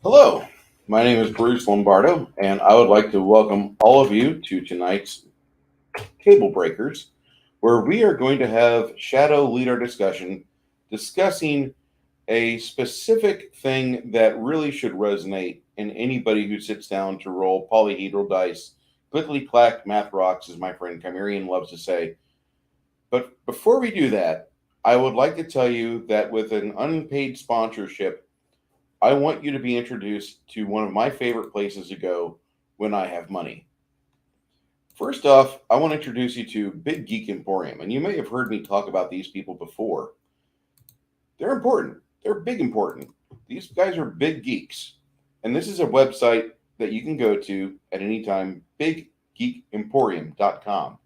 Hello, my name is Bruce Lombardo, and I would like to welcome all of you to tonight's Tablebreakers, where we are going to have Shadow lead our discussion, discussing a specific thing that really should resonate in anybody who sits down to roll polyhedral dice. Clickety clack, math rocks, as my friend Chimerian loves to say. But before we do that, I would like to tell you that with an unpaid sponsorship, I want you to be introduced to one of my favorite places to go when I have money. First off, I want to introduce you to Big Geek Emporium, and you may have heard me talk about these people before. They're important. They're big important. These guys are big geeks. And this is a website that you can go to at any time, biggeekemporium.com.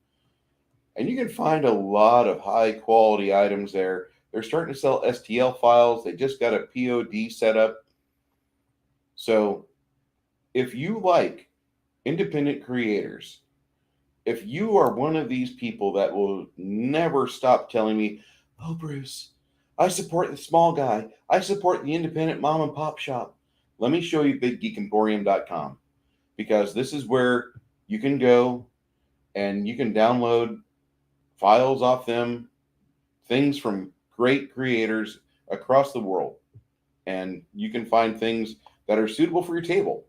And you can find a lot of high quality items there. They're starting to sell STL files. They just got a POD set up. So if you like independent creators, if you are one of these people that will never stop telling me, oh, Bruce, I support the small guy. I support the independent mom and pop shop. Let me show you biggeekemporium.com, because this is where you can go and you can download files off them, things from great creators across the world. And you can find things that are suitable for your table.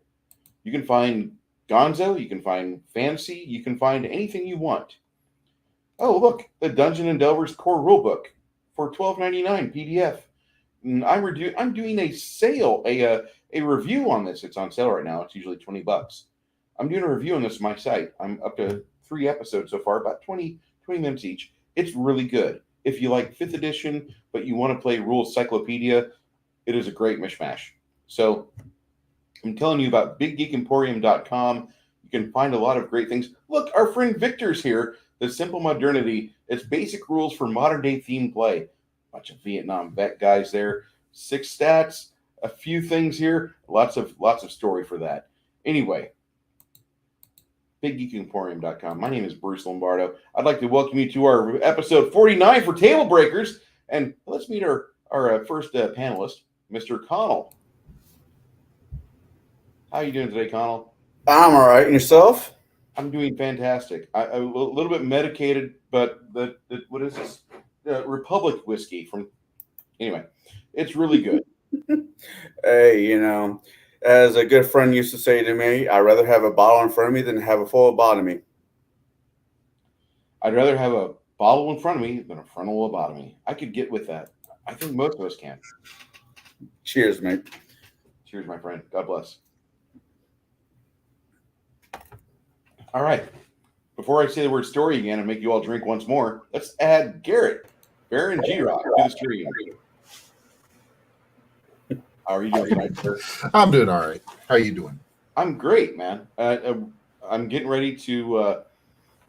You can find Gonzo, you can find fantasy, you can find anything you want. Oh, look, the Dungeon and Delver's core rulebook for $12.99 PDF. And I'm doing a sale, a review on this. It's on sale right now. It's usually $20. I'm doing a review on this on my site. I'm up to 3 episodes so far, about 20 minutes each. It's really good. If you like 5th edition, but you want to play Rules Cyclopedia, it is a great mishmash. So I'm telling you about biggeekemporium.com. You can find a lot of great things. Look, our friend Victor's here. The Simple Modernity. It's basic rules for modern day themed play. Bunch of Vietnam vet guys there. 6 stats, a few things here. Lots of story for that. Anyway, biggeekemporium.com. My name is Bruce Lombardo. I'd like to welcome you to our episode 49 for Table Breakers. And let's meet our first panelist, Mr. Connell. How are you doing today, Connell? I'm all right. And yourself? I'm doing fantastic. I'm a little bit medicated, but what is this? Republic whiskey from. Anyway, it's really good. Hey, as a good friend used to say to me, I'd rather have a bottle in front of me than have a full lobotomy. I'd rather have a bottle in front of me than a frontal lobotomy. I could get with that. I think most of us can. Cheers, mate. Cheers, my friend. God bless. All right. Before I say the word story again and make you all drink once more, let's add Garrett, Baron G-Rock, to the stream. How are you doing tonight, sir? I'm doing all right. How are you doing? I'm great, man. I'm getting ready to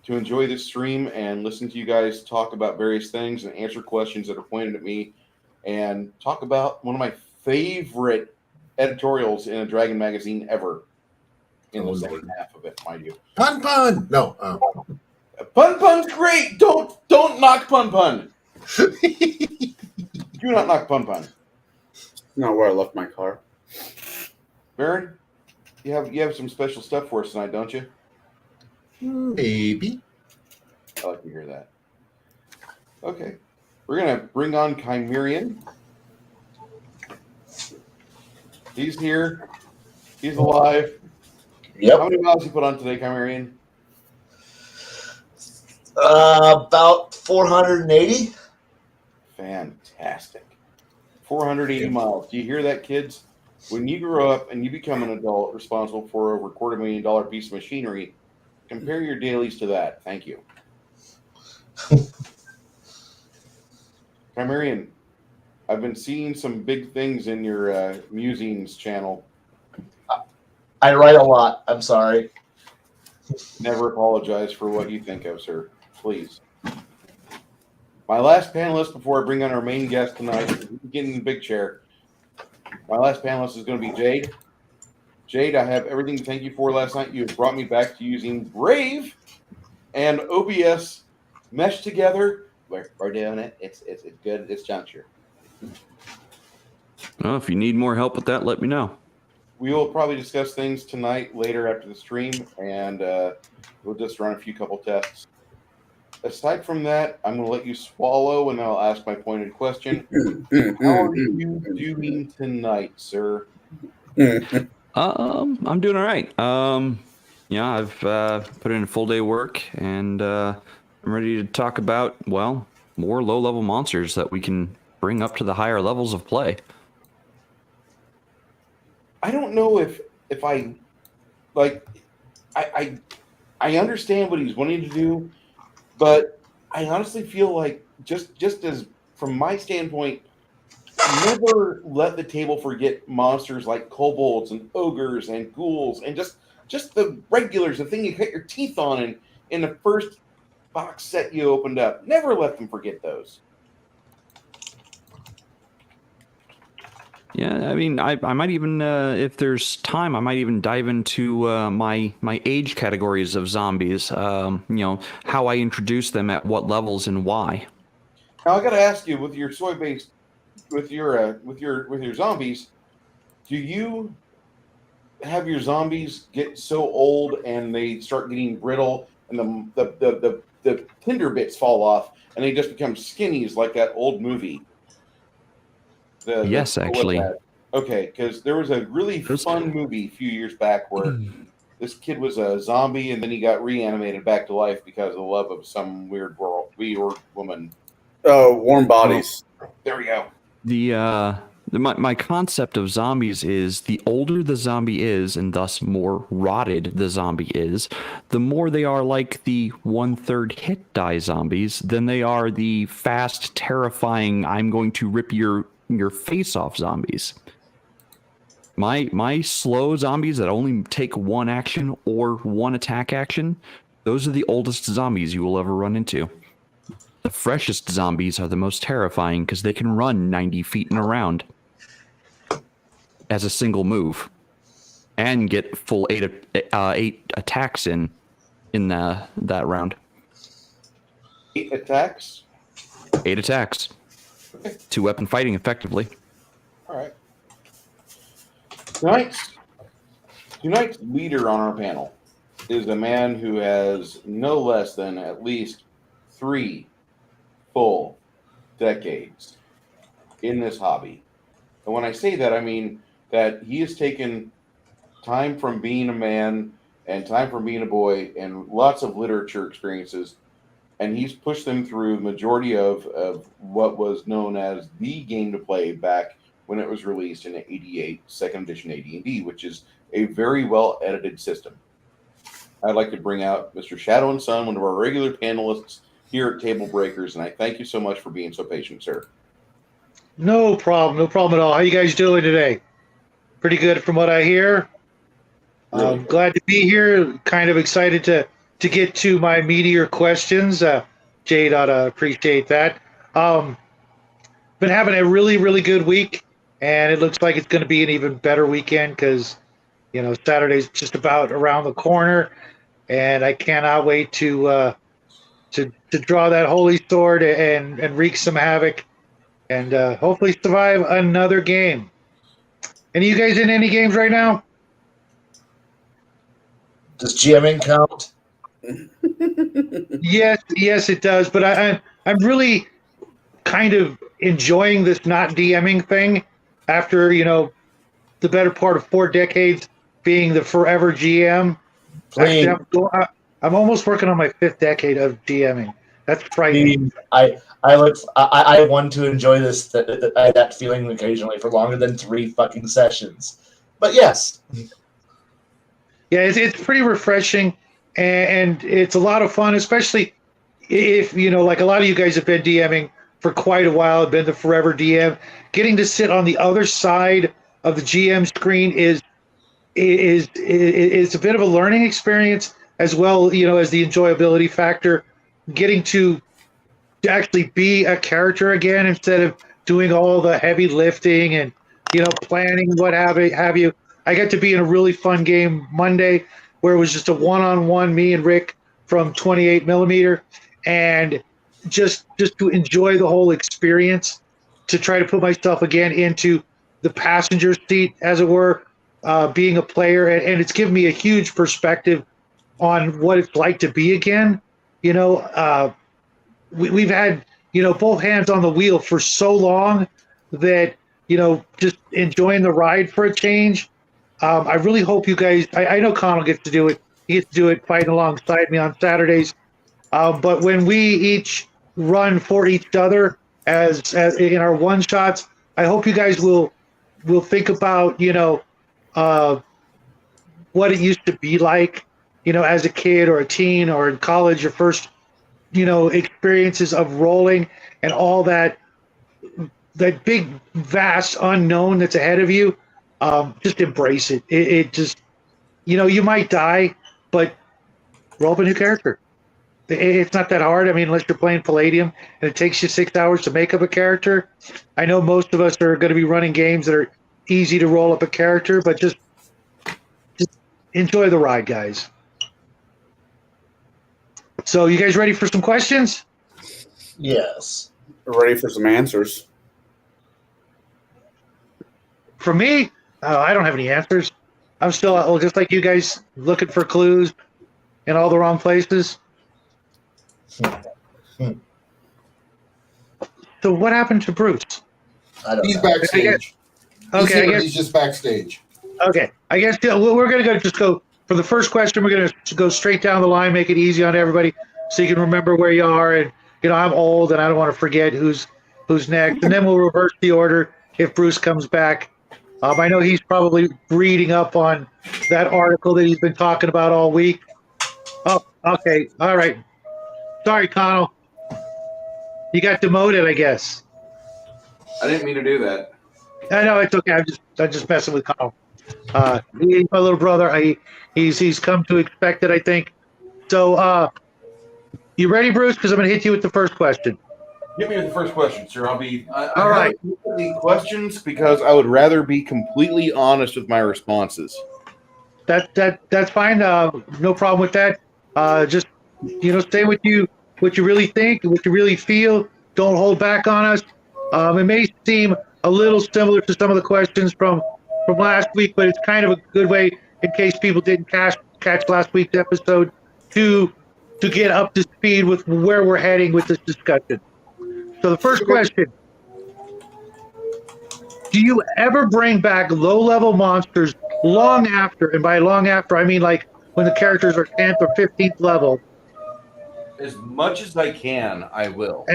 enjoy this stream and listen to you guys talk about various things and answer questions that are pointed at me, and talk about one of my favorite editorials in a Dragon magazine ever. In the second half of it, mind you. Pun. No. Pun's great. Don't knock Pun. Do not knock Pun. Not where I left my car. Baron, you have some special stuff for us tonight, don't you? Maybe. I like to hear that. Okay. We're going to bring on Chimerian. He's here. He's alive. Yep. How many miles you put on today, Chimerian? About 480. Fantastic. 480 miles. Do you hear that, kids? When you grow up and you become an adult responsible for over $250,000 piece of machinery, compare your dailies to that. Thank you. Chimerian, I've been seeing some big things in your musings channel. I write a lot. I'm sorry. Never apologize for what you think of, sir. Please. My last panelist before I bring on our main guest tonight, getting in the big chair. My last panelist is going to be Jade. Jade, I have everything to thank you for last night. You have brought me back to using Brave and OBS meshed together. We're doing it. It's good at this juncture. Well, if you need more help with that, let me know. we will probably discuss things tonight later after the stream, and we'll just run a few couple tests. Aside from that, I'm going to let you swallow, and I'll ask my pointed question. How are you doing tonight, sir? I'm doing all right. I've put in a full day work, and I'm ready to talk about, well, more low-level monsters that we can bring up to the higher levels of play. I don't know if I like. I understand what he's wanting to do, but I honestly feel like just as from my standpoint, never let the table forget monsters like kobolds and ogres and ghouls and just the regulars, the thing you cut your teeth on in the first box set you opened up. Never let them forget those. Yeah, I mean, I might even, if there's time, I might even dive into my age categories of zombies. How I introduce them at what levels and why. Now I got to ask you, with your soy-based, with your zombies, do you have your zombies get so old and they start getting brittle and the tinder bits fall off and they just become skinnies like that old movie? Yes, actually. Okay, because there was a really fun movie a few years back where this kid was a zombie and then he got reanimated back to life because of the love of some weird woman. Warm Bodies. There we go. My concept of zombies is the older the zombie is, and thus more rotted the zombie is, the more they are like the 1/3 hit die zombies than they are the fast, terrifying, I'm going to rip your face off zombies. My slow zombies that only take one action or one attack action, those are the oldest zombies you will ever run into. The freshest zombies are the most terrifying because they can run 90 feet and around as a single move and get full eight attacks in that round. 8 attacks? 8 attacks. Okay. 2-weapon fighting effectively. All right. Tonight's leader on our panel is a man who has no less than at least 3 full decades in this hobby. And when I say that, I mean that he has taken time from being a man and time from being a boy and lots of literature experiences, and he's pushed them through the majority of what was known as the game to play back when it was released in 88, second edition AD&D, which is a very well edited system. I'd like to bring out Mr. Shadow and Sun, one of our regular panelists here at Tablebreakers, and I thank you so much for being so patient, sir. No problem at all. How you guys doing today? Pretty good from what I hear. Really good. Glad to be here. Kind of excited to get to my meatier questions. Jade ought to appreciate that. Been having a really, really good week, and it looks like it's going to be an even better weekend because, Saturday's just about around the corner, and I cannot wait to draw that holy sword and wreak some havoc and hopefully survive another game. Any of you guys in any games right now? Does GMing count? Yes, it does. But I'm really kind of enjoying this not DMing thing after, the better part of 4 decades being the forever GM. Please. Actually, I'm almost working on my 5th decade of DMing. That's frightening. I want to enjoy that feeling occasionally for longer than 3 fucking sessions. But yes. Yeah, it's pretty refreshing, and it's a lot of fun, especially if, like a lot of you guys have been DMing for quite a while, have been the forever DM. Getting to sit on the other side of the GM screen is a bit of a learning experience as well, as the enjoyability factor. Getting to actually be a character again instead of doing all the heavy lifting and planning what have you. I got to be in a really fun game Monday where it was just a one-on-one, me and Rick from 28 millimeter, and just to enjoy the whole experience, to try to put myself again into the passenger seat, as it were, being a player, and it's given me a huge perspective on what it's like to be again. You know, we've had, both hands on the wheel for so long that, just enjoying the ride for a change. I really hope you guys, I know Connell gets to do it. He gets to do it fighting alongside me on Saturdays. But when we each run for each other as in our one shots, I hope you guys will think about, what it used to be like, as a kid or a teen or in college, your first, experiences of rolling and all that big vast unknown that's ahead of you. Just embrace it. It just, you might die, but roll up a new character. It's not that hard. I mean, unless you're playing Palladium and it takes you 6 hours to make up a character. I know most of us are going to be running games that are easy to roll up a character, but just enjoy the ride, guys. So, you guys ready for some questions? Yes. We're ready for some answers. For me, I don't have any answers. I'm still just like you guys, looking for clues in all the wrong places. So what happened to Bruce? I don't He's know. backstage. Okay, I guess. He's just backstage. Okay, I guess we're going to just go for the first question. We're going to go straight down the line, make it easy on everybody, so you can remember where you are. And I'm old, and I don't want to forget who's next. And then we'll reverse the order if Bruce comes back. I know he's probably reading up on that article that he's been talking about all week. Oh, okay, all right. Sorry, Connell. You got demoted, I guess. I didn't mean to do that. I know it's okay. I'm just messing with Connell. He's my little brother. He's come to expect it, I think. So, you ready, Bruce? Because I'm going to hit you with the first question. Hit me with the first question, sir. All right. The questions because I would rather be completely honest with my responses. That's fine. No problem with that. Just say what you really think, what you really feel. Don't hold back on us. It may seem a little similar to some of the questions from last week, but it's kind of a good way in case people didn't catch last week's episode to get up to speed with where we're heading with this discussion. So the first question: do you ever bring back low-level monsters long after? And by long after, I mean like when the characters are 10th or 15th level. As much as I can, I will.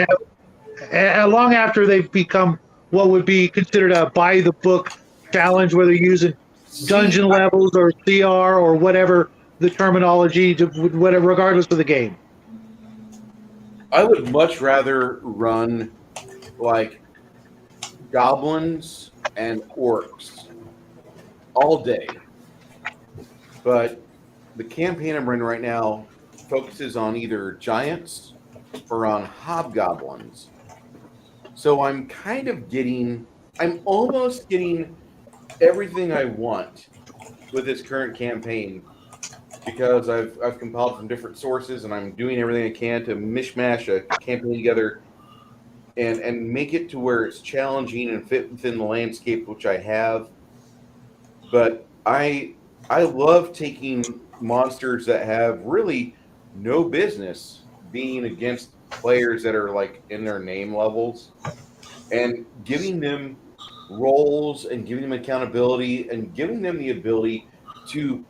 And long after they've become what would be considered a by-the-book challenge, whether you're using dungeon levels or CR or whatever the terminology, whatever, regardless of the game. I would much rather run like goblins and orcs all day. But the campaign I'm running right now focuses on either giants or on hobgoblins. So I'm almost getting everything I want with this current campaign because I've compiled from different sources and I'm doing everything I can to mishmash a campaign together and make it to where it's challenging and fit within the landscape which I have. But I love taking monsters that have really no business being against players that are like in their name levels and giving them roles and giving them accountability and giving them the ability to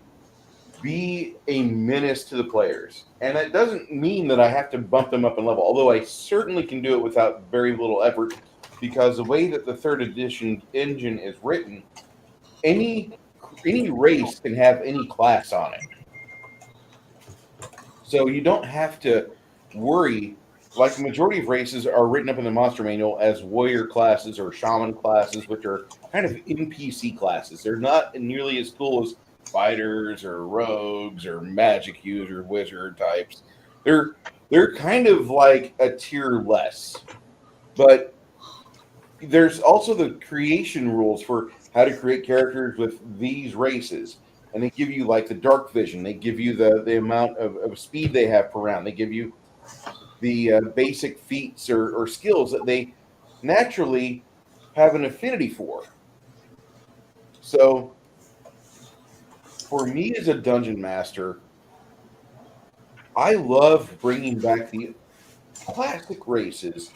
be a menace to the players. And that doesn't mean that I have to bump them up in level, although I certainly can do it without very little effort because the way that the third edition engine is written, any race can have any class on it. So you don't have to worry. Like the majority of races are written up in the monster manual as warrior classes or shaman classes, which are kind of NPC classes. They're not nearly as cool as fighters or rogues or magic user wizard types. They're kind of like a tier less. But there's also the creation rules for how to create characters with these races. And they give you like the dark vision. They give you the amount of speed they have per round. They give you the basic feats or skills that they naturally have an affinity for. So for me as a dungeon master, I love bringing back the classic races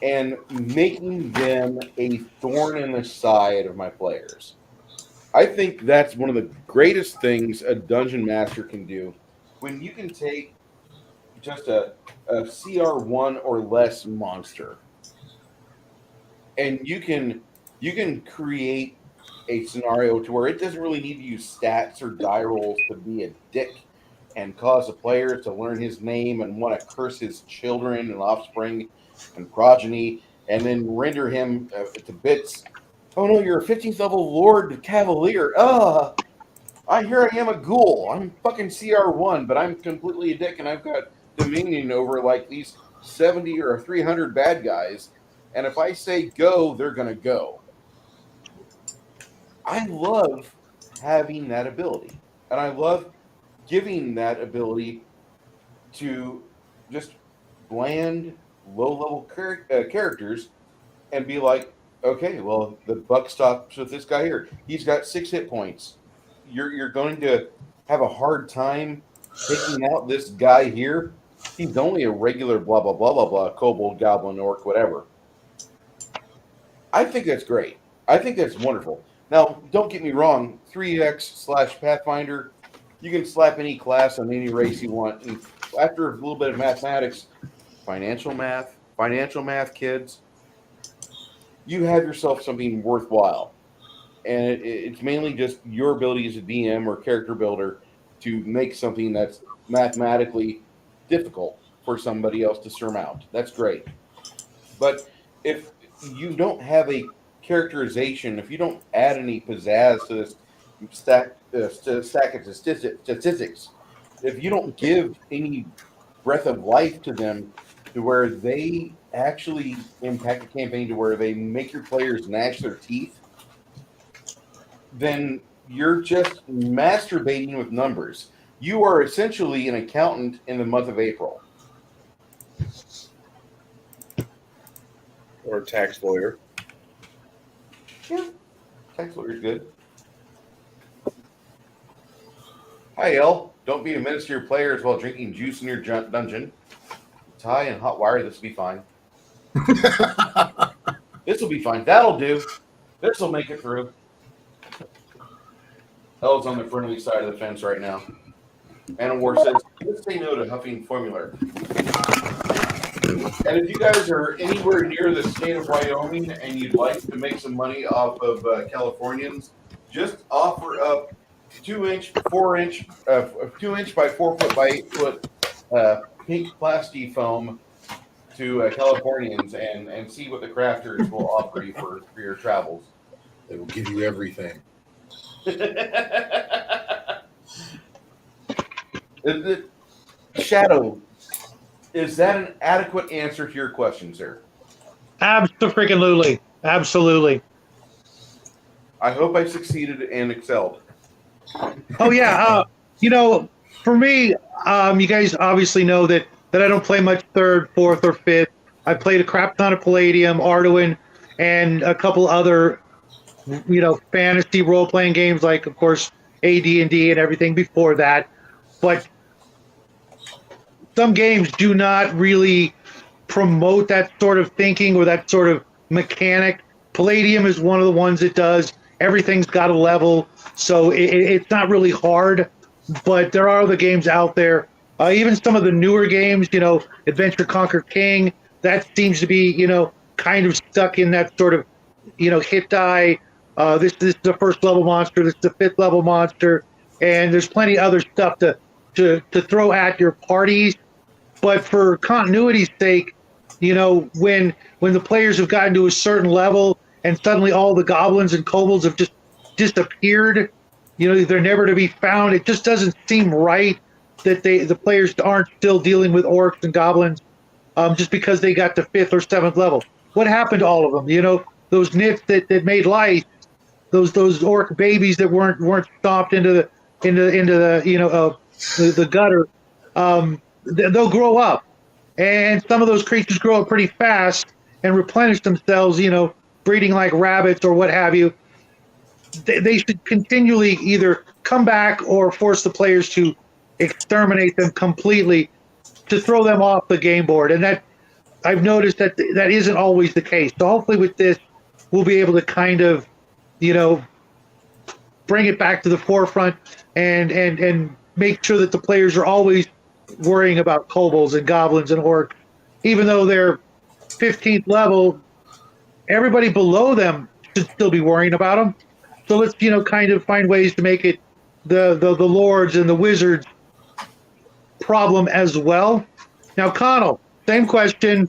and making them a thorn in the side of my players. I think that's one of the greatest things a dungeon master can do when you can take just a CR1 or less monster and you can create a scenario to where it doesn't really need to use stats or die rolls to be a dick and cause a player to learn his name and want to curse his children and offspring and progeny and then render him to bits. Oh no, you're a 15th level Lord Cavalier. Here I am a ghoul. I'm fucking CR1, but I'm completely a dick and I've got dominion over like these 70 or 300 bad guys. And if I say go, they're going to go. I love having that ability. And I love giving that ability to just bland, low-level characters and be like, okay, well, the buck stops with this guy here. He's got 6 hit points. You're going to have a hard time taking out this guy here. He's only a regular blah, blah, blah, blah, blah, kobold, goblin, orc, whatever. I think that's great. I think that's wonderful. Now, don't get me wrong, 3x/Pathfinder, you can slap any class on any race you want. And after a little bit of mathematics, financial math, kids, you have yourself something worthwhile. And it's mainly just your ability as a DM or character builder to make something that's mathematically difficult for somebody else to surmount. That's great. But if you don't have a characterization, if you don't add any pizzazz to this stack of statistics, if you don't give any breath of life to them to where they actually impact the campaign to where they make your players gnash their teeth, then you're just masturbating with numbers. You are essentially an accountant in the month of April. Or a tax lawyer. Yeah, tax lawyer's good. Hi, El. Don't be a menace to your players while drinking juice in your dungeon. Tie and hot wire, this will be fine. This will be fine. That'll do. This will make it through. El's on the friendly side of the fence right now. Anawar says, let's say no to huffing formula. And if you guys are anywhere near the state of Wyoming and you'd like to make some money off of Californians, just offer up 2-inch by 4 foot by 8 foot pink plasti foam to Californians and see what the crafters will offer you for your travels. They will give you everything. Shadow, is that an adequate answer to your question, sir? Absolutely. Absolutely. I hope I succeeded and excelled. Oh, yeah. For me, you guys obviously know that I don't play much 3rd, 4th, or 5th. I played a crap ton of Palladium, Arduin, and a couple other, fantasy role-playing games like, of course, AD&D and everything before that. But some games do not really promote that sort of thinking or that sort of mechanic. Palladium is one of the ones that does. Everything's got a level, so it's not really hard. But there are other games out there. Even some of the newer games, Adventure Conquer King, that seems to be, kind of stuck in that sort of, hit die. This is the 1st level monster. This is the 5th level monster. And there's plenty of other stuff to throw at your parties. But for continuity's sake, when the players have gotten to a certain level and suddenly all the goblins and kobolds have just disappeared, they're never to be found. It just doesn't seem right that the players aren't still dealing with orcs and goblins just because they got to 5th or 7th level. What happened to all of them? Those nits that made lice, those orc babies that weren't stomped into the gutter. They'll grow up, and some of those creatures grow up pretty fast and replenish themselves, breeding like rabbits or what have you. They should continually either come back or force the players to exterminate them completely to throw them off the game board. And that I've noticed that that isn't always the case. So hopefully with this, we'll be able to kind of, bring it back to the forefront and make sure that the players are always worrying about kobolds and goblins and orcs, even though they're 15th level. Everybody below them should still be worrying about them. So let's, kind of find ways to make it the lords and the wizards problem as well. Now, Connell, same question.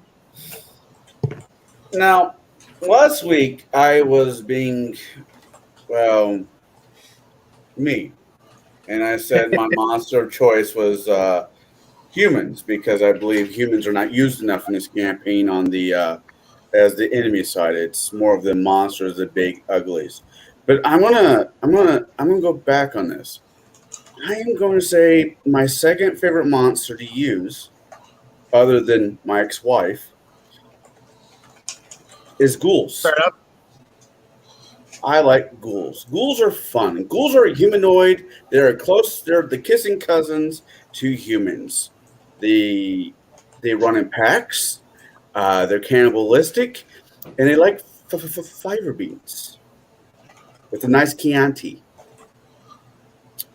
Now, last week I was being, me. And I said my monster of choice was humans, because I believe humans are not used enough in this campaign on the as the enemy side. It's more of the monsters, the big uglies. But I'm gonna go back on this. I am going to say my second favorite monster to use, other than my ex-wife, is ghouls. Fair enough. I like ghouls. Ghouls are fun. Ghouls are humanoid. They're the kissing cousins to humans. They run in packs. They're cannibalistic, and they like fiber beans with a nice Chianti.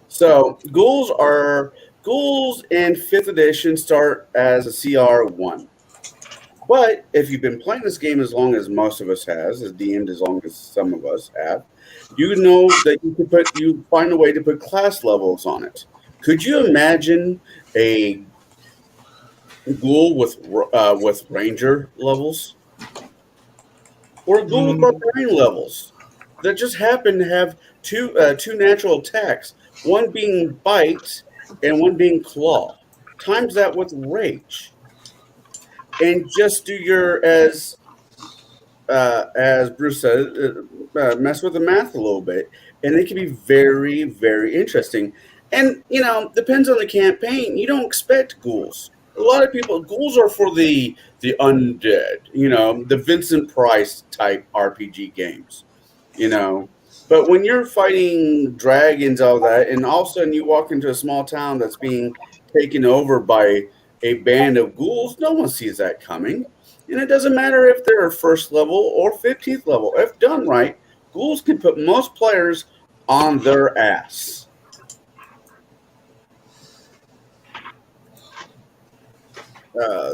So ghouls in 5th edition start as a CR1. But if you've been playing this game as long as most of us has, as DM'd as long as some of us have, you know that you find a way to put class levels on it. Could you imagine a ghoul with ranger levels, or a ghoul with barbarian levels that just happen to have two natural attacks, one being bite and one being claw? Times that with rage, and just do your as Bruce said, mess with the math a little bit, and it can be very, very interesting. And depends on the campaign. You don't expect ghouls. A lot of people, ghouls are for the undead, the Vincent Price type RPG games, But when you're fighting dragons, all that, and all of a sudden you walk into a small town that's being taken over by a band of ghouls, no one sees that coming. And it doesn't matter if they're 1st level or 15th level. If done right, ghouls can put most players on their ass.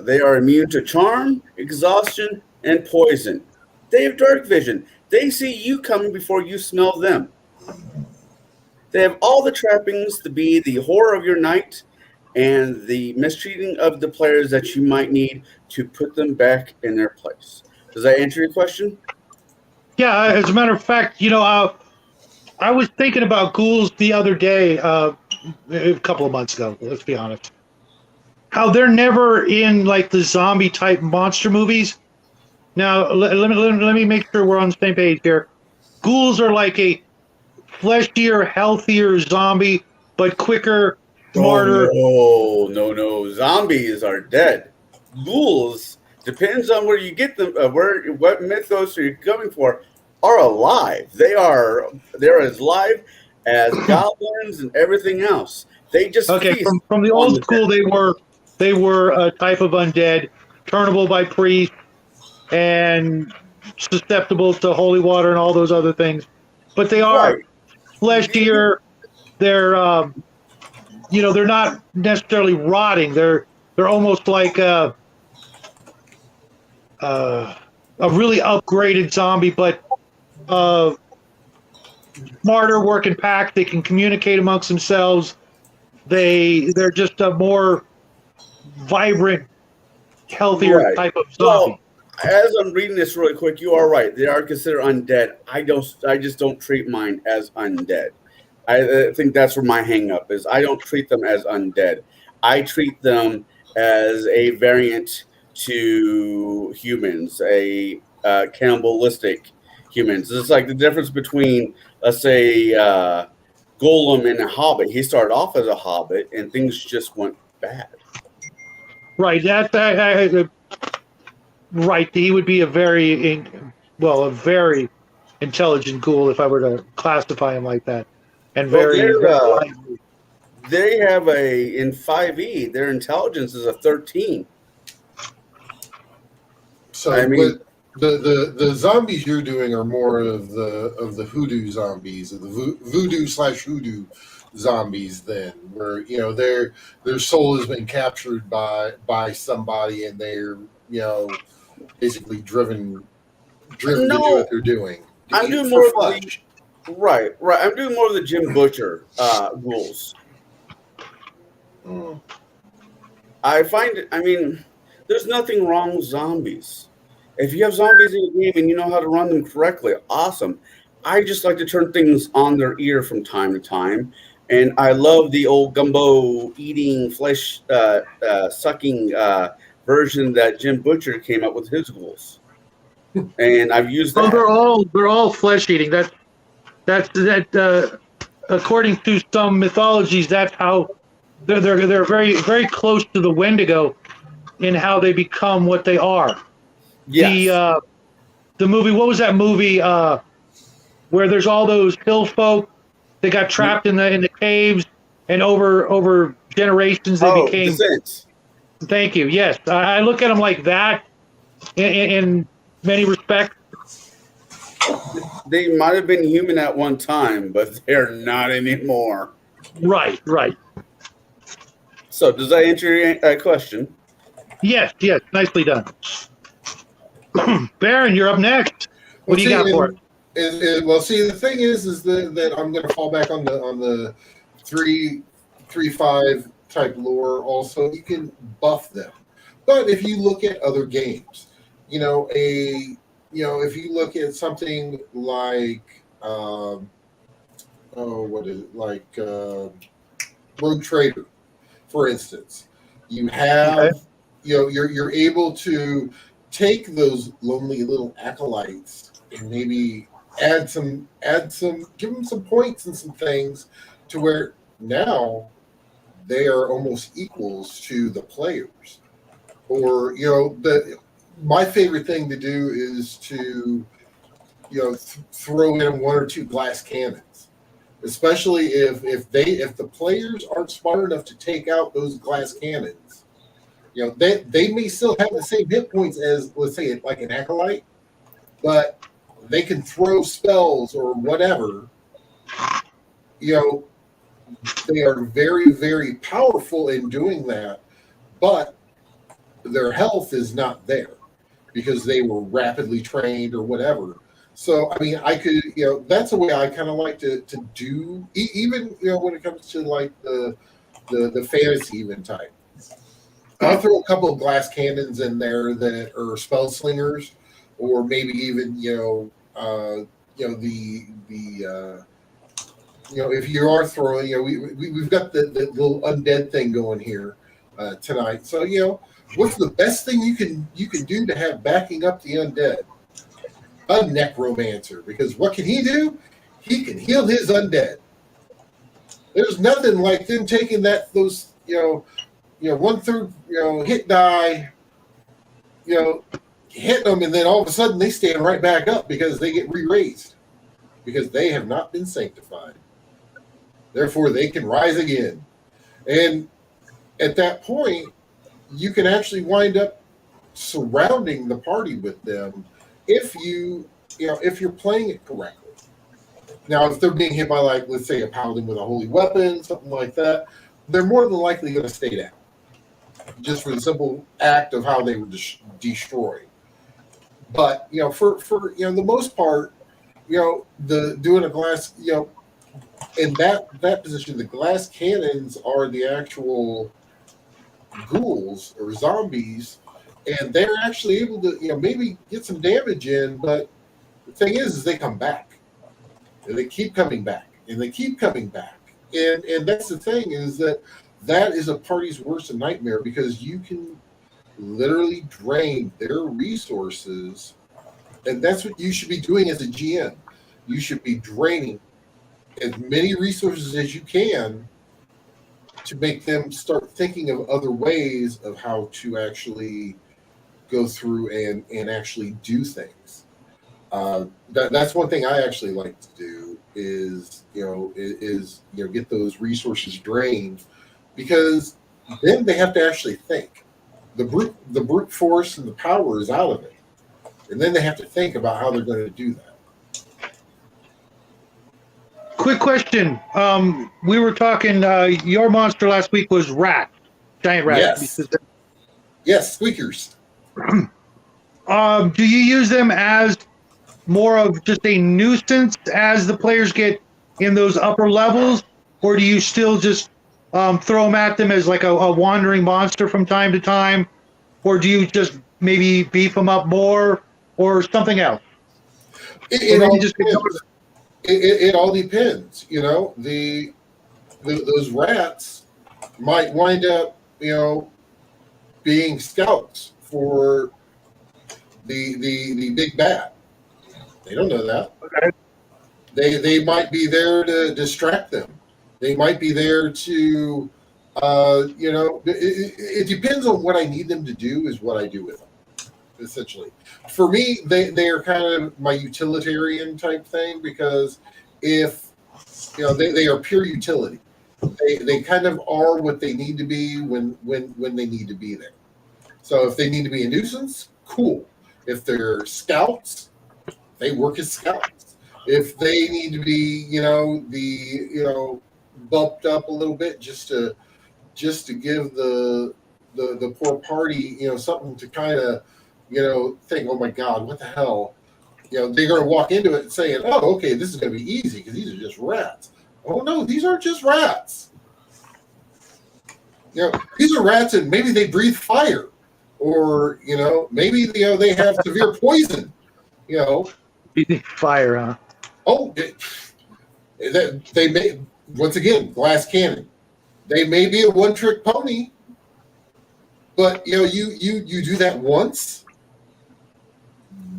They are immune to charm, exhaustion, and poison. They have dark vision. They see you coming before you smell them. They have all the trappings to be the horror of your night and the mistreating of the players that you might need to put them back in their place. Does that answer your question? Yeah, as a matter of fact, I was thinking about ghouls the other day, a couple of months ago, let's be honest. How they're never in like the zombie type monster movies. Now, let me make sure we're on the same page here. Ghouls are like a fleshier, healthier zombie, but quicker, smarter. Oh, no. Zombies are dead. Ghouls, depends on where you get them, what mythos are you coming for, are alive. They're as live as goblins and everything else. They just feast from the old school. They were a type of undead, turnable by priests, and susceptible to holy water and all those other things. But they are fleshier. They're they're not necessarily rotting. They're almost like a really upgraded zombie, but smarter, working pack. They can communicate amongst themselves. They're just a more vibrant, healthier type of zombie. Well, as I'm reading this really quick, you are right. They are considered undead. I just don't treat mine as undead. I think that's where my hang up is. I don't treat them as undead. I treat them as a variant to humans, a cannibalistic humans. It's like the difference between, let's say, Golem and a Hobbit. He started off as a Hobbit, and things just went bad. Right. Right. He would be a very intelligent ghoul if I were to classify him like that. and Well, very, very they have in 5e, their intelligence is a 13. So I mean, the zombies you're doing are more of the hoodoo zombies, of the voodoo/hoodoo zombies. Then, where their soul has been captured by somebody, and they're basically driven to do no, what they're doing to I'm eat doing for more of flesh. right. I'm doing more of the Jim Butcher rules. Mm. I find it. I mean, there's nothing wrong with zombies. If you have zombies in the game and you know how to run them correctly, awesome. I just like to turn things on their ear from time to time, and I love the old gumbo eating flesh sucking version that Jim Butcher came up with his ghouls, and I've used oh, that. they're all flesh eating. That according to some mythologies, that's how they're very very close to the Wendigo in how they become what they are. The Yes. uh, the movie, what was that movie where there's all those hill folk that got trapped in the caves, and over generations they Oh, became. Descent. Thank you. Yes, I look at them like that in many respects. They might have been human at one time, but they're not anymore. Right, right. So, does that answer your question? Yes, yes. Nicely done. Baron, you're up next. What Well, do you see, got for us? well, see, the thing is that I'm going to fall back on the 3-5 type lore. Also, you can buff them, but if you look at other games, if you look at something like what is it, like Rogue Trader, for instance, you have Okay. you're able to take those lonely little acolytes and maybe give them some points and some things to where now they are almost equals to the players. Or my favorite thing to do is to throw in one or two glass cannons, especially if the players aren't smart enough to take out those glass cannons. They may still have the same hit points as, let's say, like an acolyte, but they can throw spells or whatever. They are very, very powerful in doing that, but their health is not there because they were rapidly trained or whatever. So, I mean, I could, that's a way I kind of like to do, even, when it comes to like the fantasy even type. I'll throw a couple of glass cannons in there that are spell slingers, or maybe even if you are throwing, we've got the little undead thing going here tonight. So what's the best thing you can do to have backing up the undead? A necromancer, because what can he do? He can heal his undead. There's nothing like them taking those 1/3 hit die, hitting them, and then all of a sudden they stand right back up because they get re-raised because they have not been sanctified. Therefore, they can rise again. And at that point, you can actually wind up surrounding the party with them if you're playing it correctly. Now, if they're being hit by, like, let's say, a paladin with a holy weapon, something like that, they're more than likely going to stay down, just for the simple act of how they were destroyed. But for the most part, doing a glass, in that position, the glass cannons are the actual ghouls or zombies, and they're actually able to maybe get some damage in. But the thing is they come back, and they keep coming back, and they keep coming back, and that's the thing, is that is a party's worst nightmare, because you can literally drain their resources, and that's what you should be doing as a GM. You should be draining as many resources as you can to make them start thinking of other ways of how to actually go through and actually do things. That's one thing I actually like to do is get those resources drained, because then they have to actually think. The brute force and the power is out of it, and then they have to think about how they're going to do that. Quick question. We were talking, your monster last week was rat, giant rat. Yes, squeakers. Do you use them as more of just a nuisance as the players get in those upper levels, or do you still just throw them at them as like a wandering monster from time to time, or do you just maybe beef them up more, or something else? It all depends. Those rats might wind up, being scouts for the big bat. They don't know that. Okay. They might be there to distract them. They might be there to, it depends on what I need them to do is what I do with them, essentially. For me, they are kind of my utilitarian type thing, because if, they are pure utility. They kind of are what they need to be when they need to be there. So if they need to be a nuisance, cool. If they're scouts, they work as scouts. If they need to be, bumped up a little bit just to give the poor party, something to kind of, think, oh my God, what the hell? They're going to walk into it saying, oh, okay, this is going to be easy because these are just rats. Oh no, these aren't just rats. These are rats, and maybe they breathe fire, or maybe they have severe poison. Fire, huh? Oh, they may, once again, glass cannon. They may be a one-trick pony, but you do that once.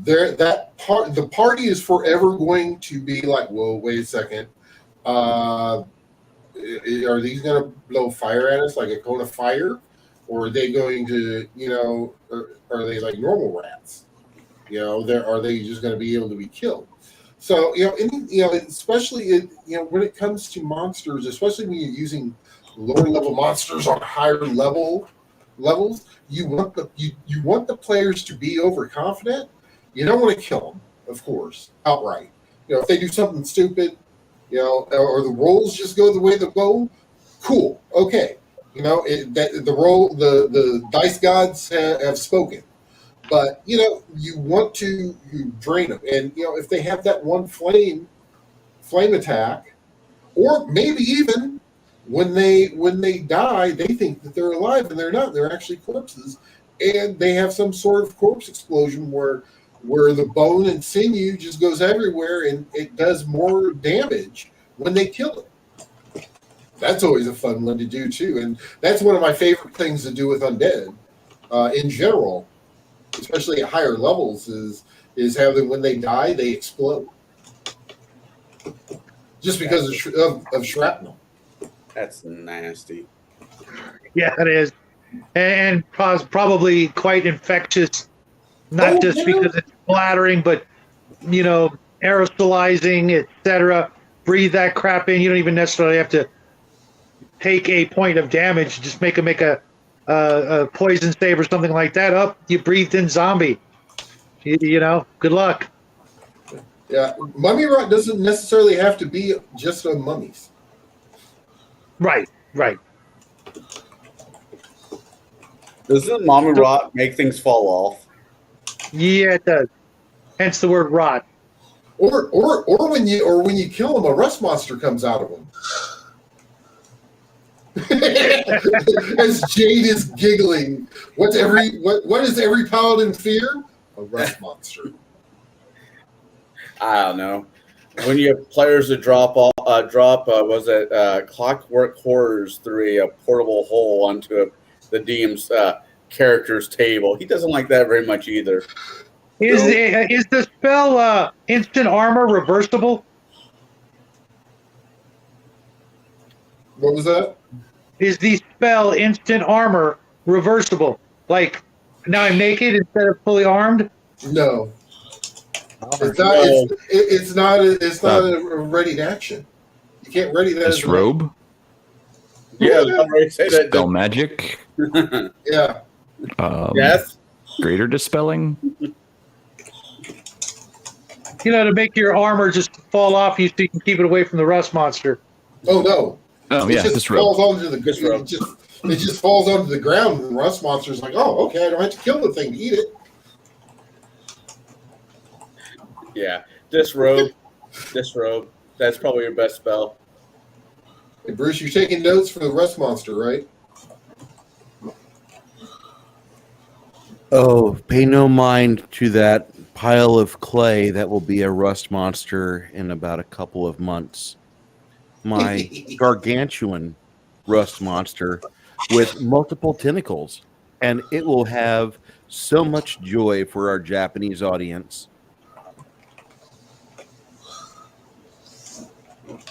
The party is forever going to be like, whoa, wait a second. Are these going to blow fire at us like a cone of fire, or are they going to, are they like normal rats? Are they just going to be able to be killed? So, especially when it comes to monsters, especially when you're using lower level monsters on higher levels, you want the players to be overconfident. You don't want to kill them, of course, outright. If they do something stupid, or the rolls just go the way they go, cool, okay. The dice gods have spoken. But you want to drain them, and if they have that one flame attack, or maybe even when they die, they think that they're alive and they're not. They're actually corpses, and they have some sort of corpse explosion where the bone and sinew just goes everywhere, and it does more damage when they kill it. That's always a fun one to do too, and that's one of my favorite things to do with undead in general. Especially at higher levels, is having, when they die, they explode just because of shrapnel. That's nasty. Yeah, it is, and probably quite infectious. Not just because it's splattering, but aerosolizing, etc. Breathe that crap in. You don't even necessarily have to take a point of damage. Just make a poison save or something like that. Up, you breathed in zombie. Good luck. Yeah, mummy rot doesn't necessarily have to be just on mummies. Right. Doesn't mummy rot make things fall off? Yeah, it does. Hence the word rot. Or when you kill them, a rust monster comes out of them. As Jade is giggling, what is every paladin fear? A rust monster. I don't know. When you have players that drop Clockwork Horrors through a portable hole onto the DM's character's table, he doesn't like that very much either. Is the spell instant armor reversible? What was that? Is the spell instant armor reversible? Like, now I'm naked instead of fully armed? No. It's not. It's not. It's not a readied action. You can't ready that. as an Disrobe, Yeah, I was about to say that. spell magic, action. Yeah. Death. greater dispelling. To make your armor just fall off you so you can keep it away from the rust monster. Oh no. Oh It yeah, just disrobe. falls onto the. Disrobe. It just falls onto the ground, and the rust monster's like, "Oh, okay, I don't have to kill the thing to eat it." Yeah, disrobe. Disrobe. That's probably your best spell. Hey, Bruce, you're taking notes for the rust monster, right? Oh, pay no mind to that pile of clay that will be a rust monster in about a couple of months. My gargantuan rust monster with multiple tentacles, and it will have so much joy for our Japanese audience.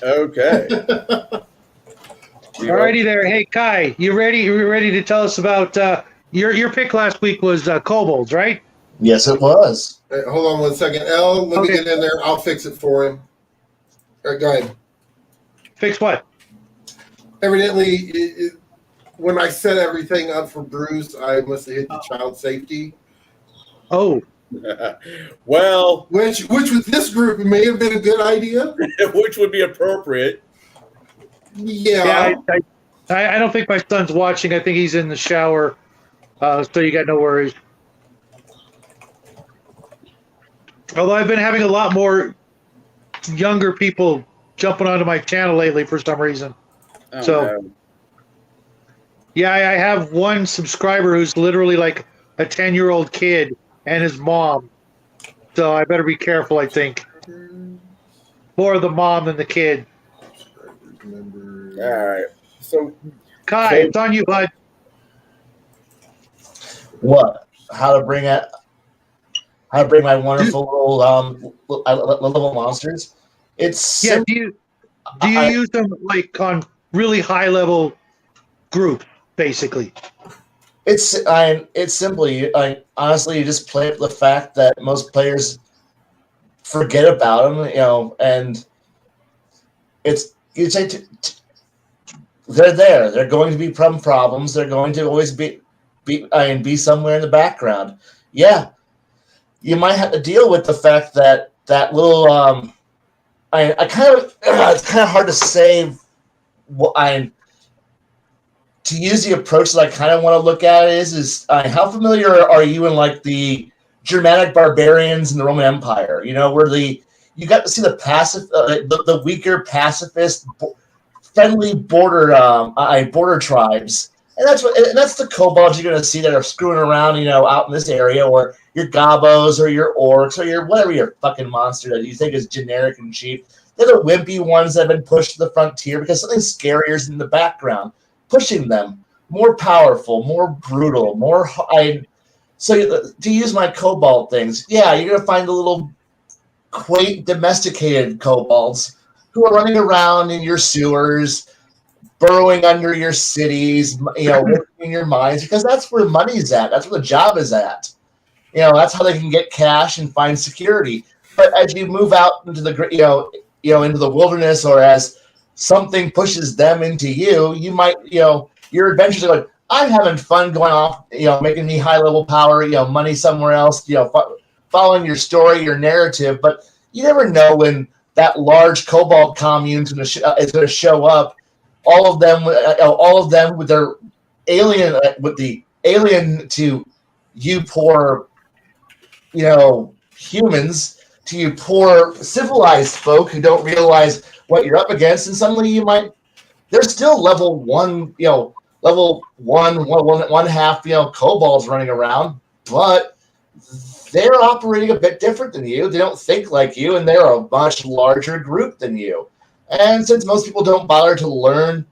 Okay. Alrighty there. Hey Kai, you ready? You ready to tell us about your pick last week was kobolds, right? Yes, it was. Hey, hold on one second, L. Let me Okay. get in there. I'll fix it for him. All right, go ahead. Fix what? Evidently, when I set everything up for Bruce, I must have hit the child safety. Oh, Well, Which with this group, it may have been a good idea. which would be appropriate. Yeah. I don't think my son's watching. I think he's in the shower. So you got no worries. Although I've been having a lot more younger people jumping onto my channel lately for some reason. Oh, So- no. Yeah, I have one subscriber who's literally like a 10-year-old kid and his mom. So I better be careful, I think. More the mom than the kid. All right. So Kai, Okay. it's on you, bud. What? How to bring my wonderful little monsters? It's Yeah, sim- do you I- use them like on really high level group, basically? It's simply. Honestly, you just play up the fact that most players forget about them, and you say they're there. They're going to be problems. They're going to always be somewhere in the background. Yeah, you might have to deal with the fact that little. I kind of it's kind of hard to say. To use the approach that I kind of want to look at is how familiar are you in like the Germanic barbarians in the Roman Empire? Where you got to see the passive, the weaker pacifist, friendly border tribes, and that's the kobolds you're going to see that are screwing around, out in this area, or your gobos or your orcs or your whatever your fucking monster that you think is generic and cheap. They're the wimpy ones that have been pushed to the frontier because something scarier is in the background, pushing them more powerful, more brutal, more. So to use my kobold things, yeah, you're gonna find the little quaint, domesticated kobolds who are running around in your sewers, burrowing under your cities, living in your mines, because that's where money's at. That's where the job is at. That's how they can get cash and find security. But as you move out into the into the wilderness, or as something pushes them into you, you might your adventures are like, I'm having fun going off, making me high level power, money somewhere else, following your story, your narrative. But you never know when that large kobold commune is going to show up. All of them with their alien, with the alien to you poor, humans, to you poor civilized folk who don't realize what you're up against, and suddenly they're still level one, one half, kobolds running around, but they're operating a bit different than you. They don't think like you, and they're a much larger group than you. And since most people don't bother to learn,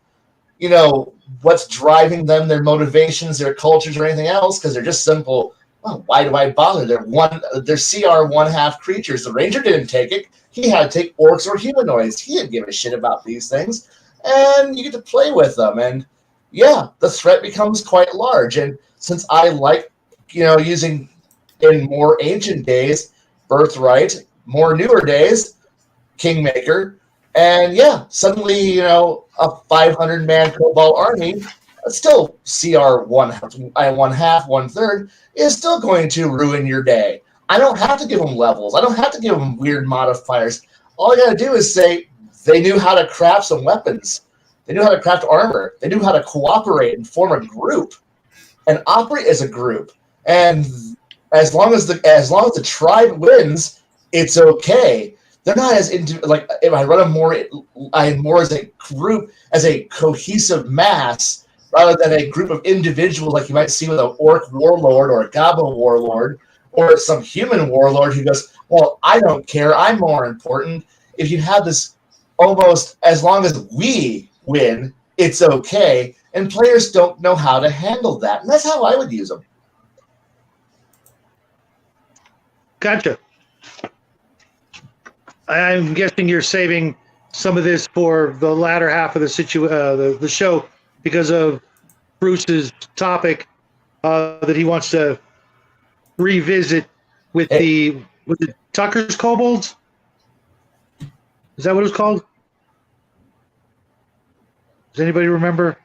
what's driving them, their motivations, their cultures, or anything else, because they're just simple. Well, why do I bother? They're CR one half creatures. The ranger didn't take it. He had to take orcs or humanoids. He didn't give a shit about these things. And you get to play with them. And yeah, the threat becomes quite large. And since I like, using in more ancient days, Birthright, more newer days, Kingmaker, and yeah, suddenly a 500-man Cobalt army, still CR one half, 1/3, is still going to ruin your day. I don't have to give them levels. I don't have to give them weird modifiers. All I got to do is say they knew how to craft some weapons. They knew how to craft armor. They knew how to cooperate and form a group and operate as a group. And as long as the tribe wins, it's okay. They're not as into like if I run I'm more as a group, as a cohesive mass, rather than a group of individuals like you might see with an orc warlord or a goblin warlord or some human warlord who goes, well, I don't care, I'm more important. If you have this almost as long as we win, it's okay, and players don't know how to handle that. And that's how I would use them. Gotcha. I'm guessing you're saving some of this for the latter half of the show because of Bruce's topic that he wants to revisit with the Tucker's Kobolds. Is that what it was called? Does anybody remember?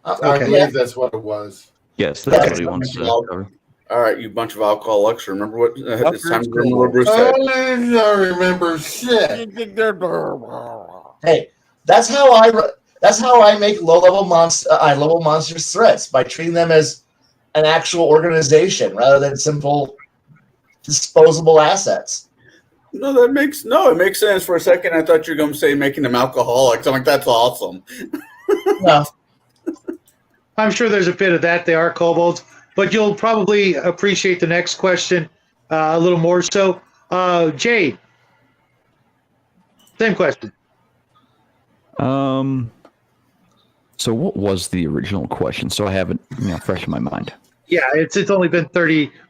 I believe that's what it was. Yes, that's what he wants to cover. All right, you bunch of alcoholics. Remember what? It's time to remember what Bruce said. I don't remember shit. Hey, that's how I make level monsters threats, by treating them as an actual organization rather than simple disposable assets. No, it makes sense. For a second, I thought you were going to say making them alcoholics. I'm like, that's awesome. No. I'm sure there's a bit of that. They are kobolds, but you'll probably appreciate the next question a little more so. Jade, same question. So what was the original question? So I have it fresh in my mind. Yeah, it's only been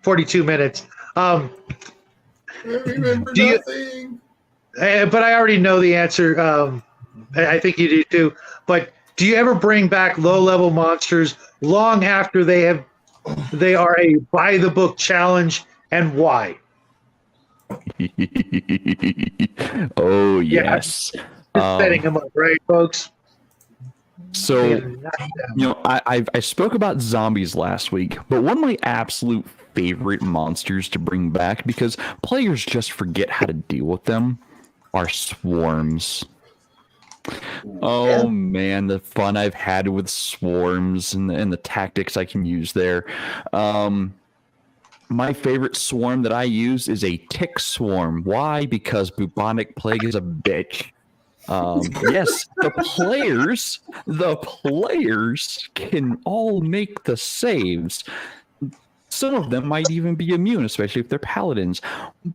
42 minutes. I remember nothing. But I already know the answer. I think you do too. But do you ever bring back low-level monsters long after they are a by-the-book challenge, and why? Oh, yes. Just setting them up, right, folks? So, I spoke about zombies last week, but one of my absolute favorite monsters to bring back, because players just forget how to deal with them, are swarms. Oh man, the fun I've had with swarms and the tactics I can use there. My favorite swarm that I use is a tick swarm. Why? Because bubonic plague is a bitch. Yes, the players can all make the saves. Some of them might even be immune, especially if they're paladins.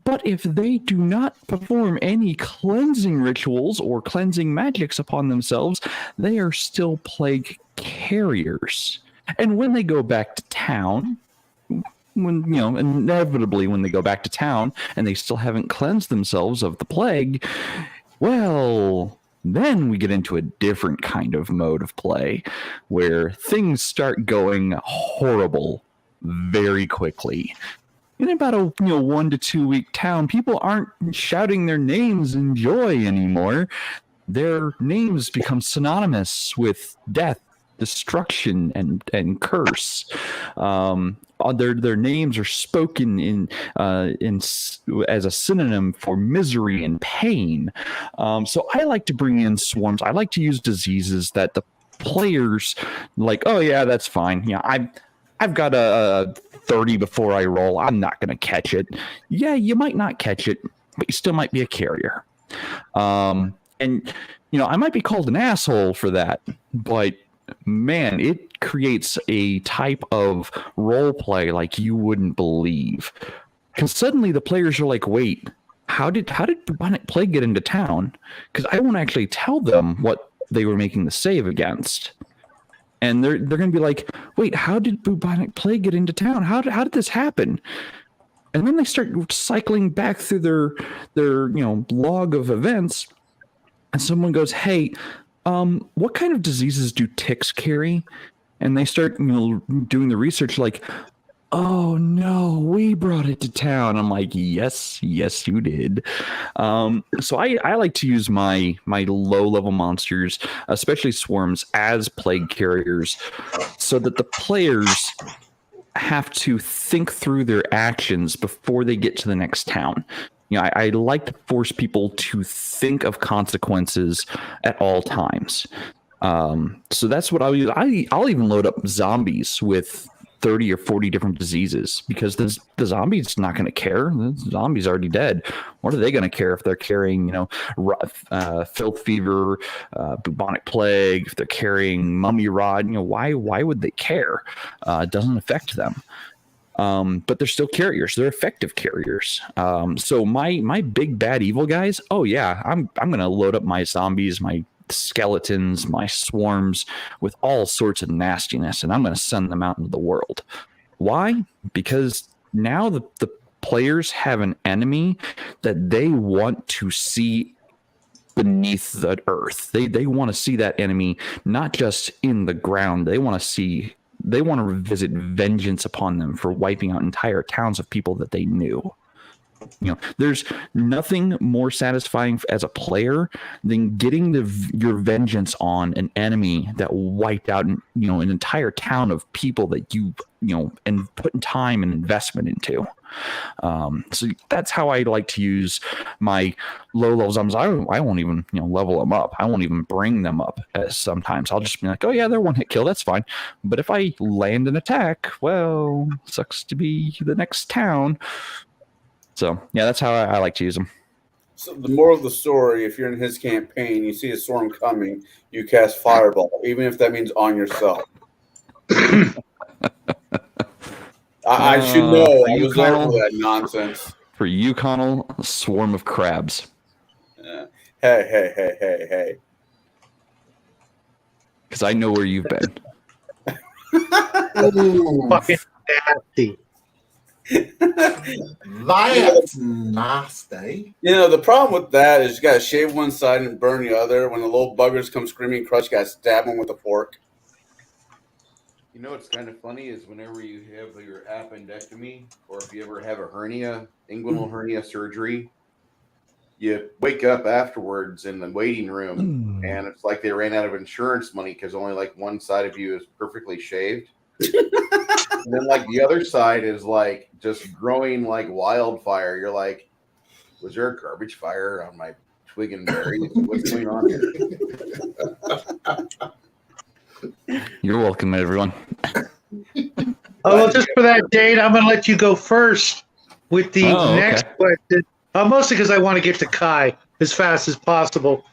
But if they do not perform any cleansing rituals or cleansing magics upon themselves, they are still plague carriers. And when they go back to town, inevitably when they go back to town and they still haven't cleansed themselves of the plague, well, then we get into a different kind of mode of play where things start going horrible very quickly. In about a 1 to 2 week town, people aren't shouting their names in joy anymore. Their names become synonymous with death, destruction, and curse. Their names are spoken in as a synonym for misery and pain. So I like to bring in swarms. I like to use diseases that the players like. Oh yeah, that's fine. Yeah, I've got a 30 before I roll. I'm not going to catch it. Yeah, you might not catch it, but you still might be a carrier. And I might be called an asshole for that, but man, it creates a type of role play like you wouldn't believe. Because suddenly the players are like, wait, how did bubonic plague get into town? Because I won't actually tell them what they were making the save against. And they're going to be like, wait, how did bubonic plague get into town? How did this happen? And then they start cycling back through their log of events, and someone goes, hey, what kind of diseases do ticks carry? And they start doing the research like, oh no, we brought it to town. I'm like, yes, you did. So I like to use my low level monsters, especially swarms, as plague carriers, so that the players have to think through their actions before they get to the next town. I like to force people to think of consequences at all times. So that's what I'll use. I'll even load up zombies with 30 or 40 different diseases, because the zombie's not going to care. The zombie's already dead. What are they going to care if they're carrying, filth fever, bubonic plague, if they're carrying mummy rod? Why would they care? It doesn't affect them. But they're still carriers. They're effective carriers. So my big bad evil guys, oh yeah, I'm going to load up my zombies, my skeletons, my swarms with all sorts of nastiness, and I'm going to send them out into the world. Why? Because now the players have an enemy that they want to see beneath the earth. They want to see that enemy not just in the ground. They want to visit vengeance upon them for wiping out entire towns of people that they knew. There's nothing more satisfying as a player than getting your vengeance on an enemy that wiped out, an entire town of people that you and put time and investment into. So that's how I like to use my low level zombies. I won't even level them up. I won't even bring them up. Sometimes I'll just be like, oh yeah, they're one hit kill. That's fine. But if I land an attack, well, sucks to be the next town. So, yeah, that's how I like to use them. So the moral of the story, if you're in his campaign, you see a storm coming, you cast Fireball, even if that means on yourself. I should know. I was there for that nonsense. For you, Connell, a swarm of crabs. Hey. Because I know where you've been. Fucking nasty. That's nasty. The problem with that is you got to shave one side and burn the other. When the little buggers come screaming across, you got to stab them with a fork. What's kind of funny is whenever you have your appendectomy, or if you ever have a hernia, inguinal hernia surgery, you wake up afterwards in the waiting room, and it's like they ran out of insurance money because only like one side of you is perfectly shaved. And then like the other side is like just growing like wildfire. You're like, was there a garbage fire on my twig and berries? What's going on here? You're welcome, everyone. Well, just for that, Dade, I'm going to let you go first with the next question. Mostly because I want to get to Kai as fast as possible.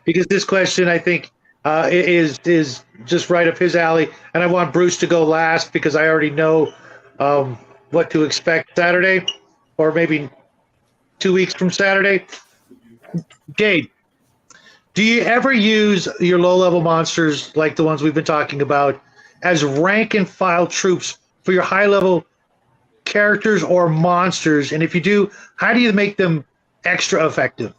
Because this question, I think, is just right up his alley, and I want Bruce to go last because I already know what to expect Saturday, or maybe 2 weeks from Saturday. Dade, do you ever use your low-level monsters, like the ones we've been talking about, as rank-and-file troops for your high-level characters or monsters? And if you do, how do you make them extra effective?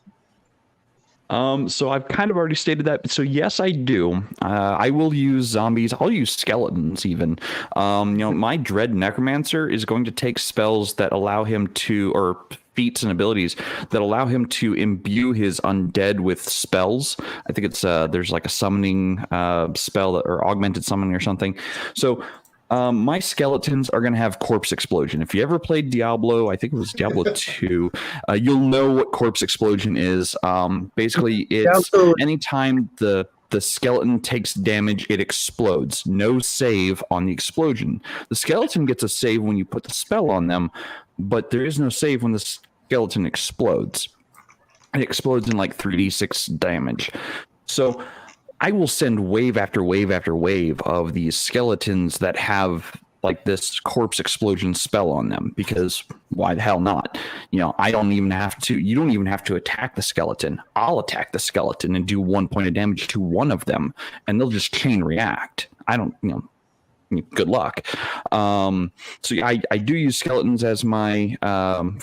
So I've kind of already stated that. So yes, I do. I will use zombies. I'll use skeletons even. My Dread Necromancer is going to take spells that allow him to, or feats and abilities that allow him to imbue his undead with spells. I think it's there's like a summoning spell or augmented summoning or something. So my skeletons are going to have Corpse Explosion. If you ever played Diablo, I think it was Diablo 2, you'll know what Corpse Explosion is. Basically, it's anytime the skeleton takes damage, it explodes. No save on the explosion. The skeleton gets a save when you put the spell on them, but there is no save when the skeleton explodes. It explodes in like 3d6 damage. So I will send wave after wave after wave of these skeletons that have like this Corpse Explosion spell on them, because why the hell not? I don't even have to, you don't even have to attack the skeleton. I'll attack the skeleton and do 1 point of damage to one of them, and they'll just chain react. I don't, good luck. So I do use skeletons as my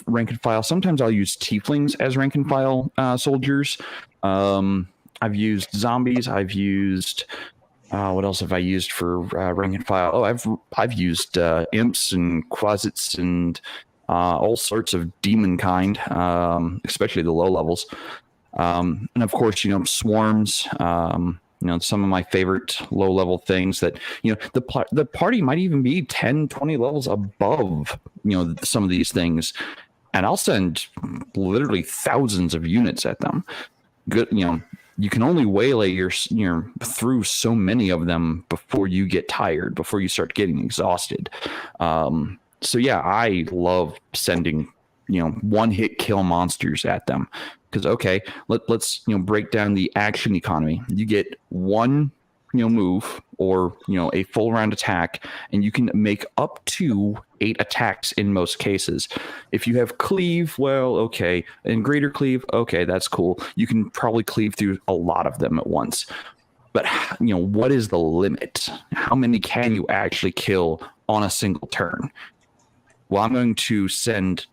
rank and file. Sometimes I'll use tieflings as rank and file soldiers. I've used zombies. I've used What else have I used for rank and file? Oh, I've used imps and quasits and all sorts of demon kind, especially the low levels. And of course, swarms. Some of my favorite low level things that the party might even be 10, 20 levels above some of these things, and I'll send literally thousands of units at them. Good, you can only waylay your through so many of them before you get tired, before you start getting exhausted. So yeah, I love sending one hit kill monsters at them, because okay, let's break down the action economy. You get one move or a full round attack, and you can make up to 8 attacks in most cases. If you have cleave, well, okay, and greater cleave, okay, that's cool. You can probably cleave through a lot of them at once. But what is the limit? How many can you actually kill on a single turn? Well, I'm going to send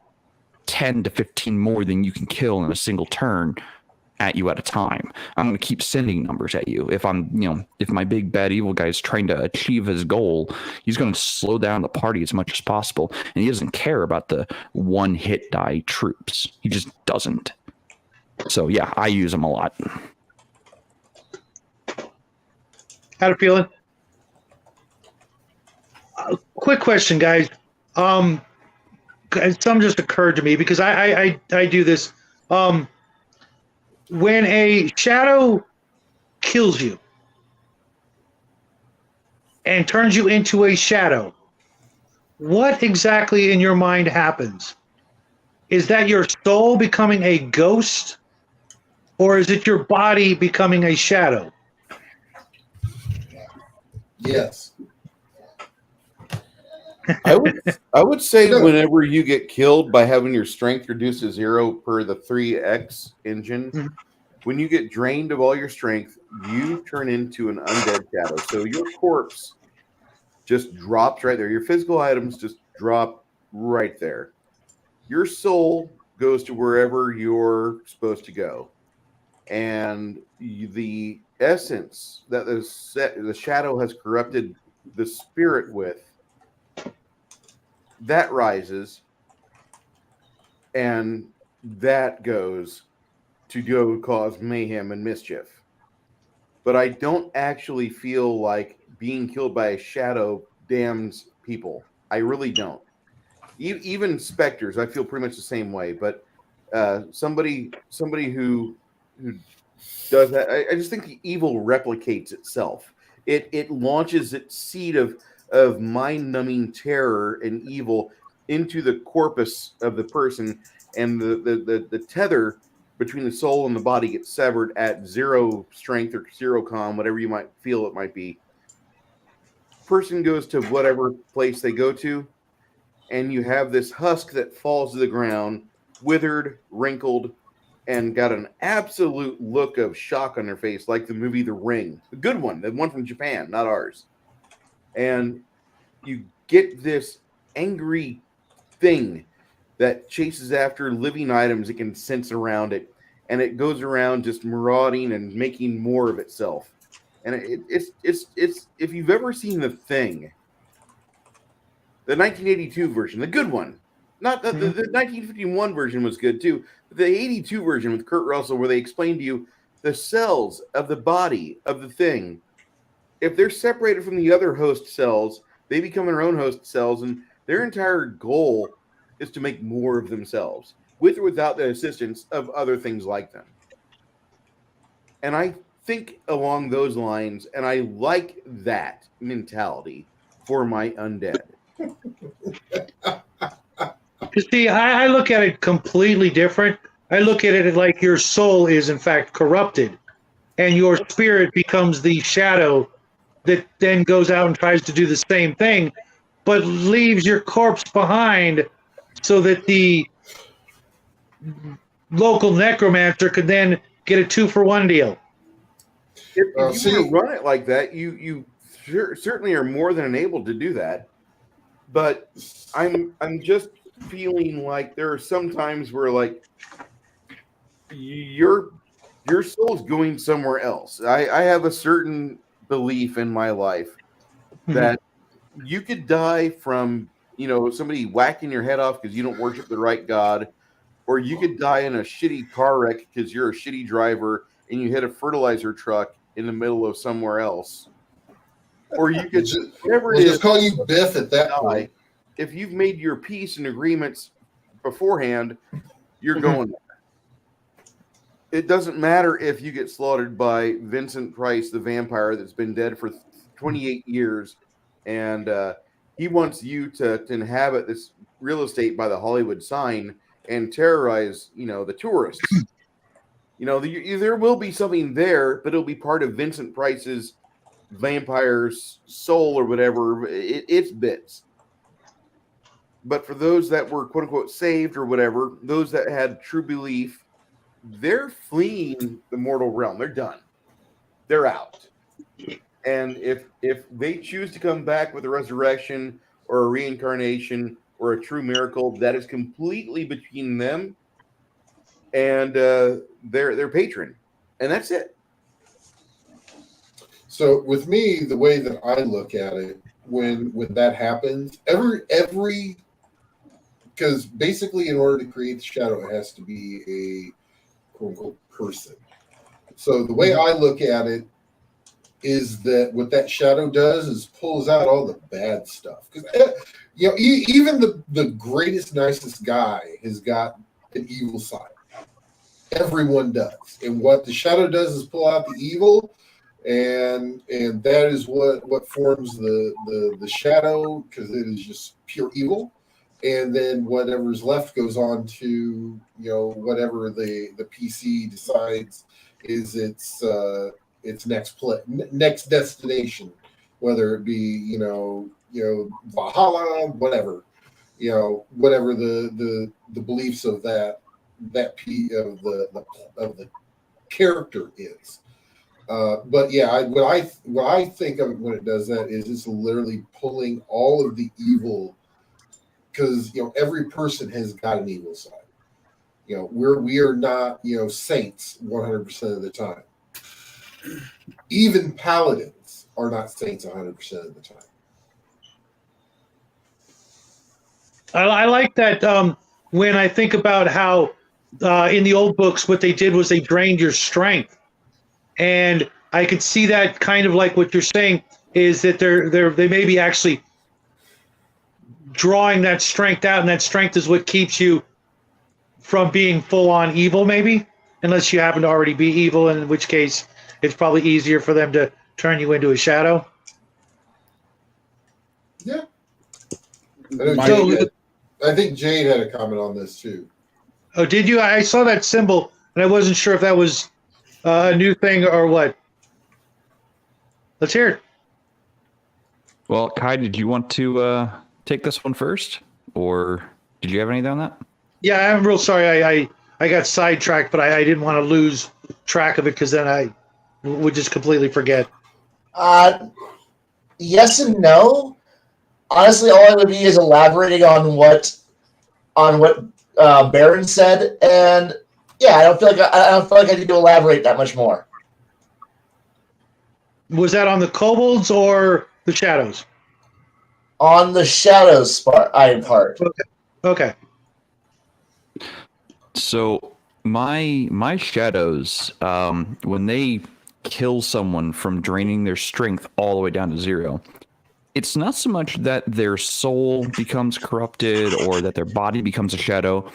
10 to 15 more than you can kill in a single turn at you at a time. I'm going to keep sending numbers at you. If if my big bad evil guy is trying to achieve his goal, he's going to slow down the party as much as possible, and he doesn't care about the one hit die troops. He just doesn't. So yeah, I use them a lot. How to feeling? Quick question, guys. Some just occurred to me because I do this. When a shadow kills you and turns you into a shadow, what exactly in your mind happens? Is that your soul becoming a ghost, or is it your body becoming a shadow? Yes. I would say whenever you get killed by having your strength reduced to 0 per the 3x engine, when you get drained of all your strength, you turn into an undead shadow. So your corpse just drops right there. Your physical items just drop right there. Your soul goes to wherever you're supposed to go. And the essence that the shadow has corrupted the spirit with, that rises, and that goes to go cause mayhem and mischief. But I don't actually feel like being killed by a shadow damns people. I really don't. Even specters, I feel pretty much the same way. But somebody who does that, I just think the evil replicates itself. It launches its seed of mind-numbing terror and evil into the corpus of the person, and the tether between the soul and the body gets severed at 0 strength or 0 con, whatever you might feel it might be. Person goes to whatever place they go to, and you have this husk that falls to the ground, withered, wrinkled, and got an absolute look of shock on their face, like the movie The Ring. The good one, the one from Japan, not ours. And you get this angry thing that chases after living items it can sense around it, and it goes around just marauding and making more of itself. And it's if you've ever seen The Thing, the 1982 version, the good one, not the 1951 version was good too, but the 82 version with Kurt Russell, where they explain to you the cells of the body of the thing, if they're separated from the other host cells, they become their own host cells, and their entire goal is to make more of themselves, with or without the assistance of other things like them. And I think along those lines, and I like that mentality for my undead. You see, I look at it completely different. I look at it like your soul is in fact corrupted, and your spirit becomes the shadow that then goes out and tries to do the same thing, but leaves your corpse behind so that the local necromancer could then get a 2-for-1 deal. If you want to run it like that, you certainly are more than able to do that. But I'm just feeling like there are some times where like your soul's going somewhere else. I have a certain belief in my life that you could die from, somebody whacking your head off because you don't worship the right God, or you could die in a shitty car wreck because you're a shitty driver and you hit a fertilizer truck in the middle of somewhere else. Or you could, whatever it We'll is, just call you Biff at that die. point. If you've made your peace and agreements beforehand, you're going there. It doesn't matter if you get slaughtered by Vincent Price, the vampire that's been dead for 28 years, and he wants you to inhabit this real estate by the Hollywood sign and terrorize, the tourists. There will be something there, but it'll be part of Vincent Price's vampire's soul or whatever. It's bits. But for those that were quote unquote saved or whatever, those that had true belief, they're fleeing the mortal realm. They're done. They're out. And if they choose to come back with a resurrection or a reincarnation or a true miracle, that is completely between them and their patron. And that's it. So with me, the way that I look at it, when that happens, every because basically in order to create the shadow, it has to be a quote unquote person. So the way I look at it is that what that shadow does is pulls out all the bad stuff. Because even the greatest, nicest guy has got an evil side. Everyone does. And what the shadow does is pull out the evil, and that is what forms the shadow, because it is just pure evil. And then whatever's left goes on to whatever the PC decides is its next destination, whether it be Valhalla, whatever whatever the beliefs of that of the character is. But yeah, what I think of it when it does that is it's literally pulling all of the evil, because every person has got an evil side. We are not saints 100% of the time. Even paladins are not saints 100% of the time. I like that. When I think about how in the old books, what they did was they drained your strength, and I could see that kind of like what you're saying is that they may be actually drawing that strength out, and that strength is what keeps you from being full on evil, maybe, unless you happen to already be evil, in which case it's probably easier for them to turn you into a shadow. Yeah. I think Jade had a comment on this too. Oh, did you? I saw that symbol, and I wasn't sure if that was a new thing or what. Let's hear it. Well, Kai, did you want to take this one first, or did you have anything on that? Yeah, I'm real sorry. I got sidetracked, but I didn't want to lose track of it because then I would just completely forget. Yes and no. Honestly, all I would be is elaborating on what Baron said, and yeah, I don't feel like I need to elaborate that much more. Was that on the kobolds or the shadows? On the shadows part. Okay. So my shadows, when they kill someone from draining their strength all the way down to zero, it's not so much that their soul becomes corrupted or that their body becomes a shadow.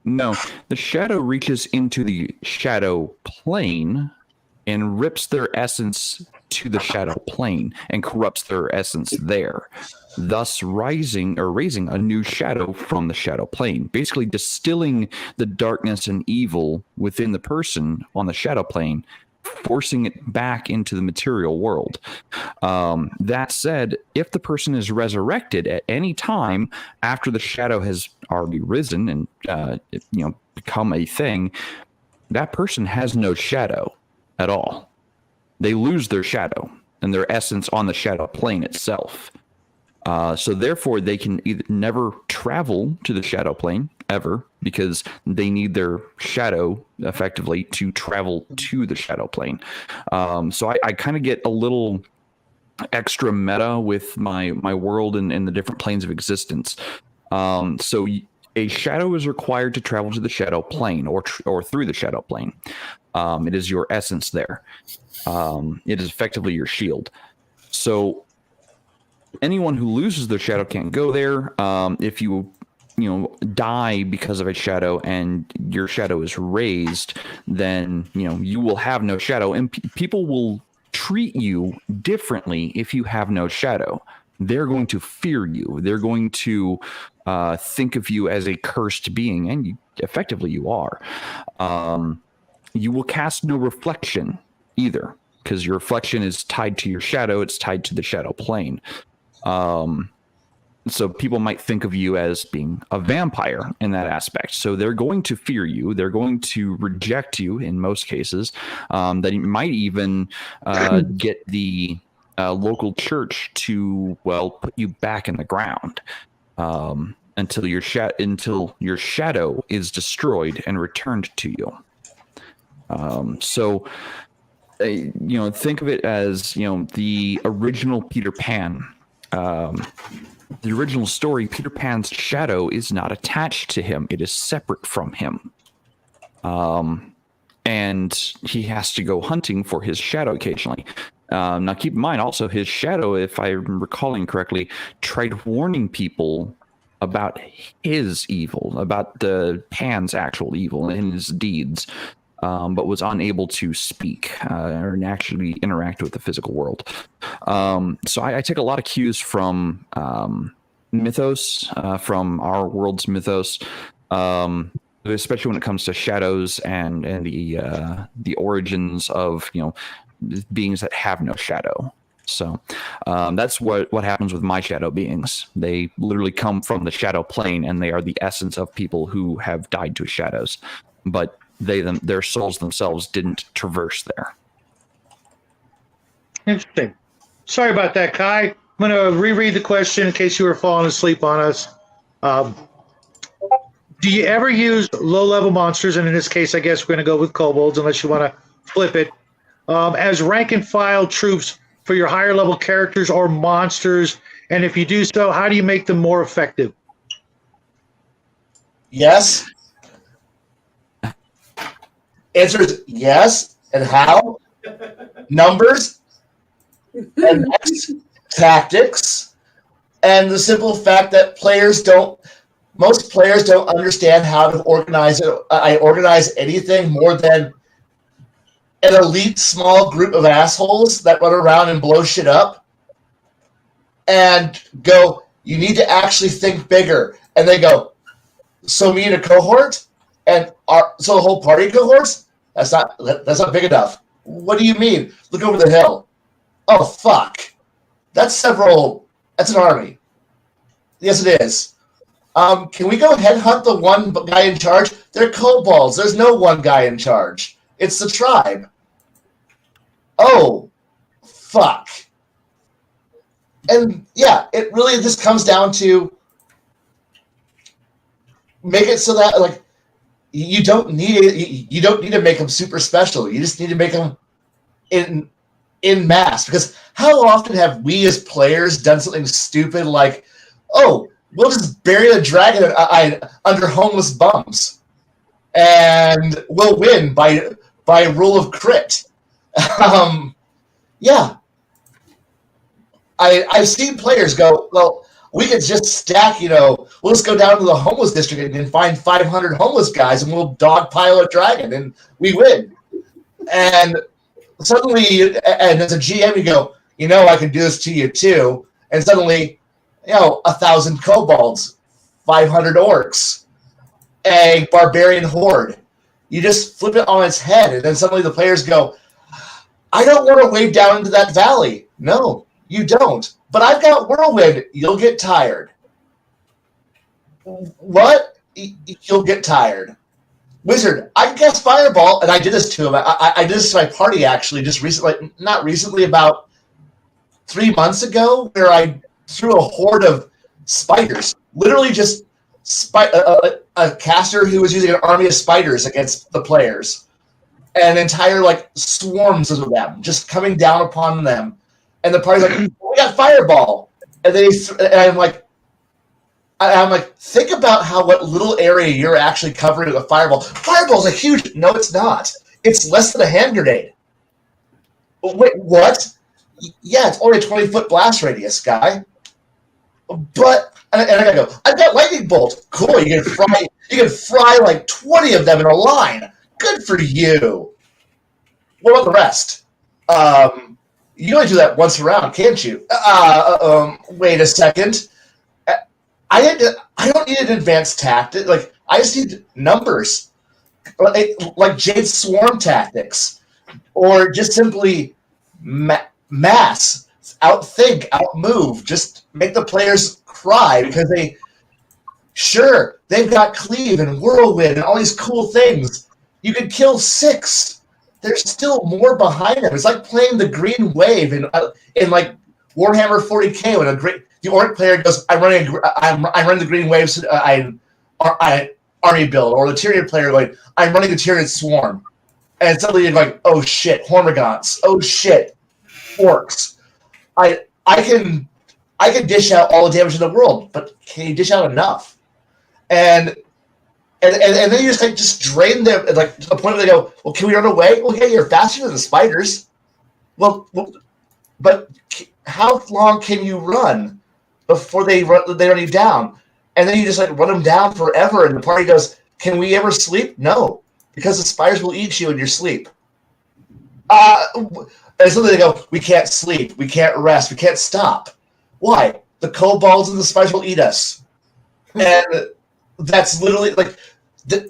No, the shadow reaches into the shadow plane and rips their essence to the shadow plane and corrupts their essence there, thus raising a new shadow from the shadow plane, basically distilling the darkness and evil within the person on the shadow plane, forcing it back into the material world. That said, if the person is resurrected at any time after the shadow has already risen and become a thing, that person has no shadow at all. They lose their shadow and their essence on the shadow plane itself. So therefore, they can either never travel to the shadow plane ever, because they need their shadow effectively to travel to the shadow plane. So I kind of get a little extra meta with my world and the different planes of existence. So a shadow is required to travel to the shadow plane or through the shadow plane. It is your essence there. It is effectively your shield. So anyone who loses their shadow can't go there. If you die because of a shadow and your shadow is raised, then you will have no shadow, and people will treat you differently if you have no shadow. They're going to fear you. They're going to think of you as a cursed being, and effectively you are. You will cast no reflection either, because your reflection is tied to your shadow. It's tied to the shadow plane. So people might think of you as being a vampire in that aspect. So they're going to fear you. They're going to reject you in most cases. That might even get the local church to put you back in the ground until your shadow is destroyed and returned to you. So think of it as the original Peter Pan. The original story, Peter Pan's shadow is not attached to him. It is separate from him. And he has to go hunting for his shadow occasionally. Now, keep in mind, also, his shadow, if I'm recalling correctly, tried warning people about his evil, about the Pan's actual evil and his deeds, but was unable to speak or actually interact with the physical world. So I take a lot of cues from mythos, from our world's mythos, especially when it comes to shadows and the origins of beings that have no shadow. So that's what happens with my shadow beings. They literally come from the shadow plane, and they are the essence of people who have died to shadows, but their souls themselves didn't traverse there. Interesting. Sorry about that, Kai. I'm going to reread the question in case you were falling asleep on us. Do you ever use low-level monsters, and in this case, I guess we're going to go with kobolds, unless you want to flip it, as rank-and-file troops for your higher-level characters or monsters? And if you do so, how do you make them more effective? Yes. Answer is yes. And how? Numbers and tactics, and the simple fact that most players don't understand how to organize it. I organize anything more than an elite small group of assholes that run around and blow shit up and go, you need to actually think bigger. And they go, so me and a cohort? So the whole party cohorts? That's not big enough. What do you mean? Look over the hill. Oh, fuck. That's an army. Yes, it is. Can we go headhunt the one guy in charge? They're kobolds. There's no one guy in charge. It's the tribe. Oh, fuck. And yeah, it really just comes down to make it so that you don't need to make them super special. You just need to make them in mass. Because how often have we as players done something stupid like, oh, we'll just bury the dragon under homeless bums, and we'll win by a rule of crit. Yeah. I've seen players go, well, we could just stack, we'll just go down to the homeless district and find 500 homeless guys, and we'll dogpile a dragon, and we win. And suddenly, and as a GM, you go, I can do this to you too. And suddenly, 1,000 kobolds, 500 orcs, a barbarian horde. You just flip it on its head, and then suddenly the players go, I don't want to wade down into that valley. No, you don't. But I've got whirlwind. You'll get tired. What? You'll get tired. Wizard, I guess fireball, and I did this to him. I did this to my party, actually, just recently, not recently, about 3 months ago, where I threw a horde of spiders. Literally just a caster who was using an army of spiders against the players. And entire, swarms of them just coming down upon them. And the party's like, we got fireball. And I'm like, think about what little area you're actually covering with a fireball. Fireball's a huge. No, it's not. It's less than a hand grenade. Wait, what? Yeah, it's only a 20-foot blast radius, guy. But and I gotta go. I've got lightning bolt. Cool. You can fry like 20 of them in a line. Good for you. What about the rest? You only do that once around, can't you? Wait a second. I don't need an advanced tactic. Like, I just need numbers, like Jade Swarm tactics, or just simply mass, outthink, outmove. Just make the players cry because they've got cleave and whirlwind and all these cool things. You could kill 6. There's still more behind them. It's like playing the green wave in like Warhammer 40K when the orc player goes, I'm running the green waves army build, or the Tyrion player going, I'm running the Tyrion swarm, and suddenly you're like, oh shit, Hormagaunts, oh shit, orcs. I can dish out all the damage in the world, but can you dish out enough? And then you just drain them, like, to the point where they go, well, can we run away? Well, yeah, you're faster than the spiders. Well, but how long can you run before they run you down? And then you just like run them down forever, and the party goes, can we ever sleep? No, because the spiders will eat you in your sleep. And so they go, we can't sleep, we can't rest, we can't stop. Why? The kobolds and the spiders will eat us. And that's literally like they're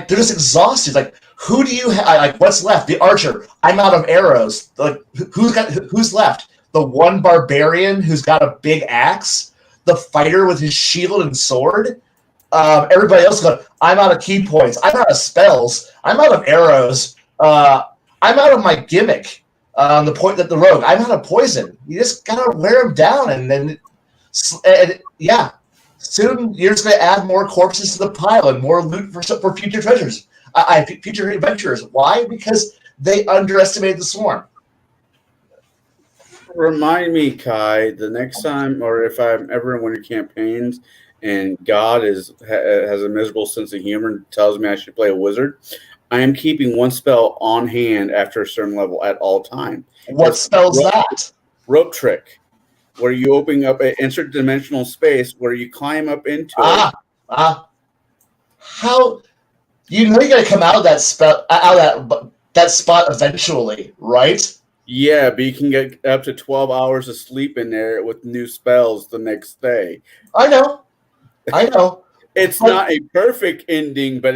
just exhausted. Like, who do you have? Like, what's left? The archer. I'm out of arrows. Like, who's left? The one barbarian who's got a big axe. The fighter with his shield and sword. Everybody else goes, I'm out of key points. I'm out of spells. I'm out of arrows. I'm out of my gimmick. The point that the rogue. I'm out of poison. You just gotta wear them down, and yeah. Soon you're just going to add more corpses to the pile and more loot for future treasures, future adventurers. Why? Because they underestimated the swarm. Remind me, Kai, the next time, or if I'm ever in one of your campaigns, and God has a miserable sense of humor and tells me I should play a wizard, I am keeping one spell on hand after a certain level at all time. What spell's that? Rope trick. Where you open up an interdimensional space where you climb up into it. How you got to come out of that that spot eventually, right? Yeah, but you can get up to 12 hours of sleep in there with new spells the next day. I know. It's not a perfect ending, but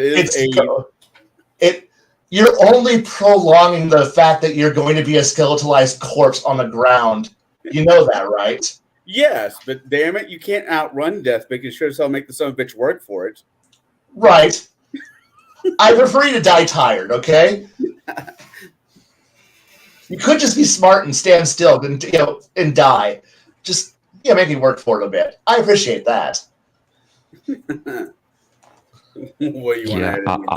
you're only prolonging the fact that you're going to be a skeletalized corpse on the ground. You know that, right? Yes, but damn it, you can't outrun death, but you sure as hell make the son of a bitch work for it. Right. I prefer you to die tired, okay? You could just be smart and stand still and die. Just make me work for it a bit. I appreciate that. What do you want to add?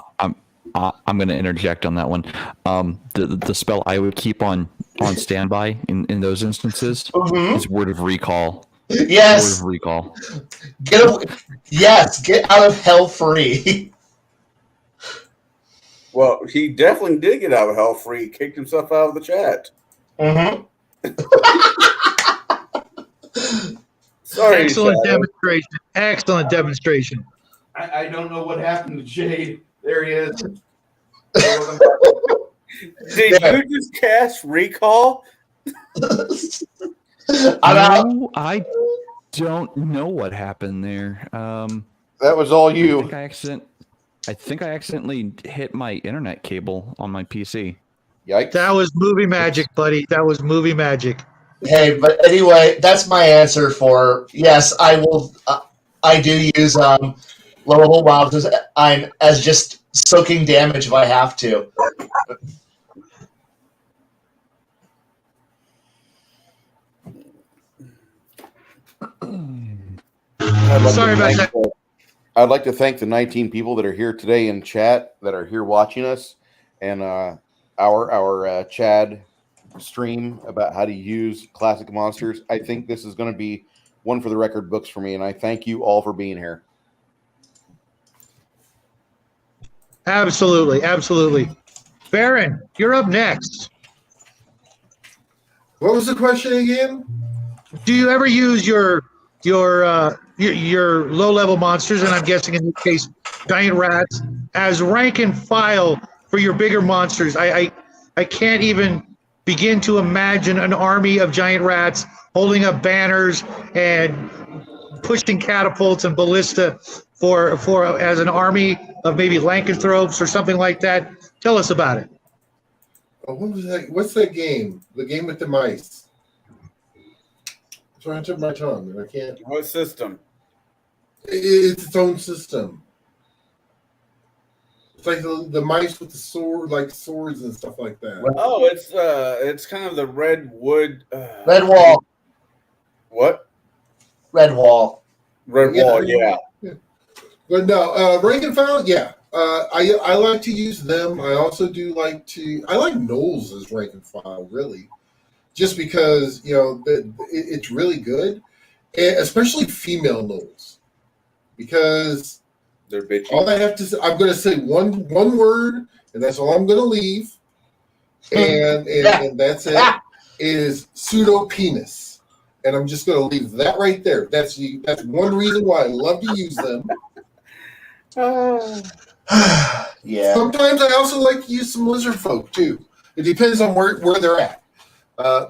I'm going to interject on that one. The spell I would keep on standby in those instances is Word of Recall. Yes. Word of Recall. Get out of hell free. Well, he definitely did get out of hell free. He kicked himself out of the chat. Mm-hmm. Sorry, Excellent Shadow. demonstration. Excellent demonstration. I don't know what happened to Jade. There he is. Did you just cast recall? I don't know what happened there. That was all you. I think I accidentally hit my internet cable on my PC. Yikes. That was movie magic, buddy. That was movie magic. Hey, but anyway, that's my answer for yes. I will. I do use lovable wild as just soaking damage if I have to. Sorry about that. I'd like to thank the 19 people that are here today in chat, that are here watching us, and our Chad stream about how to use classic monsters, I think this is going to be one for the record books for me, and I thank you all for being here. Absolutely, absolutely. Baron, you're up next. What was the question again? Do you ever use your low level monsters, and I'm guessing in this case giant rats, as rank and file for your bigger monsters? I can't even begin to imagine an army of giant rats holding up banners and pushing catapults and ballista for as an army of maybe lycanthropes or something like that. Tell us about it. Oh, what was that? What's that game? The game with the mice. I'm trying to tip my tongue, and I can't. What system? It's its own system. It's like the mice with the sword, like swords and stuff like that. Oh, it's kind of the red wood. Red Wall. What? Red Wall. Red Wall. Yeah. But no, rank and file, yeah. I like to use them. I also do like I like Knowles as rank and file, really. Just because, it's really good. And especially female Knowles. Because They're bitchy. all I have to say, I'm going to say one word, and that's all I'm going to leave. And that's it. Is pseudo penis. And I'm just going to leave that right there. That's one reason why I love to use them. Yeah. Sometimes I also like to use some lizard folk too. It depends on where they're at.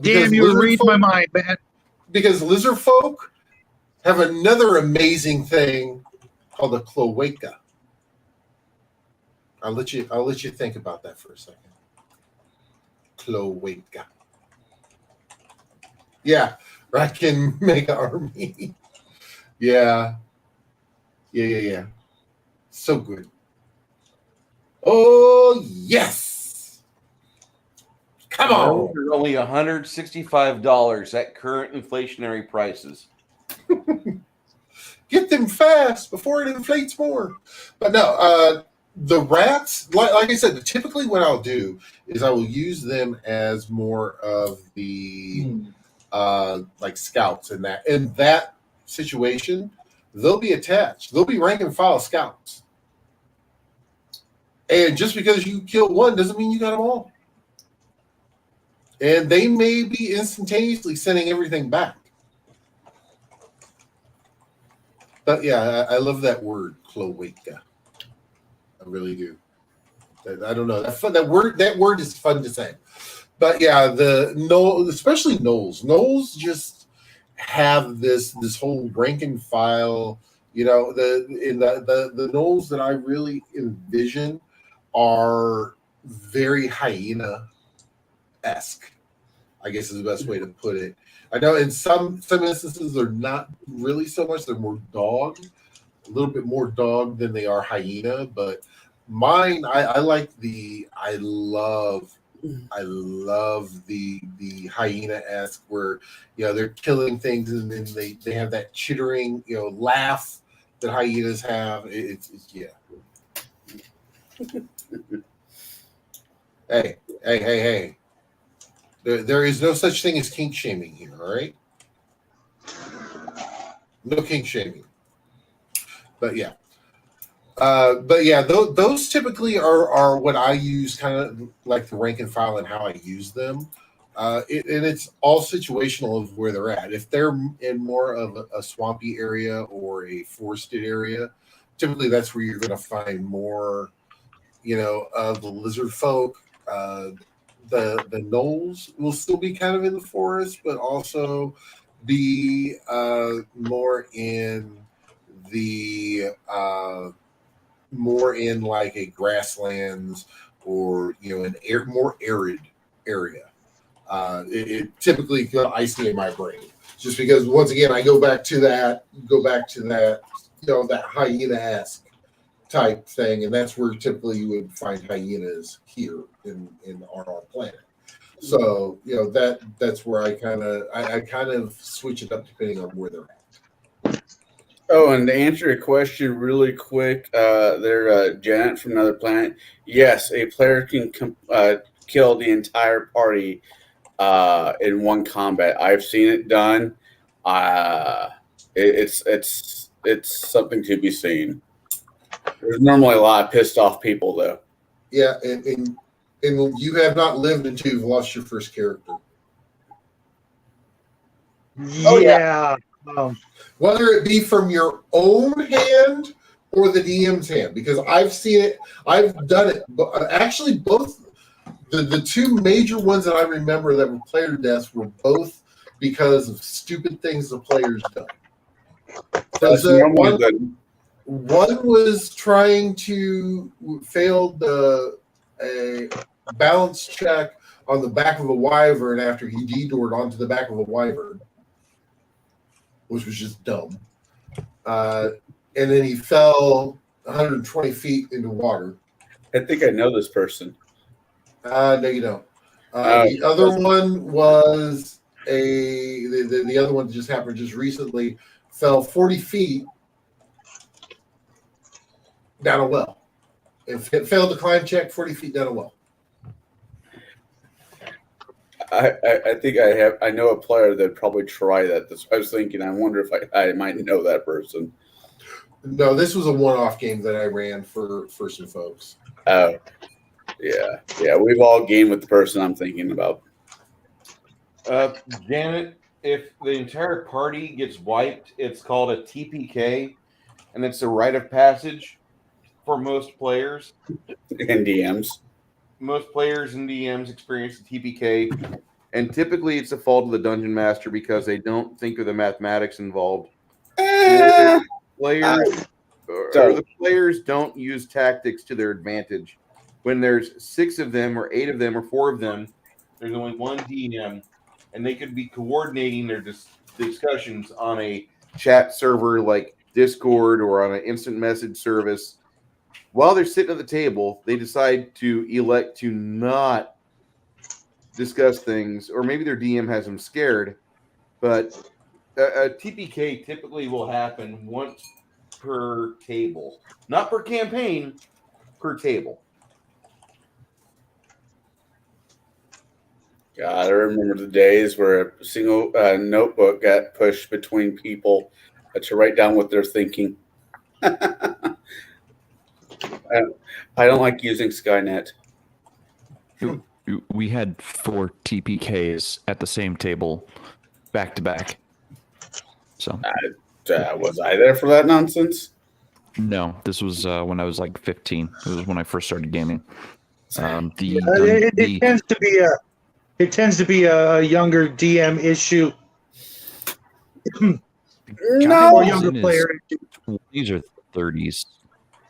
Damn, you read my mind, man. Because lizard folk have another amazing thing called a cloaca. I'll let you think about that for a second. Cloaca. Yeah, I can make an army. Yeah. So good. Oh yes! Come on. They're only $165 at current inflationary prices. Get them fast before it inflates more. But no, the rats, like I said, typically what I'll do is I will use them as more of the like scouts in that situation. They'll be attached. They'll be rank and file scouts. And just because you kill one doesn't mean you got them all. And they may be instantaneously sending everything back. But yeah, I love that word, cloaca. I really do. I don't know. That word is fun to say. But yeah, especially Knowles. Knowles just have this whole rank and file. The Knowles that I really envision are very hyena-esque, I guess is the best way to put it. I know in some instances they're not really so much. They're more dog, a little bit more dog than they are hyena. But mine, I love the hyena-esque where they're killing things and then they have that chittering laugh that hyenas have. It's yeah. Hey. There is no such thing as kink shaming here, all right? No kink shaming. But yeah. Those typically are what I use, kind of like the rank and file and how I use them. And it's all situational of where they're at. If they're in more of a swampy area or a forested area, typically that's where you're going to find more, of the lizard folk. The Knowles will still be kind of in the forest, but also be more in like a grasslands or an more arid area. It typically I see in my brain just because once again I go back to that that hyena-esque type thing, and that's where typically you would find hyenas here on our planet. So that's where I kind of switch it up depending on where they're at. Oh, and to answer your question really quick, they're Janet from another planet. Yes, a player can kill the entire party in one combat. I've seen it done. It's something to be seen. There's normally a lot of pissed off people though. Yeah, and you have not lived until you've lost your first character. Oh, Yeah. Whether it be from your own hand or the DM's hand, because I've seen it, I've done it. But actually, both the two major ones that I remember that were player deaths were both because of stupid things the players done. That's normally good. One was trying to failed a balance check on the back of a wyvern after he detoured onto the back of a wyvern, which was just dumb. And then he fell 120 feet into water. I think I know this person. No, you don't. The other one was the other one that just happened just recently, fell 40 feet down a well. It failed the climb check 40 feet down a well. I think I know a player that'd probably try that. That's what I was thinking. I wonder if I might know that person. No, this was a one-off game that I ran for some folks. Oh, yeah. We've all gamed with the person I'm thinking about. Janet, if the entire party gets wiped, it's called a TPK, and it's a rite of passage for most players. And DMs. Most players and DMs experience the TPK, and typically it's the fault of the dungeon master because they don't think of the mathematics involved. The players don't use tactics to their advantage. When there's 6 of them or 8 of them or 4 of them, there's only one DM, and they could be coordinating their discussions on a chat server like Discord or on an instant message service. While they're sitting at the table, they decide to elect to not discuss things, or maybe their DM has them scared, but a TPK typically will happen once per table. Not per campaign, per table. God, I remember the days where a single notebook got pushed between people to write down what they're thinking. I don't like using Skynet. We had 4 TPKs at the same table, back to back. So Was I there for that nonsense? no, this was when I was like 15. It was when I first started gaming. It tends to be a younger DM issue. No, Or younger player issue. 20s or 30s.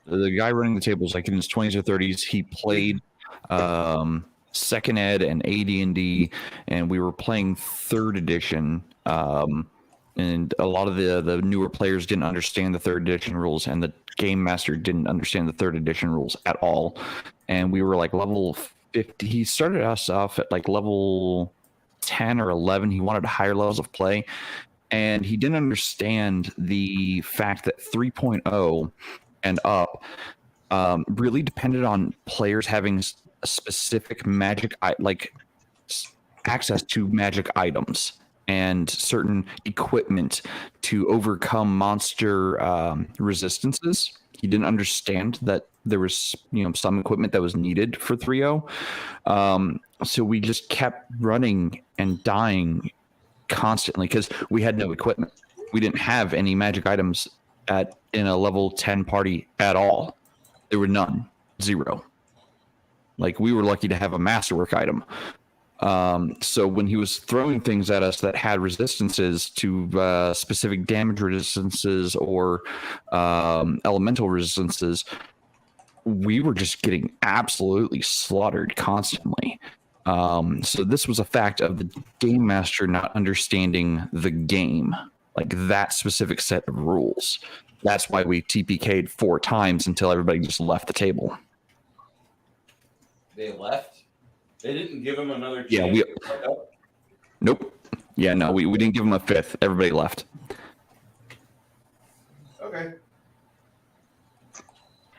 The guy running the table is like in his 20s or 30s. He played second ed and AD&D, and we were playing third edition. And a lot of the newer players didn't understand the third edition rules, and the game master didn't understand the third edition rules at all. And we were like level 50. He started us off at like level 10 or 11. He wanted higher levels of play, and he didn't understand the fact that 3.0 and up really depended on players having a specific magic, like access to magic items and certain equipment to overcome monster resistances. He didn't understand that there was, some equipment that was needed for 3.0. So we just kept running and dying constantly because we had no equipment. We didn't have any magic items in a level 10 party at all. There were none. 0. Like, we were lucky to have a masterwork item. So when he was throwing things at us that had resistances to specific damage resistances or elemental resistances, we were just getting absolutely slaughtered constantly. So this was a fact of the game master not understanding the game, like that specific set of rules. That's why we TPK'd 4 times until everybody just left the table. They left? They didn't give him another chance. Yeah, nope. Yeah, no, we didn't give him a 5th. Everybody left. Okay.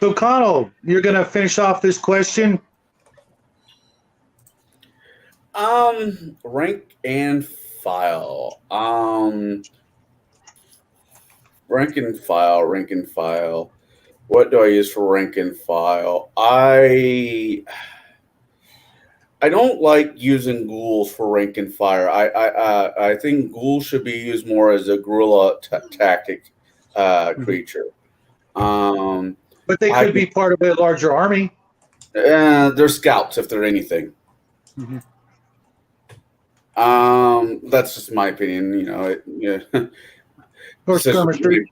So, Connell, you're going to finish off this question? Rank and file. Rank and file. Rank and file. What do I use for rank and file? I don't like using ghouls for rank and fire. I think ghouls should be used more as a guerrilla tactic creature. But they could be part of a larger army. They're scouts if they're anything. Mhm. That's just my opinion. You know, Or skirmishers.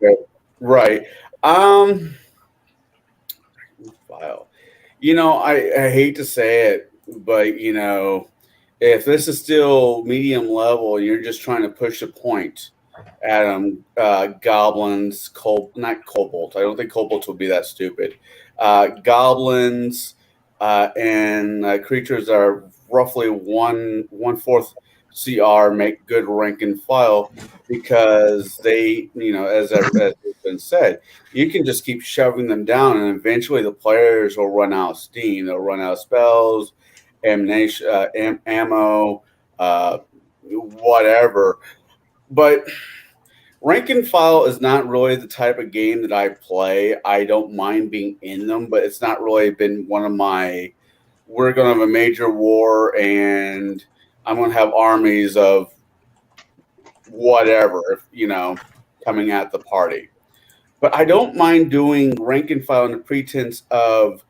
Right. File. You know, I hate to say it, but you know, if this is still medium level, you're just trying to push a point at them. Goblins, not kobolds. I don't think kobolds would be that stupid. Goblins and creatures that are roughly one fourth CR make good rank and file because they, you know, as has been said, you can just keep shoving them down, and eventually the players will run out of steam. They'll run out of spells, ammunition, ammo, whatever. But rank and file is not really the type of game that I play. I don't mind being in them, but it's not really been one of my. We're going to have a major war, and I'm going to have armies of whatever, you know, coming at the party. But I don't mind doing rank and file under pretense of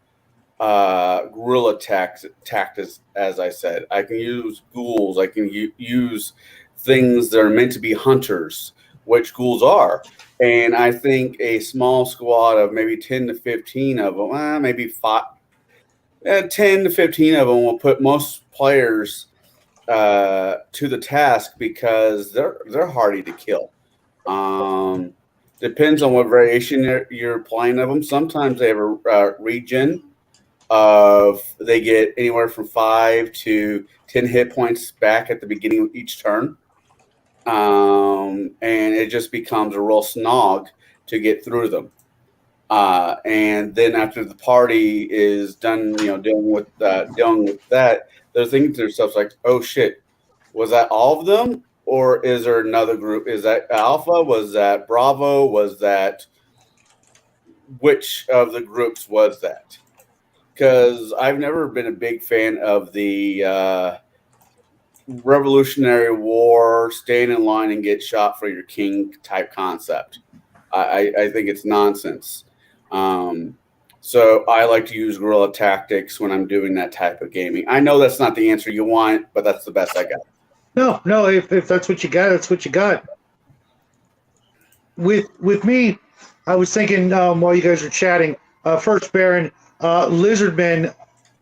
guerrilla tactics, as I said. I can use ghouls. I can use things that are meant to be hunters, which ghouls are. And I think a small squad of maybe 10 to 15 of them, maybe 10 to 15 of them will put most players to the task because they're hardy to kill. Depends on what variation you're playing of them. Sometimes they have a regen of they get anywhere from 5 to 10 hit points back at the beginning of each turn. And it just becomes a real snog to get through them. And then after the party is done, you know, dealing with that, they're thinking to themselves like, "Oh shit, was that all of them, or is there another group? Is that Alpha? Was that Bravo? Was that which of the groups was that?" Because I've never been a big fan of the Revolutionary War, stand in line and get shot for your king type concept. I think it's nonsense. So I like to use guerrilla tactics when I'm doing that type of gaming. I know that's not the answer you want, but that's the best I got. No. If that's what you got, that's what you got. With me, I was thinking while you guys were chatting. First, Baron, lizardmen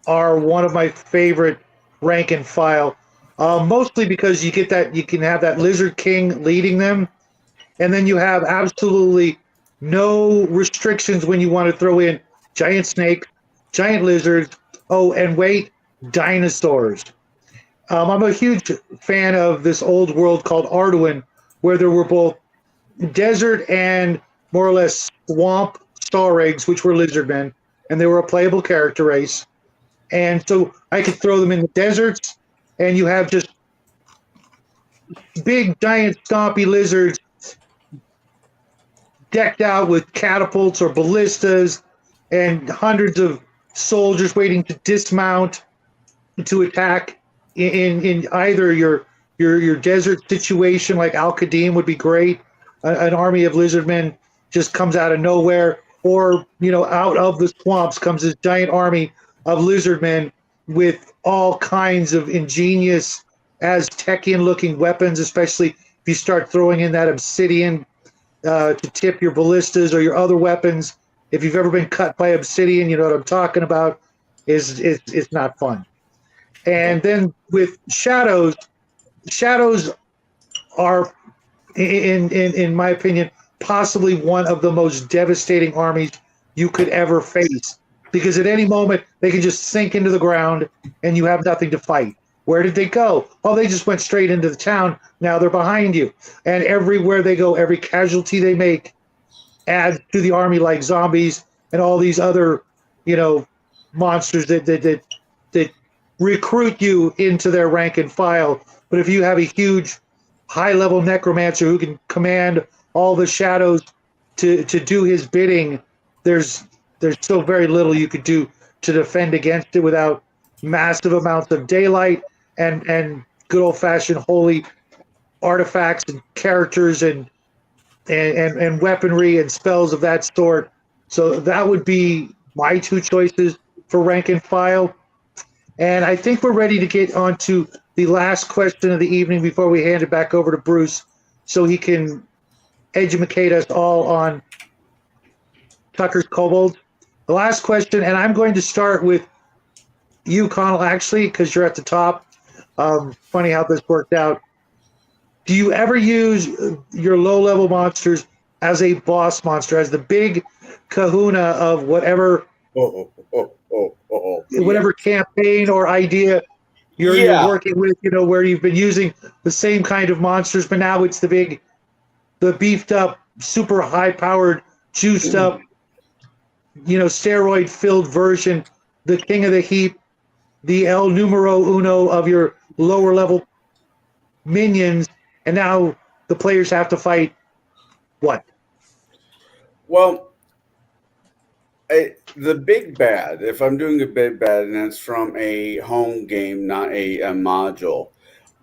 are one of my favorite rank and file. Mostly because you can have that lizard king leading them, and then you have absolutely no restrictions when you want to throw in giant snakes, giant lizards. Oh, and wait, dinosaurs. I'm a huge fan of this old world called Arduin, where there were both desert and more or less swamp star eggs, which were lizardmen, and they were a playable character race. And so I could throw them in the deserts, and you have just big, giant, stompy lizards decked out with catapults or ballistas and hundreds of soldiers waiting to dismount to attack in either your desert situation, like Al-Qadim would be great. An army of lizardmen just comes out of nowhere, or out of the swamps comes this giant army of lizardmen with all kinds of ingenious Aztecian-looking weapons, especially if you start throwing in that obsidian to tip your ballistas or your other weapons. If you've ever been cut by obsidian, you know what I'm talking about. It's not fun. And then with shadows are, in my opinion, possibly one of the most devastating armies you could ever face, because at any moment they can just sink into the ground and you have nothing to fight. Where did they go? Oh, they just went straight into the town. Now they're behind you. And everywhere they go, every casualty they make adds to the army, like zombies and all these other, monsters that recruit you into their rank and file. But if you have a huge high-level necromancer who can command all the shadows to do his bidding, there's still very little you could do to defend against it without massive amounts of daylight and good old-fashioned holy artifacts and characters and weaponry and spells of that sort. So that would be my two choices for rank and file. And I think we're ready to get on to the last question of the evening before we hand it back over to Bruce so he can educate us all on Tucker's Kobolds. The last question, and I'm going to start with you, Connell, actually, because you're at the top. Funny how this worked out. Do you ever use your low-level monsters as a boss monster, as the big kahuna of whatever whatever campaign or idea you're working with, where you've been using the same kind of monsters, but now it's the beefed up, super high-powered, juiced up, steroid-filled version, the king of the heap, the el numero uno of your lower-level minions, and now the players have to fight what? Well, the big bad, if I'm doing a big bad, and it's from a home game, not a module,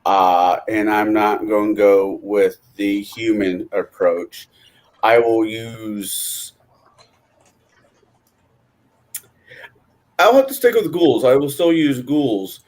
and I'm not going to go with the human approach, I will I'll have to stick with ghouls. I will still use ghouls.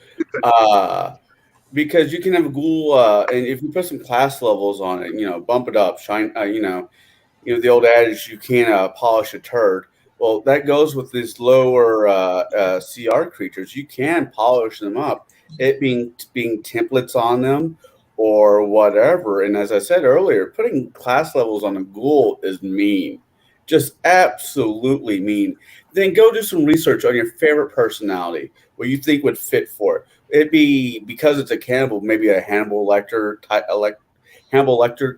Because you can have a ghoul, and if you put some class levels on it, bump it up, shine, the old adage, you can't polish a turd. Well, that goes with these lower CR creatures. You can polish them up, it being templates on them or whatever. And as I said earlier, putting class levels on a ghoul is mean, just absolutely mean. Then go do some research on your favorite personality, what you think would fit for it. It'd be, because it's a cannibal, maybe a Hannibal Lecter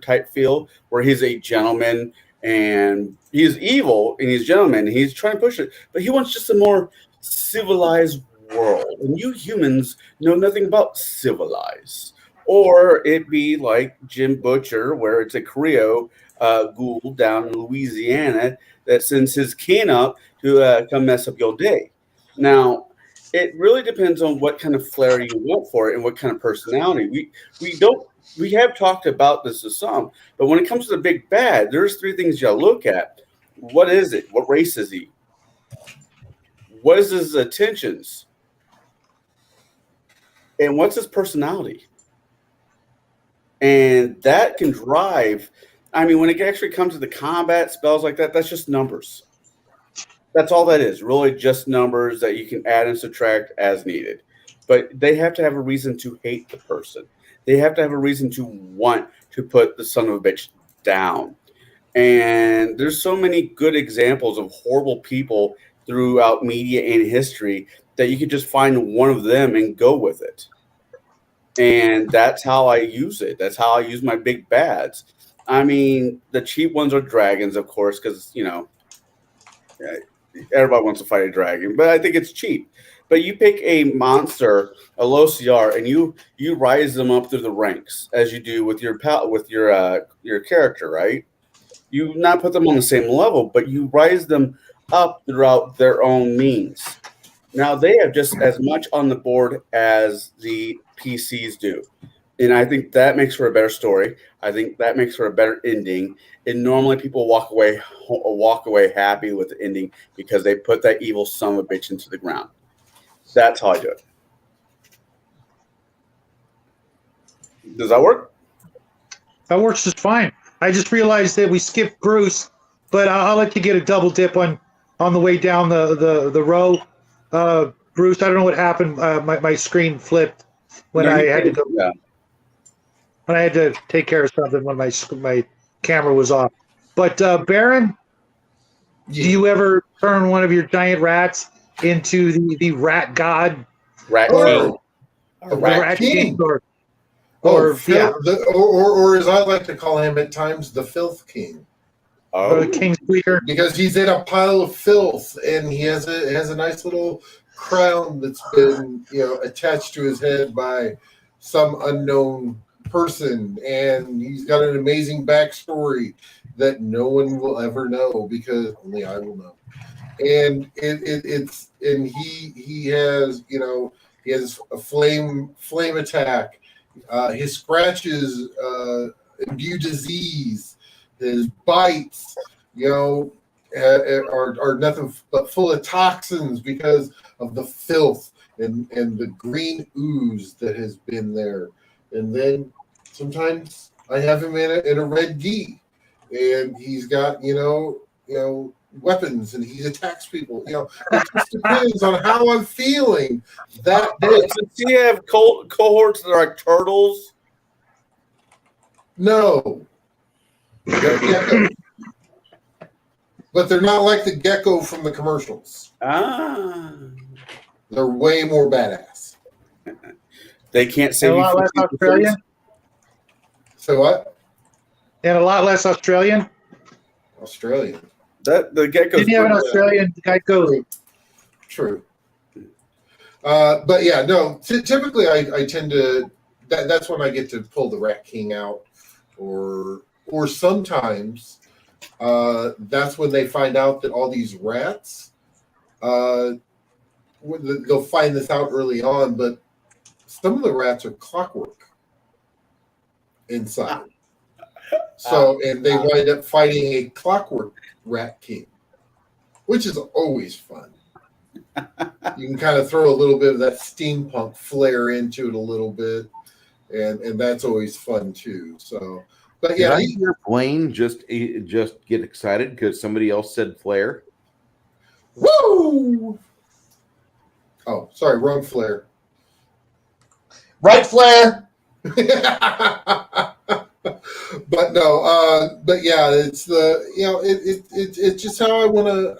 type feel, where he's a gentleman and he's evil and he's a gentleman. And he's trying to push it, but he wants just a more civilized world. And you humans know nothing about civilized. Or it'd be like Jim Butcher, where it's a Creole ghoul down in Louisiana that sends his kin up to come mess up your day. Now, it really depends on what kind of flair you want for it and what kind of personality. We have talked about this to some, but when it comes to the big bad, there's three things you gotta look at. What is it? What race is he? What is his intentions? And what's his personality? And that can drive. I mean, when it actually comes to the combat spells like that, that's just numbers. That's all that is, really, just numbers that you can add and subtract as needed. But they have to have a reason to hate the person. They have to have a reason to want to put the son of a bitch down. And there's so many good examples of horrible people throughout media and history that you could just find one of them and go with it. And that's how I use it. That's how I use my big bads. I mean, the cheap ones are dragons, of course, because, everybody wants to fight a dragon, but I think it's cheap. But you pick a monster, a low CR, and you rise them up through the ranks as you do with your character, right? You not put them on the same level, but you rise them up throughout their own means. Now they have just as much on the board as the PCs do. And I think that makes for a better story. I think that makes for a better ending. And normally people walk away happy with the ending because they put that evil son of a bitch into the ground. That's how I do it. Does that work? That works just fine. I just realized that we skipped Bruce, but I'll let you get a double dip on the way down the row. Bruce, I don't know what happened. My screen flipped when I had to go. Yeah. When I had to take care of something when my camera was off. But Baron, do you ever turn one of your giant rats into the rat god? Rat Oh, king. a rat king. Or as I like to call him at times, the filth king. King Squeaker. Because he's in a pile of filth and he has a nice little crown that's been, attached to his head by some unknown person, and he's got an amazing backstory that no one will ever know because only I will know. And he has a flame attack. His scratches imbue disease. His bites, are nothing but full of toxins because of the filth and the green ooze that has been there. And then sometimes I have him in a red gi, and he's got weapons, and he attacks people. It just depends on how I'm feeling that day. Does he have cohorts that are like turtles? No. But they're not like the gecko from the commercials. They're way more badass. They can't save And a you lot from less people. Australian. So what? And a lot less Australian. Australian. The geckos. Didn't you have an Australian gecko? True. But yeah, no. Typically, I tend to. That's when I get to pull the Rat King out, or sometimes that's when they find out that all these rats. They'll find this out early on, but some of the rats are clockwork inside. So, and they wind up fighting a clockwork Rat King, which is always fun. You can kind of throw a little bit of that steampunk flair into it a little bit, and that's always fun too. So, but yeah, Did I hear Blaine just get excited because somebody else said flair? woo! Oh, sorry, wrong flair. Right, Flair? But no, but yeah, it's it's just how I want to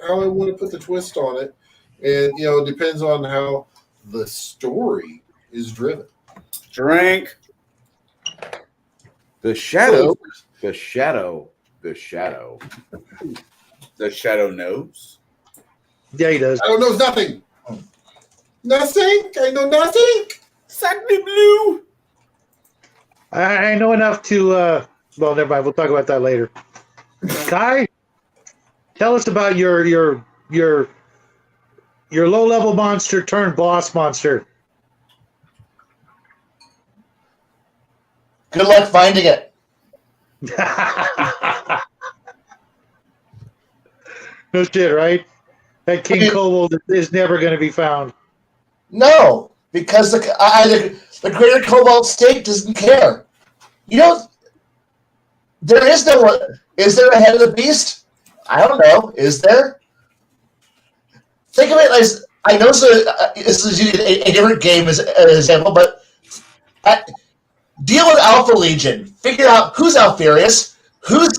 put the twist on it, and it depends on how the story is driven. Drink. The shadow knows. Yeah, he does. I don't know nothing. Nothing. I know nothing. Exactly blue. I know enough to. Well, never mind. We'll talk about that later. Kai, tell us about your low-level monster turned boss monster. Good luck finding it. No shit, right? That King Kobold is never going to be found. No, because the greater Cobalt State doesn't care. There is no one. Is there a head of the beast? I don't know. Is there? Think of it as, I know this is a different game as an example, but deal with Alpha Legion. Figure out who's Alfarius, who's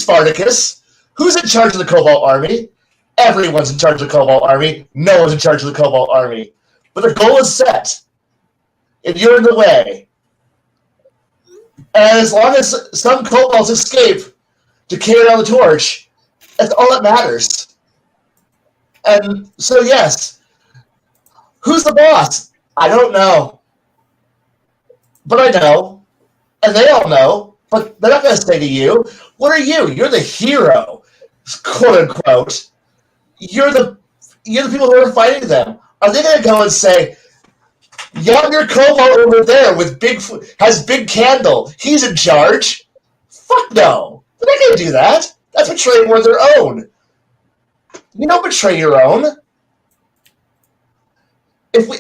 Spartacus, who's in charge of the Cobalt Army. Everyone's in charge of the Cobalt Army. No one's in charge of the Cobalt Army. But the goal is set. And you're in the way. And as long as some Cobalts escape to carry on the torch, that's all that matters. And so, yes. Who's the boss? I don't know. But I know. And they all know. But they're not going to say to you, what are you? You're the hero, quote unquote. You're the people who are fighting them. Are they going to go and say, younger Cobalt over there has big candle. He's in charge? Fuck no. They're not going to do that. That's betraying one of their own. You don't betray your own. If we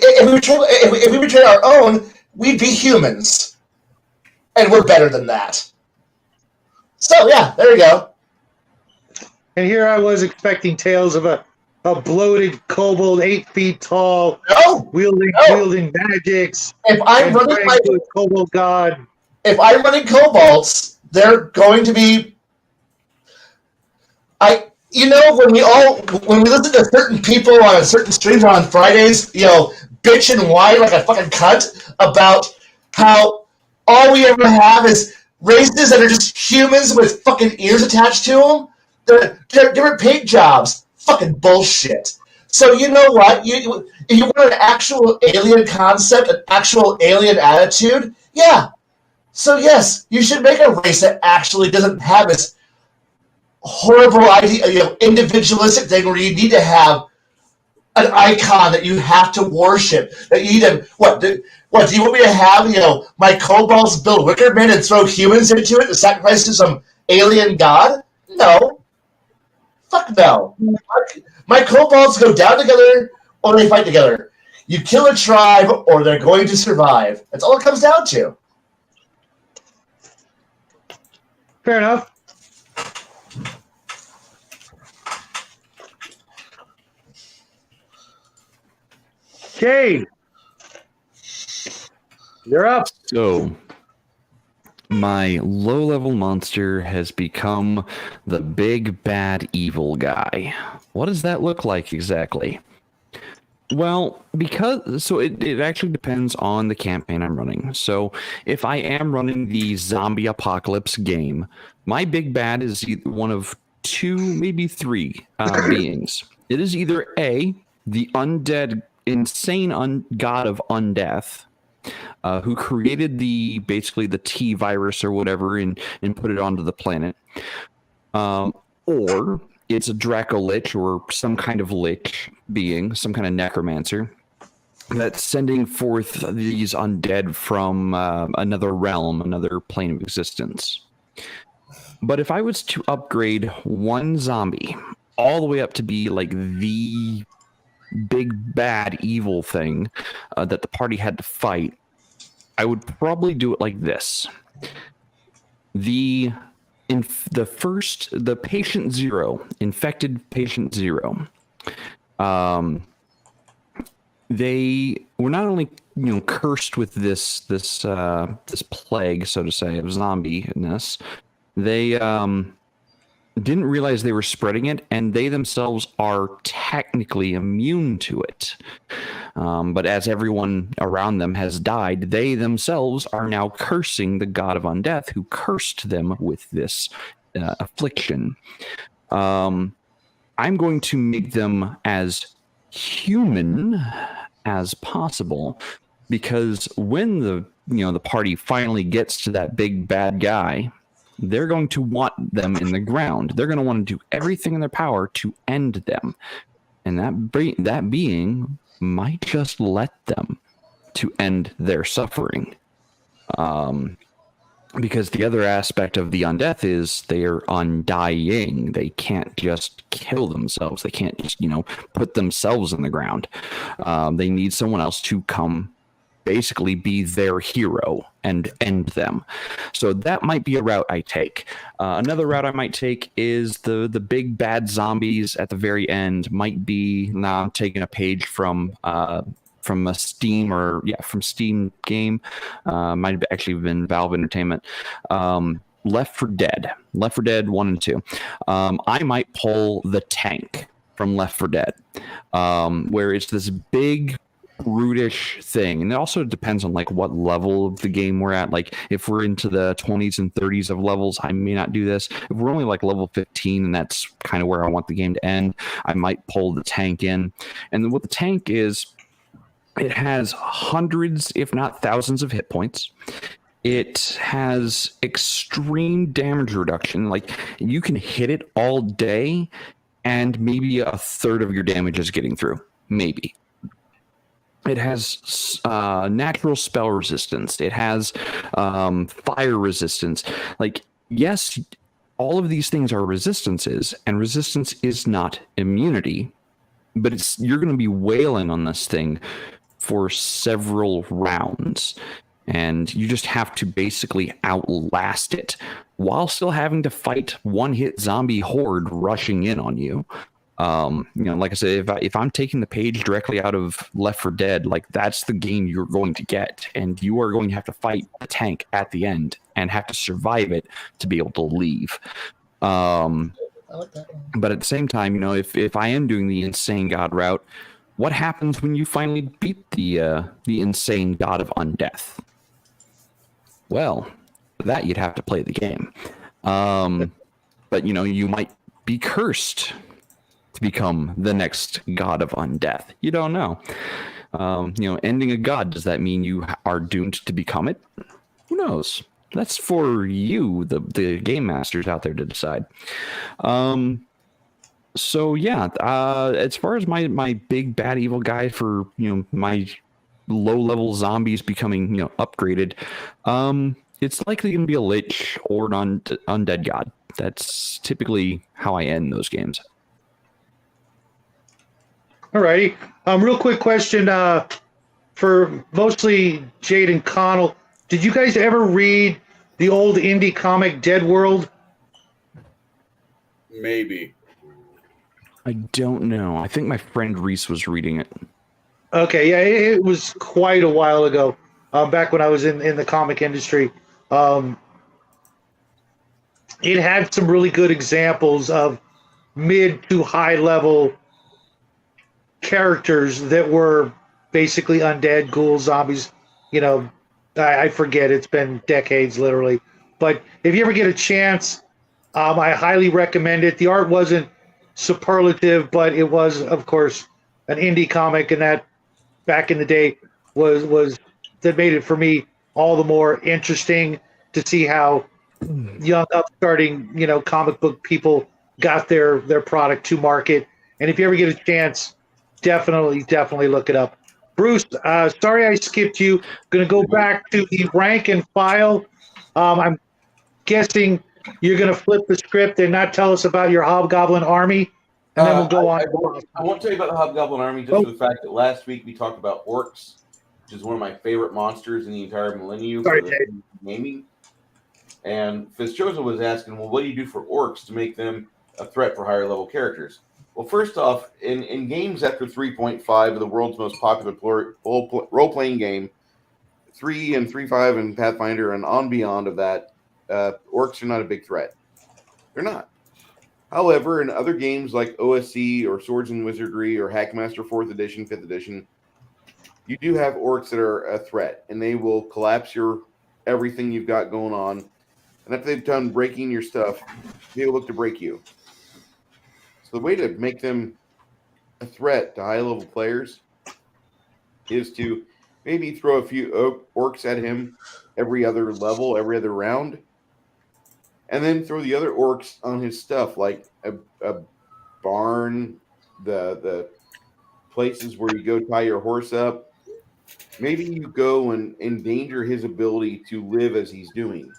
betray our own, we'd be humans. And we're better than that. So, yeah, there you go. And here I was expecting tales of a bloated kobold 8 feet tall, wielding magics. If I'm running my kobold god, if I'm running kobolds, they're going to be. When we listen to certain people on certain streams on Fridays, bitch and whine like a fucking cunt about how all we ever have is races that are just humans with fucking ears attached to them. They're different paint jobs. Fucking bullshit. So you know what? You want an actual alien concept, an actual alien attitude? Yeah. So yes, you should make a race that actually doesn't have this horrible idea, individualistic thing where you need to have an icon that you have to worship. That you need to what? Do you want me to have? My kobolds build Wickerman and throw humans into it to sacrifice to some alien god? No. Fuck no. My kobolds go down together or they fight together. You kill a tribe or they're going to survive. That's all it comes down to. Fair enough. Okay. You're up. So, my low-level monster has become the big bad evil guy. What does that look like exactly? Well, it actually depends on the campaign I'm running. So if I am running the zombie apocalypse game, my big bad is one of two, maybe three beings. It is either A, the undead, insane god of undeath, who created basically the T virus or whatever and put it onto the planet, or it's a Draco-Lich or some kind of lich being, some kind of necromancer that's sending forth these undead from another realm, another plane of existence. But if I was to upgrade one zombie all the way up to be like the big bad evil thing that the party had to fight, I would probably do it like this. The patient zero, infected patient zero, they were not only cursed with this plague, so to say, of zombie-ness. They didn't realize they were spreading it, and they themselves are technically immune to it. But as everyone around them has died, they themselves are now cursing the god of undeath who cursed them with this affliction. I'm going to make them as human as possible, because when the party finally gets to that big bad guy, they're going to want them in the ground. They're going to want to do everything in their power to end them. And that being might just let them to end their suffering. Because the other aspect of the undeath is they are undying. They can't just kill themselves. They can't just, put themselves in the ground. They need someone else to come basically be their hero and end them. So that might be a route I take. Another route I might take is the big bad zombies at the very end might be, now I'm taking a page from a Steam from Steam game. Might have actually been Valve Entertainment. Left 4 Dead 1 and 2. I might pull the tank from Left 4 Dead, where it's this big brutish thing, and it also depends on like what level of the game we're at. Like if we're into the 20s and 30s of levels, I may not do this. If we're only like level 15 and that's kind of where I want the game to end, I might pull the tank in. And then what the tank is, it has hundreds if not thousands of hit points. It has extreme damage reduction. Like you can hit it all day and maybe a third of your damage is getting through, maybe. It has natural spell resistance. It has fire resistance. Like, yes, all of these things are resistances, and resistance is not immunity. But you're going to be wailing on this thing for several rounds, and you just have to basically outlast it while still having to fight one-hit zombie horde rushing in on you. Like I said, if I'm taking the page directly out of Left 4 Dead, like that's the game you're going to get, and you are going to have to fight the tank at the end and have to survive it to be able to leave. I like that one. But at the same time, if I am doing the insane god route, what happens when you finally beat the insane god of undeath? Well, for that you'd have to play the game. But you might be cursed to become the next god of undeath. You don't know. Ending a god, does that mean you are doomed to become it? Who knows? That's for you, the game masters out there, to decide. So yeah, as far as my big bad evil guy for my low level zombies becoming upgraded, it's likely going to be a lich or an undead god. That's typically how I end those games. Alrighty. Real quick question for mostly Jade and Connell. Did you guys ever read the old indie comic Dead World? Maybe. I don't know. I think my friend Reese was reading it. Okay, yeah, it was quite a while ago, back when I was in the comic industry. It had some really good examples of mid to high level characters that were basically undead, ghouls, zombies. I forget. It's been decades, literally. But if you ever get a chance, I highly recommend it. The art wasn't superlative, but it was, of course, an indie comic, and that back in the day was that made it for me all the more interesting to see how young upstarting comic book people got their product to market. And if you ever get a chance, definitely look it up. Bruce, sorry I skipped you. Going to go back to the rank and file. I'm guessing you're going to flip the script and not tell us about your hobgoblin army, and then we'll go on. I won't tell you about the hobgoblin army just for the fact that last week we talked about orcs, which is one of my favorite monsters in the entire millennium Sorry, for the gaming. And Fitzjosa was asking, well, what do you do for orcs to make them a threat for higher level characters? Well, first off, in games after 3.5 of the world's most popular role-playing game, 3 and 3.5 and Pathfinder and on beyond of that, orcs are not a big threat. They're not. However, in other games like OSC or Swords and Wizardry or Hackmaster 4th Edition, 5th Edition, you do have orcs that are a threat, and they will collapse everything you've got going on. And if they've done breaking your stuff, they'll look to break you. So the way to make them a threat to high-level players is to maybe throw a few orcs at him every other level, every other round, and then throw the other orcs on his stuff, like a barn, the places where you go tie your horse up. Maybe you go and endanger his ability to live as he's doing.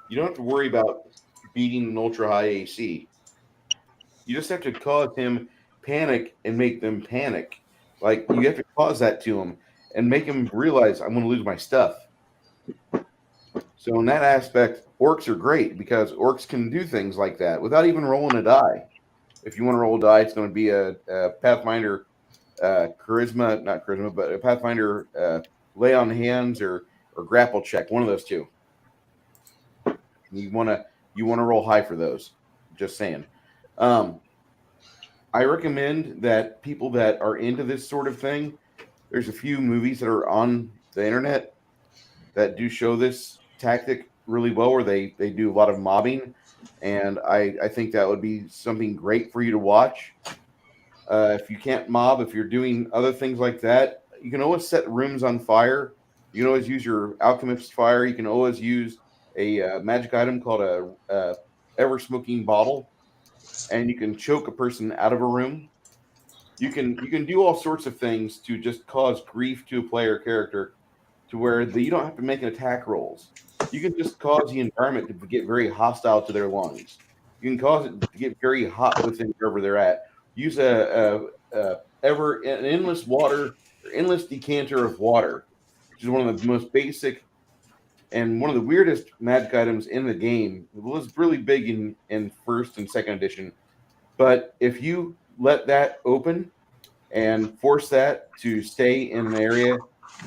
You don't have to worry about beating an ultra-high AC. You just have to cause him panic and make them panic. Like, you have to cause that to him and make him realize, I'm going to lose my stuff. So in that aspect, orcs are great because orcs can do things like that without even rolling a die. If you want to roll a die, it's going to be a Pathfinder charisma, not charisma, but a Pathfinder lay on hands or grapple check, one of those two. You want to roll high for those. Just saying. I recommend that people that are into this sort of thing, there's a few movies that are on the internet that do show this tactic really well, where they do a lot of mobbing, and I think that would be something great for you to watch. If you can't mob, if you're doing other things like that, you can always set rooms on fire. You can always use your alchemist fire. You can always use a magic item called a ever smoking bottle, and you can choke a person out of a room. You can do all sorts of things to just cause grief to a player character, to where you don't have to make an attack rolls. You can just cause the environment to get very hostile to their lungs. You can cause it to get very hot within wherever they're at. Use an endless water, or endless decanter of water, which is one of the most basic and one of the weirdest magic items in the game. It was really big in first and second edition. But if you let that open and force that to stay in an area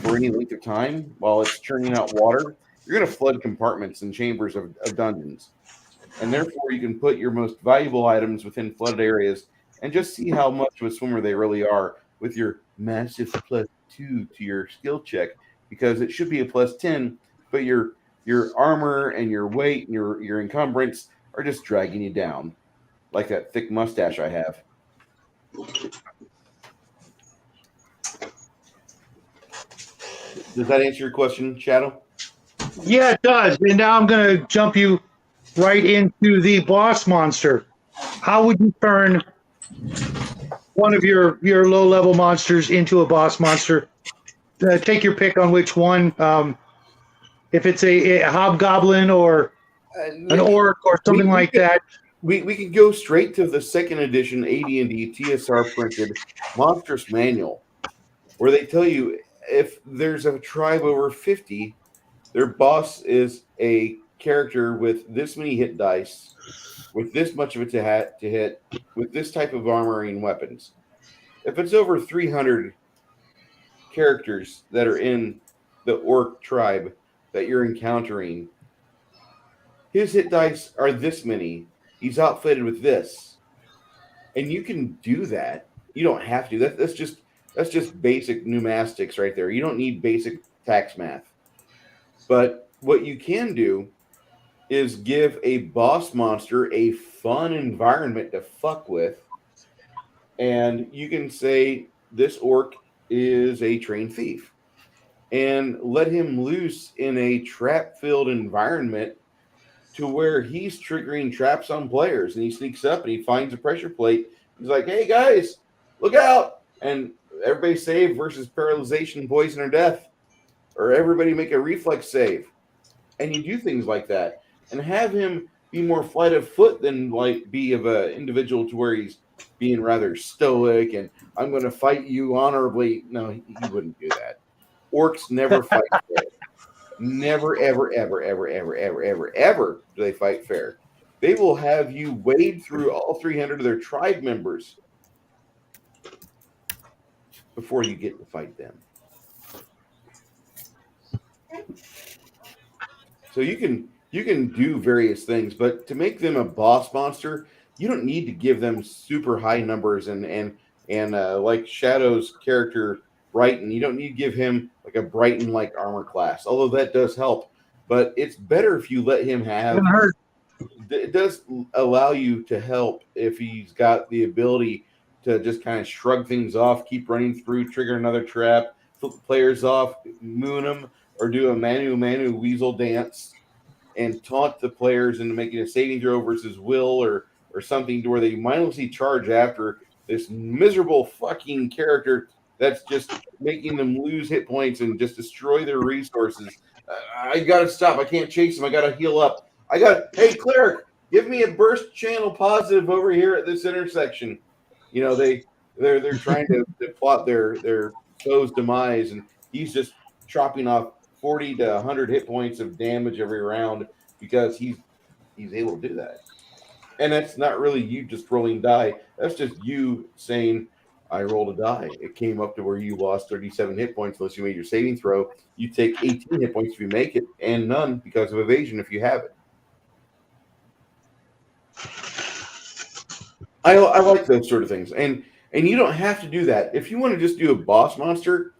for any length of time while it's churning out water, you're going to flood compartments and chambers of dungeons. And therefore, you can put your most valuable items within flooded areas and just see how much of a swimmer they really are with your massive +2 to your skill check, because it should be a +10, but your armor and your weight and your encumbrance are just dragging you down, like that thick mustache I have. Does that answer your question, Shadow? Yeah, it does. And now I'm going to jump you right into the boss monster. How would you turn one of your low level monsters into a boss monster? Take your pick on which one. If it's a hobgoblin or an orc or something like that. We can go straight to the second edition AD&D TSR printed Monstrous Manual, where they tell you if there's a tribe over 50, their boss is a character with this many hit dice, with this much of it to hit, with this type of armory and weapons. If it's over 300 characters that are in the orc tribe that you're encountering, his hit dice are this many. He's outfitted with this, and you can do that. You don't have to. That's just basic pneumastics right there. You don't need basic tax math. But what you can do is give a boss monster a fun environment to fuck with, and you can say this orc is a trained thief, and let him loose in a trap-filled environment to where he's triggering traps on players, and he sneaks up and he finds a pressure plate. He's like, "Hey guys, look out!" And everybody save versus paralyzation, poison, or death, or everybody make a reflex save. And you do things like that, and have him be more flight of foot than like be of an individual to where he's being rather stoic and I'm going to fight you honorably. No, he wouldn't do that. Orcs never fight fair. Never, ever, ever, ever, ever, ever, ever, ever do they fight fair. They will have you wade through all 300 of their tribe members before you get to fight them. So you can do various things, but to make them a boss monster, you don't need to give them super high numbers and like Shadow's character Brighton, you don't need to give him like a Brighton like armor class, although that does help. But it's better if you let him have. It does allow you to help if he's got the ability to just kind of shrug things off, keep running through, trigger another trap, flip the players off, moon them, or do a Manu weasel dance and taunt the players into making a saving throw versus will or something to where they mindlessly charge after this miserable fucking character that's just making them lose hit points and just destroy their resources. I gotta stop. I can't chase him. I gotta heal up. Hey, cleric, give me a burst channel positive over here at this intersection. You know, they're trying to plot their foe's demise, and he's just chopping off 40 to 100 hit points of damage every round because he's able to do that. And that's not really you just rolling die. That's just you saying, I rolled a die. It came up to where you lost 37 hit points unless you made your saving throw. You take 18 hit points if you make it, and none because of evasion if you have it. I like those sort of things. And you don't have to do that. If you want to just do a boss monster,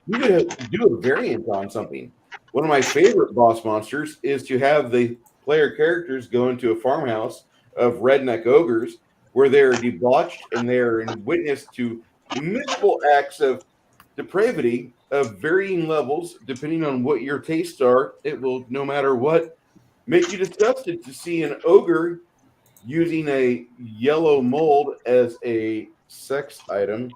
you could do a variant on something. One of my favorite boss monsters is to have the player characters go into a farmhouse of redneck ogres where they're debauched and they're in witness to miserable acts of depravity of varying levels, depending on what your tastes are. It will, no matter what, make you disgusted to see an ogre using a yellow mold as a sex item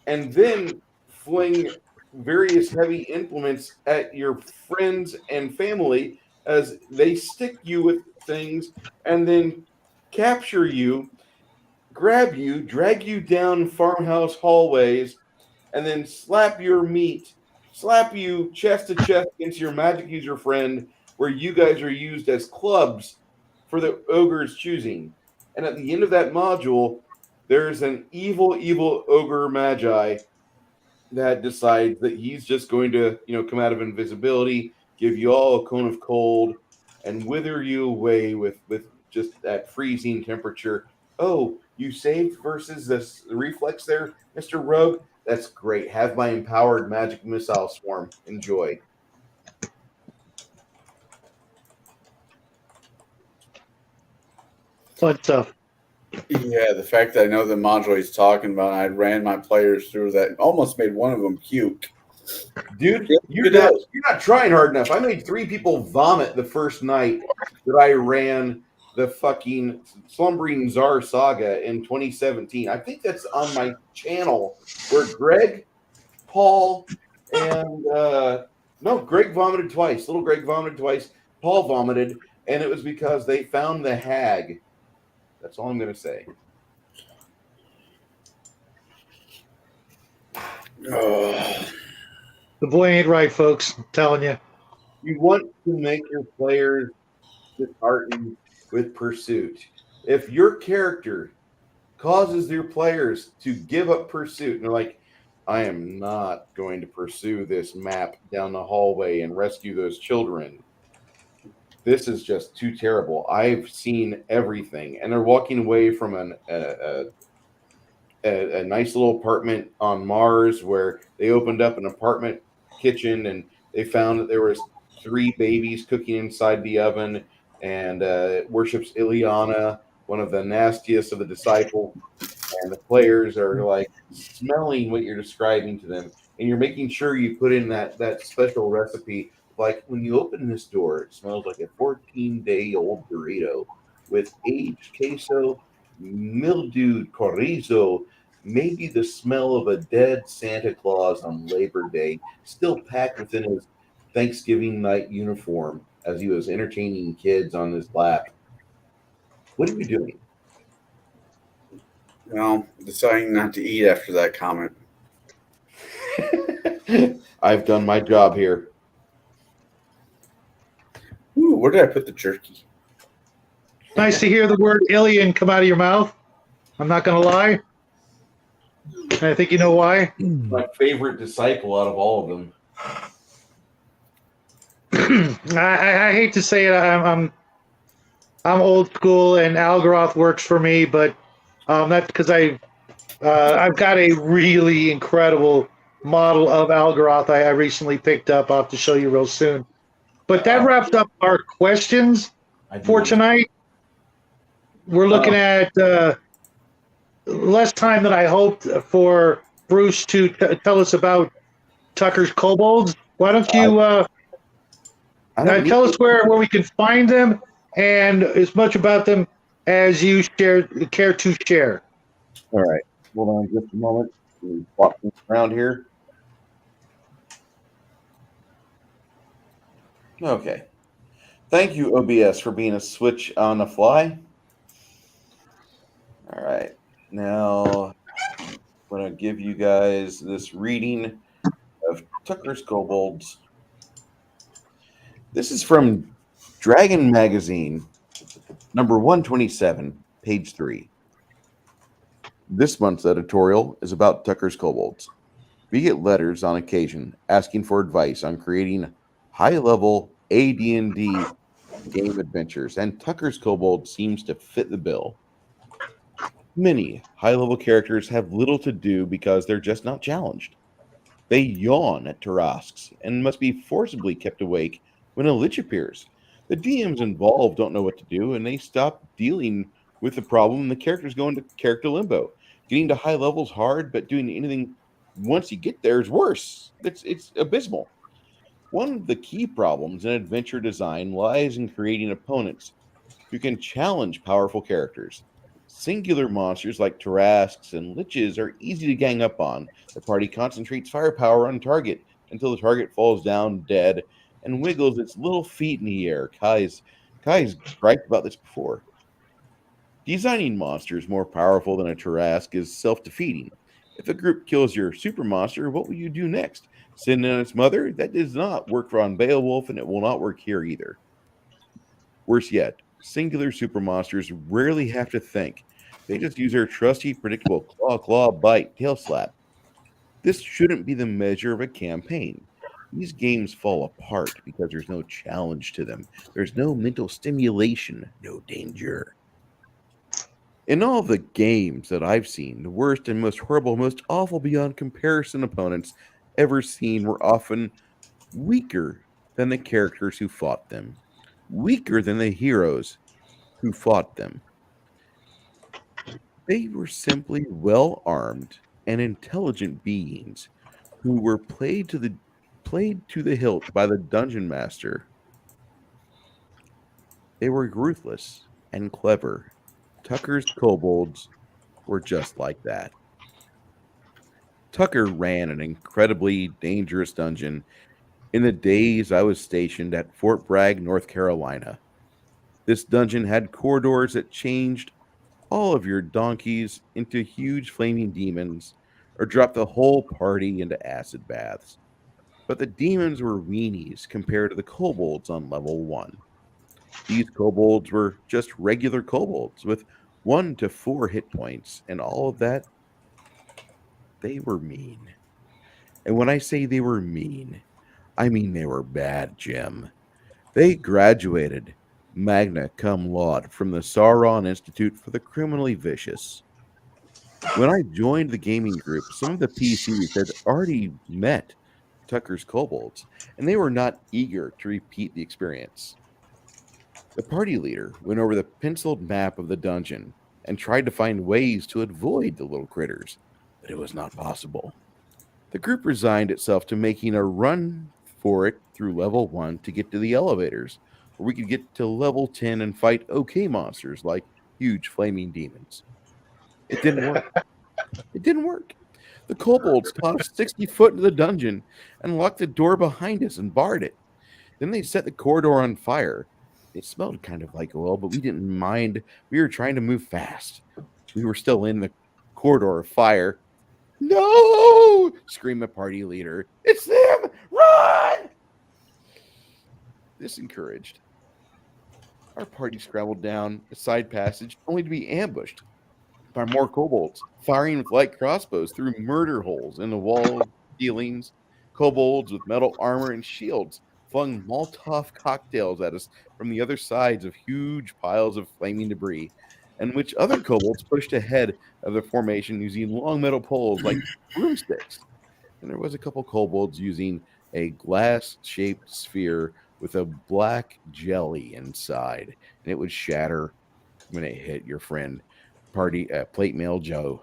and then fling various heavy implements at your friends and family as they stick you with things and then capture you, grab you, drag you down farmhouse hallways, and then slap you chest to chest against your magic user friend where you guys are used as clubs for the ogre's choosing. And at the end of that module, there's an evil ogre magi that decides that he's just going to, come out of invisibility, give you all a cone of cold, and wither you away with just that freezing temperature. Oh, you saved versus this reflex there, Mr. Rogue? That's great. Have my empowered magic missile swarm. Enjoy. Fun stuff. Yeah, the fact that I know the module he's talking about, I ran my players through that, almost made one of them puke. Dude, Yeah, you're it not trying hard enough. I made 3 people vomit the first night that I ran the fucking Slumbering Czar saga in 2017. I think that's on my channel where Greg, Paul, and no, Greg vomited twice. Little Greg vomited twice. Paul vomited, and it was because they found the hag. That's all I'm gonna say. Oh. The boy ain't right, folks. I'm telling you. You want to make your players disheartened with pursuit. If your character causes your players to give up pursuit, and they're like, I am not going to pursue this map down the hallway and rescue those children. This is just too terrible. I've seen everything. And they're walking away from a nice little apartment on Mars where they opened up an apartment kitchen and they found that there was 3 babies cooking inside the oven, and worships Ileana, one of the nastiest of the disciples. And the players are like smelling what you're describing to them, and you're making sure you put in that special recipe. Like when you open this door, it smells like a 14-day-old burrito with aged queso, mildewed chorizo, maybe the smell of a dead Santa Claus on Labor Day, still packed within his Thanksgiving night uniform as he was entertaining kids on his lap. What are you doing? Well, deciding not to eat after that comment. I've done my job here. Ooh, where did I put the jerky? Nice to hear the word alien come out of your mouth. I'm not going to lie. And I think you know why. My favorite disciple out of all of them. I hate to say it. I'm old school, and Algaroth works for me, but that's because I've got a really incredible model of Algaroth I recently picked up. I'll have to show you real soon. But that wraps up our questions for tonight. We're looking at less time than I hoped for Bruce to tell us about Tucker's kobolds. Why don't you tell us where we can find them and as much about them as you care to share. All right. Hold on just a moment. Let me walk things around here. Okay. Thank you, OBS, for being a switch on the fly. All right. Now, I'm going to give you guys this reading of Tucker's Kobolds. This is from Dragon Magazine, number 127, page 3. This month's editorial is about Tucker's Kobolds. We get letters on occasion asking for advice on creating high-level AD&D game adventures, and Tucker's Kobold seems to fit the bill. Many high-level characters have little to do because they're just not challenged. They yawn at Tarasques and must be forcibly kept awake when a lich appears. The DMs involved don't know what to do, and they stop dealing with the problem, and the characters go into character limbo. Getting to high levels hard, but doing anything once you get there is worse. It's abysmal. One of the key problems in adventure design lies in creating opponents who can challenge powerful characters. Singular monsters like Tarasques and Liches are easy to gang up on. The party concentrates firepower on target until the target falls down dead and wiggles its little feet in the air. Kai's griped about this before. Designing monsters more powerful than a Tarrasque is self-defeating. If a group kills your super monster, what will you do next? Send in its mother? That does not work on Beowulf, and it will not work here either. Worse yet, singular super monsters rarely have to think. They just use their trusty, predictable claw, bite, tail slap. This shouldn't be the measure of a campaign. These games fall apart because there's no challenge to them. There's no mental stimulation, no danger. In all the games that I've seen, the worst and most horrible, most awful beyond comparison opponents ever seen were often weaker than the characters who fought them, weaker than the heroes who fought them. They were simply well armed and intelligent beings who were played to the hilt by the dungeon master. They were ruthless and clever. Tucker's kobolds were just like that. Tucker ran an incredibly dangerous dungeon in the days I was stationed at Fort Bragg, North Carolina. This dungeon had corridors that changed all of your donkeys into huge flaming demons or dropped the whole party into acid baths. But the demons were weenies compared to the kobolds on level 1. These kobolds were just regular kobolds with 1 to 4 hit points, and all of that, they were mean. And when I say they were mean, I mean they were bad, Jim. They graduated magna cum laude from the Sauron Institute for the Criminally Vicious. When I joined the gaming group, some of the PCs had already met Tucker's kobolds, and they were not eager to repeat the experience. The party leader went over the penciled map of the dungeon and tried to find ways to avoid the little critters, but it was not possible. The group resigned itself to making a run for it through level 1 to get to the elevators, where we could get to level 10 and fight okay monsters like huge flaming demons. It didn't work. It didn't work. The kobolds tossed 60 foot into the dungeon and locked the door behind us and barred it. Then they set the corridor on fire. It smelled kind of like oil, but we didn't mind. We were trying to move fast. We were still in the corridor of fire. No! Screamed the party leader. It's them! Run! This encouraged. Our party scrambled down a side passage only to be ambushed by more kobolds, firing with light crossbows through murder holes in the wall ceilings. Kobolds with metal armor and shields flung Molotov cocktails at us from the other sides of huge piles of flaming debris, and which other kobolds pushed ahead of the formation using long metal poles like broomsticks. And there was a couple kobolds using a glass-shaped sphere with a black jelly inside, and it would shatter when it hit your friend plate mail Joe.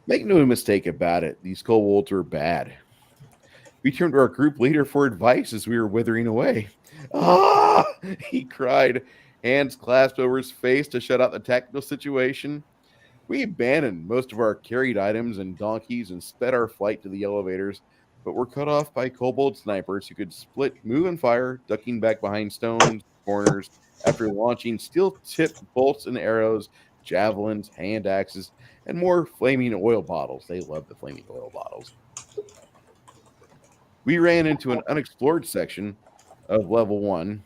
Make no mistake about it, these kobolds were bad. We turned to our group leader for advice as we were withering away. Ah! He cried, hands clasped over his face to shut out the tactical situation. We abandoned most of our carried items and donkeys and sped our flight to the elevators, but were cut off by kobold snipers who could split, move, and fire, ducking back behind stones, corners, after launching steel-tipped bolts and arrows, javelins, hand axes, and more flaming oil bottles. They love the flaming oil bottles. We ran into an unexplored section of level 1.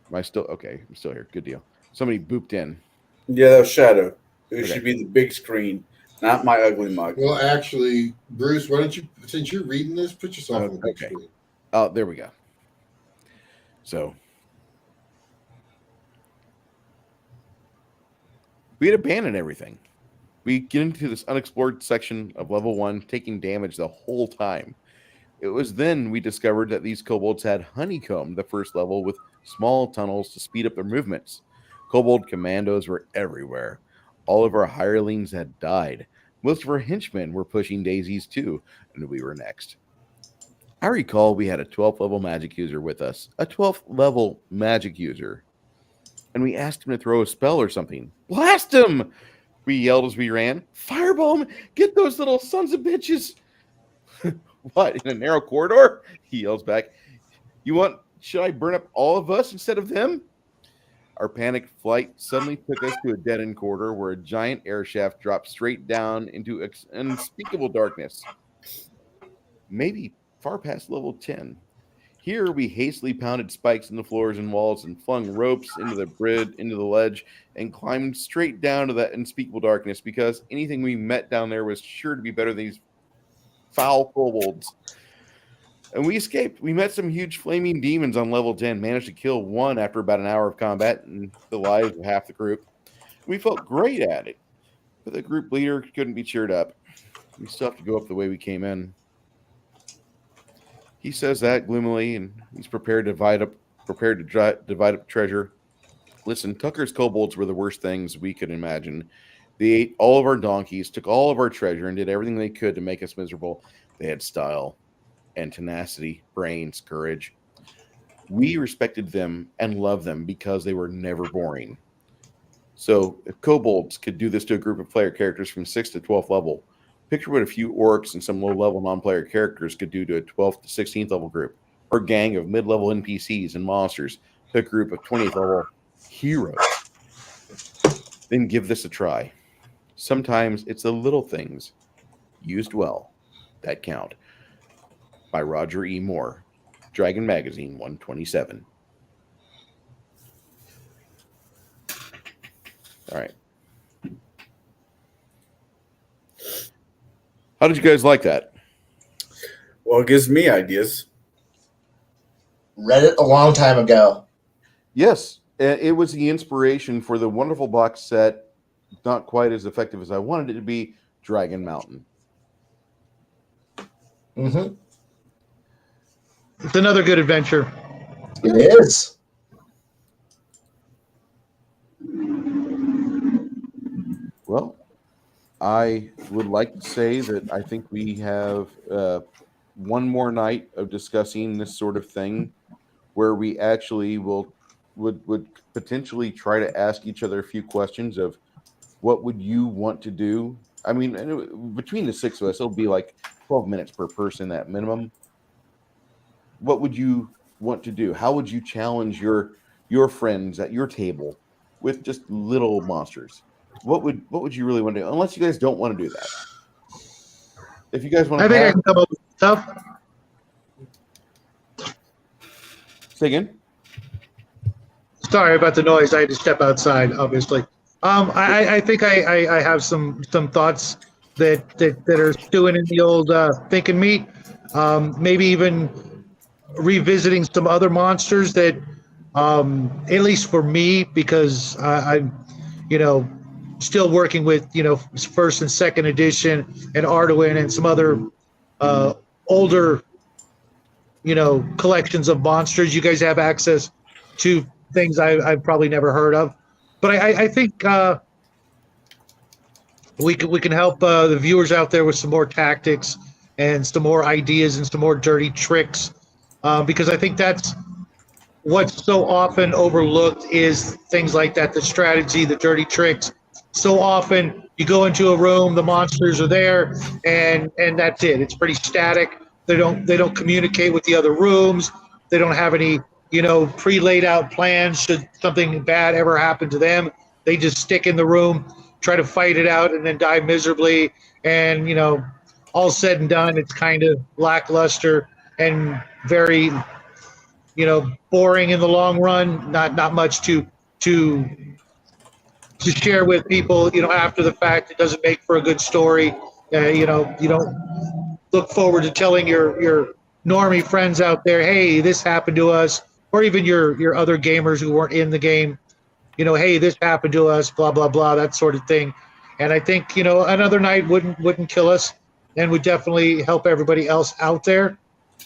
Am I still okay? I'm still here. Good deal. Somebody booped in. Yeah, that was Shadow. It Okay. should be the big screen, not my ugly mug. Well, actually, Bruce, why don't you, since you're reading this, put yourself on the big Okay. screen. Oh, there we go. So we had abandoned everything. We get into this unexplored section of level 1, taking damage the whole time. It was then we discovered that these kobolds had honeycombed the first level with small tunnels to speed up their movements. Kobold commandos were everywhere. All of our hirelings had died. Most of our henchmen were pushing daisies too, and we were next. I recall we had a 12th level magic user with us. A 12th level magic user. And we asked him to throw a spell or something. Blast him! We yelled as we ran. Fireball him! Get those little sons of bitches! What, in a narrow corridor? He yells back. Should I burn up all of us instead of them? Our panicked flight suddenly took us to a dead-end corridor where a giant air shaft dropped straight down into unspeakable darkness. Maybe far past level 10. Here we hastily pounded spikes in the floors and walls and flung ropes into the ledge, and climbed straight down to that unspeakable darkness because anything we met down there was sure to be better than these foul kobolds. And we escaped. We met some huge flaming demons on level 10, managed to kill one after about an hour of combat and the lives of half the group. We felt great at it, but the group leader couldn't be cheered up. We still have to go up the way we came in. He says that gloomily, and he's prepared to divide up treasure. Listen, Tucker's kobolds were the worst things we could imagine. They ate all of our donkeys, took all of our treasure, and did everything they could to make us miserable. They had style and tenacity, brains, courage. We respected them and loved them because they were never boring. So, if kobolds could do this to a group of player characters from 6th to 12th level, picture what a few orcs and some low level non player characters could do to a 12th to 16th level group, or gang of mid level NPCs and monsters to a group of 20th level heroes. Then give this a try. Sometimes it's the little things used well that count. By Roger E. Moore, Dragon Magazine 127. All right. How did you guys like that? Well, it gives me ideas. Read it a long time ago. Yes, it was the inspiration for the wonderful box set, not quite as effective as I wanted it to be, Dragon Mountain. Mm-hmm. It's another good adventure. It is. Well, I would like to say that I think we have one more night of discussing this sort of thing, where we actually would potentially try to ask each other a few questions of what would you want to do. I mean, between the six of us, it'll be like 12 minutes per person at minimum. What would you want to do? How would you challenge your friends at your table with just little monsters? What would you really want to do? Unless you guys don't want to do that. If you guys want to, I think I can come up with stuff. say again. Sorry about the noise. I had to step outside, obviously. I think I have some thoughts that are stewing in the old thinking meat. Maybe even revisiting some other monsters that, at least for me, because I'm, still working with, first and second edition and Arduin and some other older, collections of monsters. You guys have access to things I've probably never heard of. But I think we can help the viewers out there with some more tactics and some more ideas and some more dirty tricks, because I think that's what's so often overlooked is things like that, the strategy, the dirty tricks. So often you go into a room, the monsters are there, and that's it. It's pretty static. They don't communicate with the other rooms. They don't have any pre-laid out plans should something bad ever happen to them. They just stick in the room, try to fight it out, and then die miserably. And all said and done, it's kind of lackluster and very boring in the long run. Not much to share with people after the fact. It doesn't make for a good story. You don't look forward to telling your normie friends out there, hey, this happened to us, or even your other gamers who weren't in the game, hey, this happened to us, blah blah blah, that sort of thing. And I think another night wouldn't kill us, and would definitely help everybody else out there.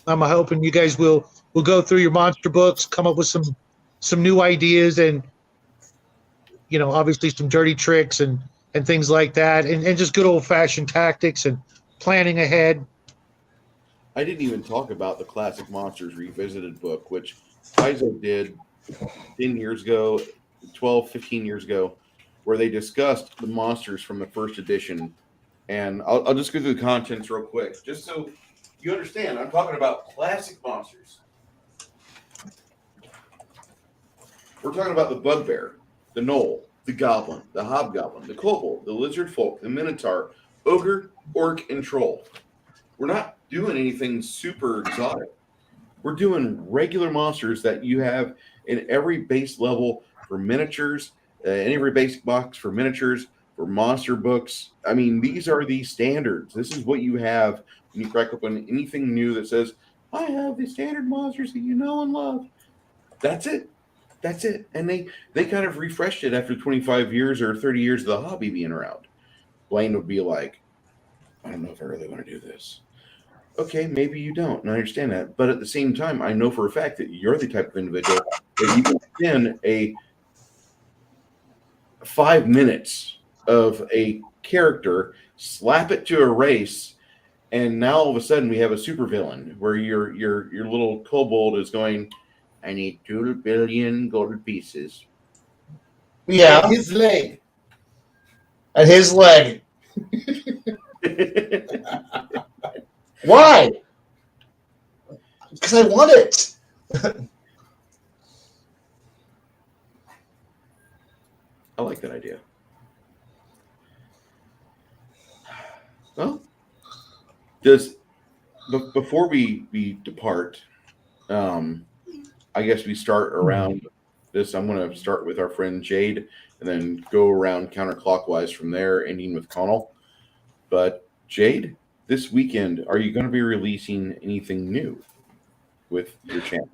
I'm hoping you guys will go through your monster books, come up with some new ideas, and obviously some dirty tricks and things like that, and just good old fashioned tactics and planning ahead. I didn't even talk about the Classic Monsters Revisited book, which Paizo did 10 years ago, 12, 15 years ago, where they discussed the monsters from the first edition. And I'll just go through the contents real quick, just so you understand. I'm talking about classic monsters. We're talking about the bugbear, the gnoll, the goblin, the hobgoblin, the kobold, the lizard folk, the minotaur, ogre, orc, and troll. We're not doing anything super exotic. We're doing regular monsters that you have in every base level for miniatures, in every basic box for miniatures, for monster books. I mean, these are the standards. This is what you have when you crack open anything new that says, I have the standard monsters that you know and love. That's it. That's it. And they kind of refreshed it after 25 years or 30 years of the hobby being around. Blaine would be like, I don't know if I really want to do this. Okay, maybe you don't, and I understand that. But at the same time, I know for a fact that you're the type of individual that you can spend a 5 minutes of a character, slap it to a race, and now all of a sudden we have a supervillain where your little kobold is going, I need 2 billion gold pieces. Yeah, His leg. and his leg. Why? Because I want it. I like that idea. Well, before we depart, I guess we start around this. I'm going to start with our friend Jade, and then go around counterclockwise from there, ending with Connell. But Jade, this weekend, are you going to be releasing anything new with your channel?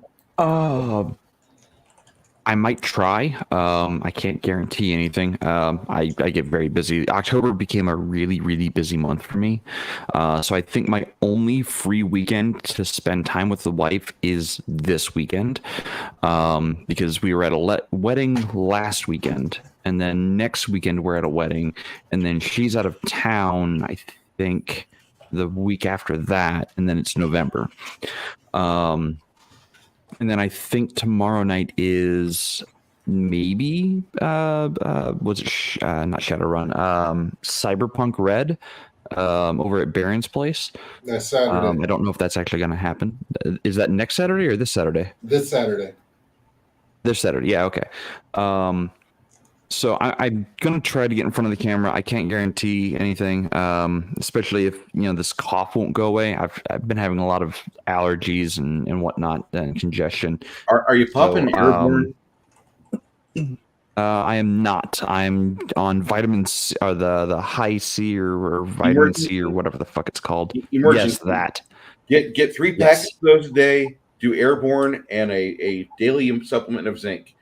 I might try. I can't guarantee anything. I get very busy. October became a really, really busy month for me. So I think my only free weekend to spend time with the wife is this weekend. Because we were at a wedding last weekend, and then next weekend we're at a wedding, and then she's out of town, I think, the week after that, and then it's November. And then I think tomorrow night is maybe was it not Shadowrun, Cyberpunk Red, over at Baron's place. That's Saturday. I don't know if that's actually going to happen. Is that next Saturday or this Saturday? This Saturday. This Saturday, yeah, okay. So I'm gonna try to get in front of the camera. I can't guarantee anything, especially if this cough won't go away. I've been having a lot of allergies and whatnot and congestion. Are you popping airborne? I am not. I'm on vitamin C, or the high C or vitamin C or whatever the fuck it's called. Emergency. Yes, that. Get 3 packets of those a day. Do airborne and a daily supplement of zinc.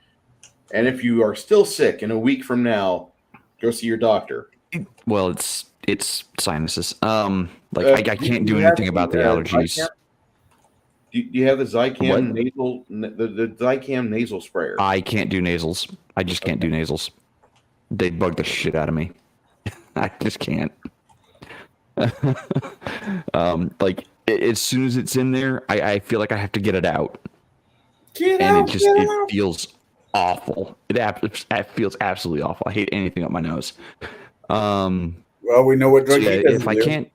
And if you are still sick in a week from now, go see your doctor. Well, it's sinuses. I can't do anything about the allergies. Do you have the Zicam nasal, the Zicam nasal sprayer? I can't do nasals. I just can't do nasals. They bug the shit out of me. I just can't. As soon as it's in there, I feel like I have to get it out. It feels awful. It feels absolutely awful. I hate anything up my nose. Well, we know what drug he doesn't if I do. can't,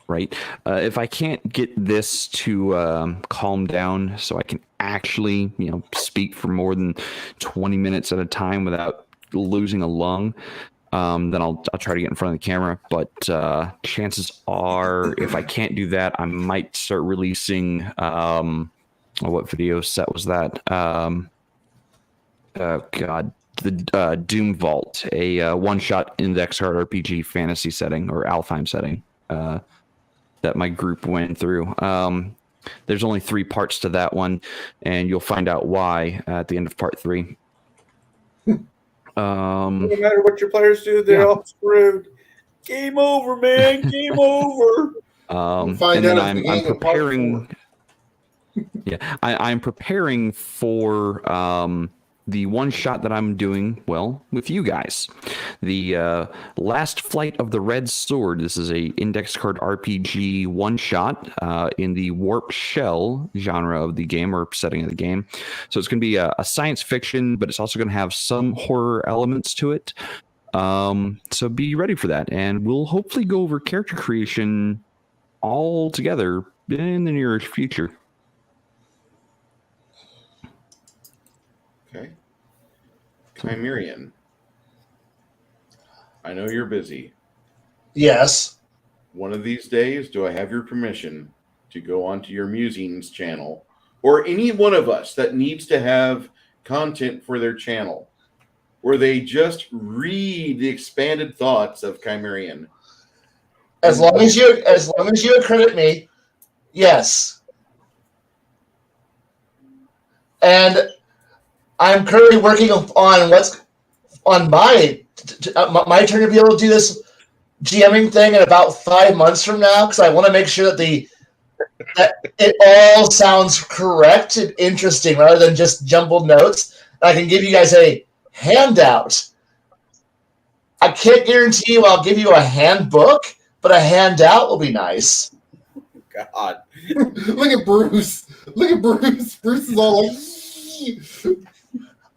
right? If I can't get this to calm down, so I can actually, speak for more than 20 minutes at a time without losing a lung, then I'll try to get in front of the camera. But chances are, if I can't do that, I might start releasing. What video set was that? The Doom Vault, a one-shot index card RPG fantasy setting or Alfheim setting that my group went through. There's only 3 parts to that one, and you'll find out why at the end of part 3. No matter what your players do, they're all screwed. Game over, man. Game over. Find and then out I'm preparing. Yeah, I'm preparing for the one shot that I'm doing, with you guys. The Last Flight of the Red Sword. This is a index card RPG one shot in the warp shell genre of the game, or setting of the game. So it's going to be a science fiction, but it's also going to have some horror elements to it. So be ready for that. And we'll hopefully go over character creation all together in the near future. Okay. Chimerian, I know you're busy. Yes. One of these days, do I have your permission to go onto your musings channel, or any one of us that needs to have content for their channel, where they just read the expanded thoughts of Chimerian? As long as you accredit me, yes. And I'm currently working on what's on my turn to be able to do this GMing thing in about 5 months from now, because I want to make sure that it all sounds correct and interesting rather than just jumbled notes. I can give you guys a handout I can't guarantee you I'll give you a handbook, but a handout will be nice. God. Look at Bruce. Look at Bruce. Bruce is all like.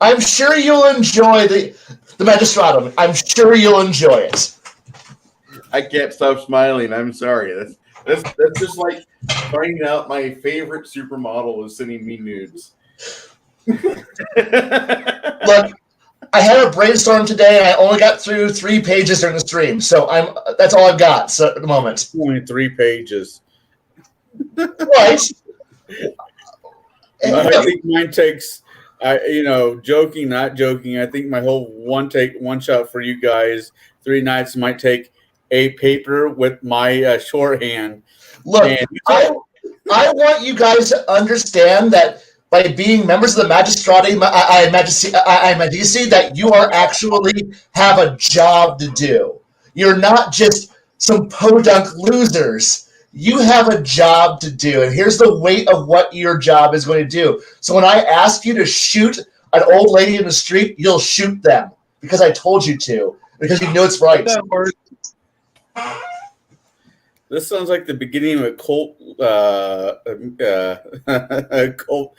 I'm sure you'll enjoy the Magistratum. I'm sure you'll enjoy it. I can't stop smiling. I'm sorry. That's just like finding out my favorite supermodel is sending me nudes. Look, I had a brainstorm today, and I only got through 3 pages during the stream, so that's all I've got at the moment. Only 3 pages. Right? I think mine takes, joking, not joking. I think my whole one shot for you guys, 3 nights might take a paper with my shorthand. Look, And I want you guys to understand that by being members of the Magistrati, Magici, that you are actually have a job to do. You're not just some podunk losers. You have a job to do, and here's the weight of what your job is going to do. So when I ask you to shoot an old lady in the street, you'll shoot them because I told you to, because you know it's right. That works. this sounds like the beginning of a cult. Cult.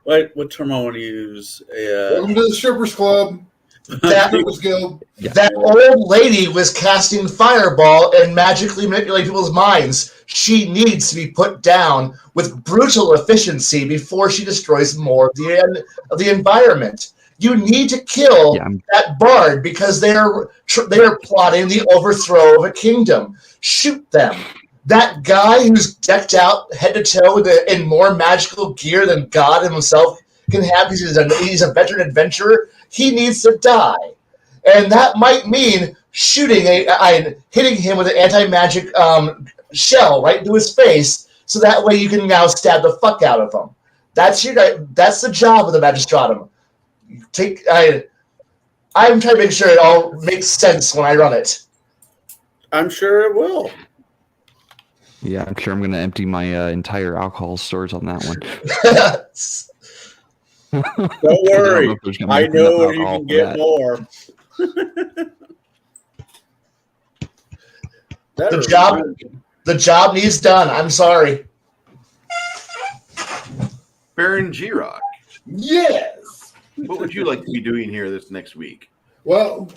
What term I want to use? Welcome to the Strippers Club. Strippers Guild. That old lady was casting fireball and magically manipulating people's minds. She needs to be put down with brutal efficiency before she destroys more of the environment. You need to kill that bard because they are plotting the overthrow of a kingdom. Shoot them. That guy who's decked out head to toe in more magical gear than God himself can have, he's a veteran adventurer. He needs to die, and that might mean hitting him with an anti-magic shell right into his face, so that way you can now stab the fuck out of him. That's the job of the Magistratum. I'm trying to make sure it all makes sense when I run it. I'm sure it will. Yeah, I'm sure I'm going to empty my entire alcohol stores on that one. Don't worry. I know where you can get more. The job needs done. I'm sorry. Baron G-Rock, Yes. what would you like to be doing here this next week? Well,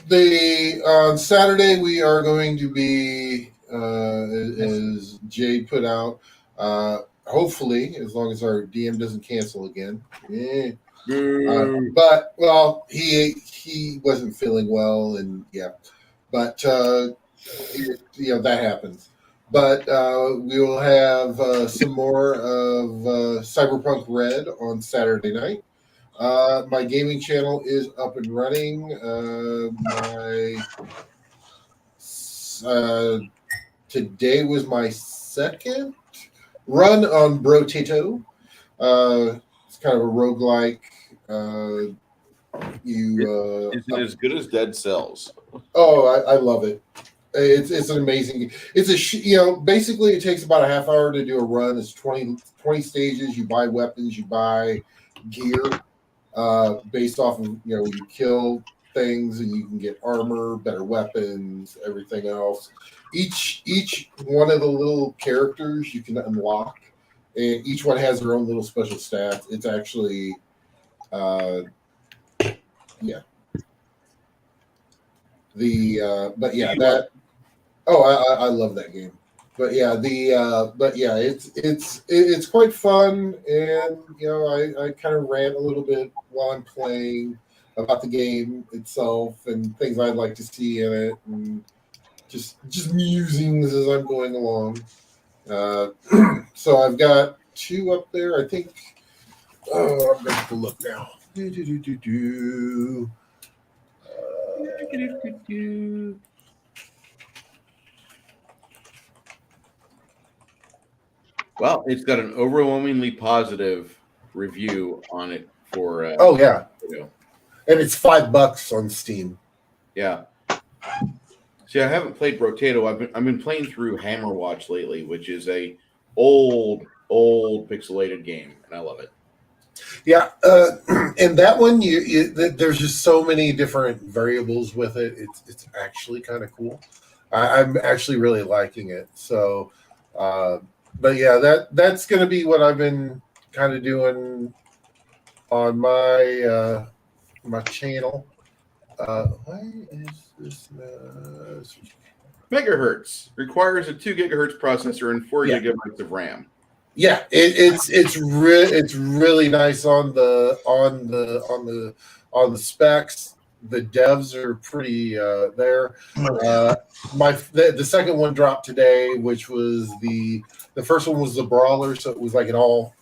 on Saturday we are going to be, as Jade put out, hopefully, as long as our DM doesn't cancel again. Yeah. But he wasn't feeling well, and but that happens. But we will have some more of Cyberpunk Red on Saturday night. My gaming channel is up and running. Today was my second run on Brotato. It's kind of a roguelike. Is it as good as Dead Cells? Oh, I love it. It's an amazing. It's basically it takes about a half hour to do a run. It's 20 stages. You buy weapons, you buy gear based off of you kill things and you can get armor, better weapons, everything else. Each one of the little characters you can unlock, and each one has their own little special stats. It's actually I love that game. It's quite fun, and I kind of rant a little bit while I'm playing about the game itself and things I'd like to see in it, and just musings as I'm going along. So I've got 2 up there, I think. I'm going to have to look now. Well, it's got an overwhelmingly positive review on it for. And it's $5 on Steam. Yeah. See, I haven't played Brotato. I've been playing through Hammerwatch lately, which is a old pixelated game, and I love it. Yeah, and that one, there's just so many different variables with it. It's actually kind of cool. I'm actually really liking it. So, but yeah, that's going to be what I've been kind of doing on my my channel. Why is this? Megahertz requires a 2 gigahertz processor and 4 Yeah. gigabytes of RAM. Yeah, it's really nice on the specs. The devs are pretty there. The second one dropped today, which was the first one was the brawler, so it was like an all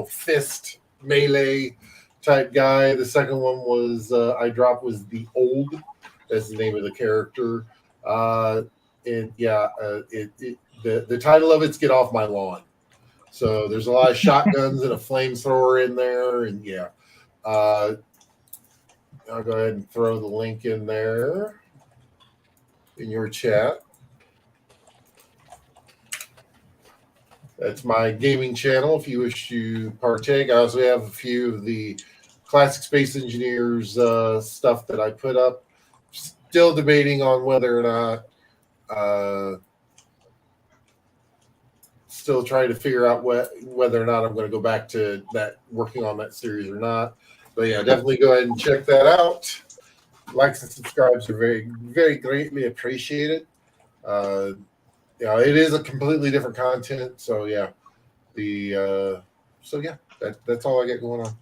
fist melee type guy. The second one was I dropped was the old. That's the name of the character. And yeah, the title of it's "Get Off My Lawn." So there's a lot of shotguns and a flamethrower in there, and yeah, I'll go ahead and throw the link in there in your chat. That's my gaming channel if you wish to partake. I also have a few of the Classic Space Engineers stuff that I put up. Still debating on whether or not. Still trying to figure out whether or not I'm going to go back to that, working on that series or not. But yeah, definitely go ahead and check that out. Likes and subscribes are very, very greatly appreciated. It is a completely different content. So yeah, that's all I get going on.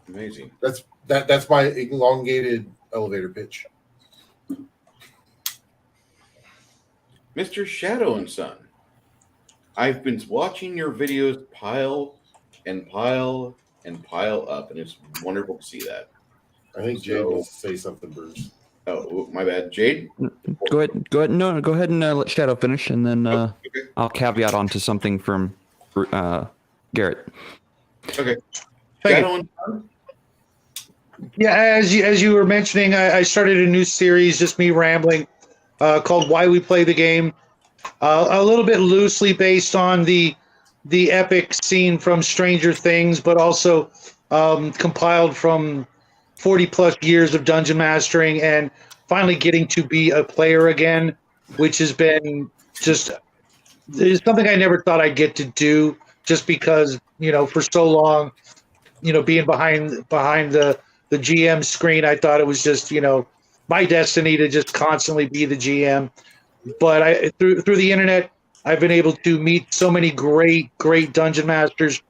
Amazing. That's my elongated elevator pitch. Mr. Shadow and Son, I've been watching your videos pile and pile and pile up, and it's wonderful to see that. I think Jade wants to say something, Bruce. Oh, my bad. Jade? Go ahead. No, go ahead and let Shadow finish, and then Okay. I'll caveat onto something from Garrett. Okay. Thank Shadow and Son? Yeah, as you were mentioning, I started a new series, just me rambling, called "Why We Play the Game." A little bit loosely based on the epic scene from Stranger Things, but also compiled from 40 plus years of dungeon mastering and finally getting to be a player again, which has been just it's something I never thought I'd get to do, just because for so long being behind the GM screen, I thought it was just my destiny to just constantly be the GM. But through the internet, I've been able to meet so many great dungeon masters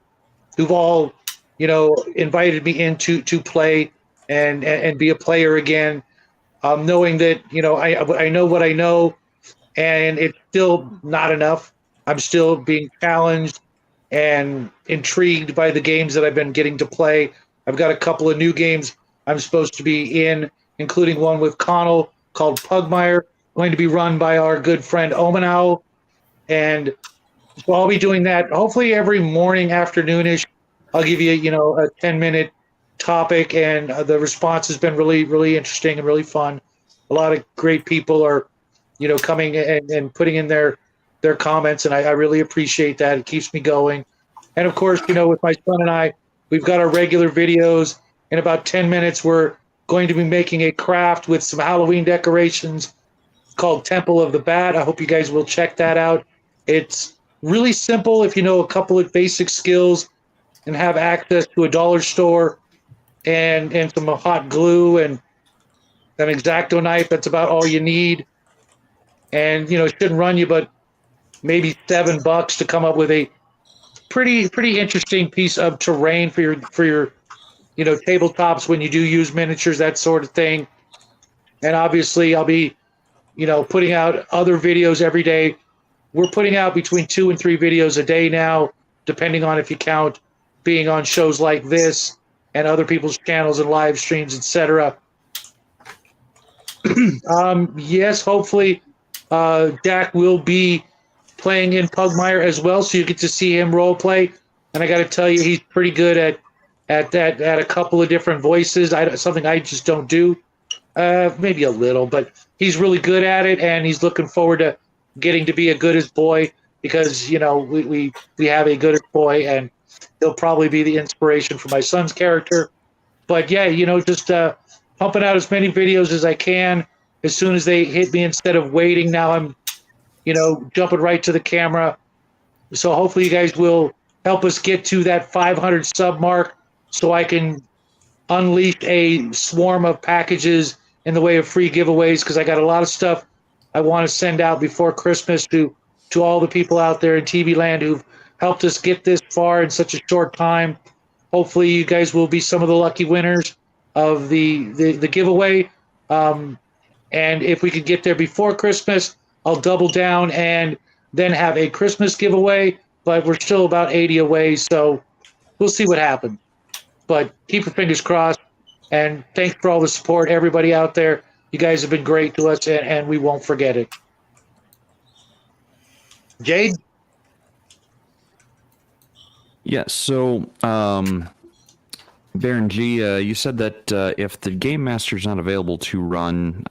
who've all invited me in to play and be a player again, knowing that I know what I know, and it's still not enough. I'm still being challenged and intrigued by the games that I've been getting to play. I've got a couple of new games I'm supposed to be in, including one with Connell called Pugmire, going to be run by our good friend Omanow. And so I'll be doing that hopefully every morning, afternoonish. I'll give you, a 10-minute topic, and the response has been really, really interesting and really fun. A lot of great people are, coming and putting in their comments, and I really appreciate that. It keeps me going. And of course, with my son and I, we've got our regular videos. In about 10 minutes, we're going to be making a craft with some Halloween decorations called Temple of the Bat. I hope you guys will check that out. It's really simple if you know a couple of basic skills and have access to a dollar store and some hot glue and an X-Acto knife. That's about all you need. And it shouldn't run you but maybe $7 to come up with a pretty interesting piece of terrain for your tabletops when you do use miniatures, that sort of thing. And obviously I'll be putting out other videos every day. We're putting out between 2 and 3 videos a day now, depending on if you count being on shows like this and other people's channels and live streams, etc. Yes, hopefully Dak will be playing in Pugmire as well, so you get to see him role play. And I got to tell you, he's pretty good at a couple of different voices. Something I just don't do. Maybe a little, but he's really good at it, and he's looking forward to getting to be a goodest boy, because we have a goodest boy, and he'll probably be the inspiration for my son's character. But yeah, just pumping out as many videos as I can as soon as they hit me instead of waiting. Now I'm, jumping right to the camera. So hopefully you guys will help us get to that 500 sub mark so I can unleash a swarm of packages in the way of free giveaways, because I got a lot of stuff I want to send out before Christmas to all the people out there in TV land who've helped us get this far in such a short time. Hopefully you guys will be some of the lucky winners of the giveaway. And if we could get there before Christmas, I'll double down and then have a Christmas giveaway, but we're still about 80 away, so we'll see what happens. But keep your fingers crossed, and thanks for all the support, everybody out there. You guys have been great to us, and we won't forget it. Jade? Yeah, so Baron G, you said that if the Game Master's not available to run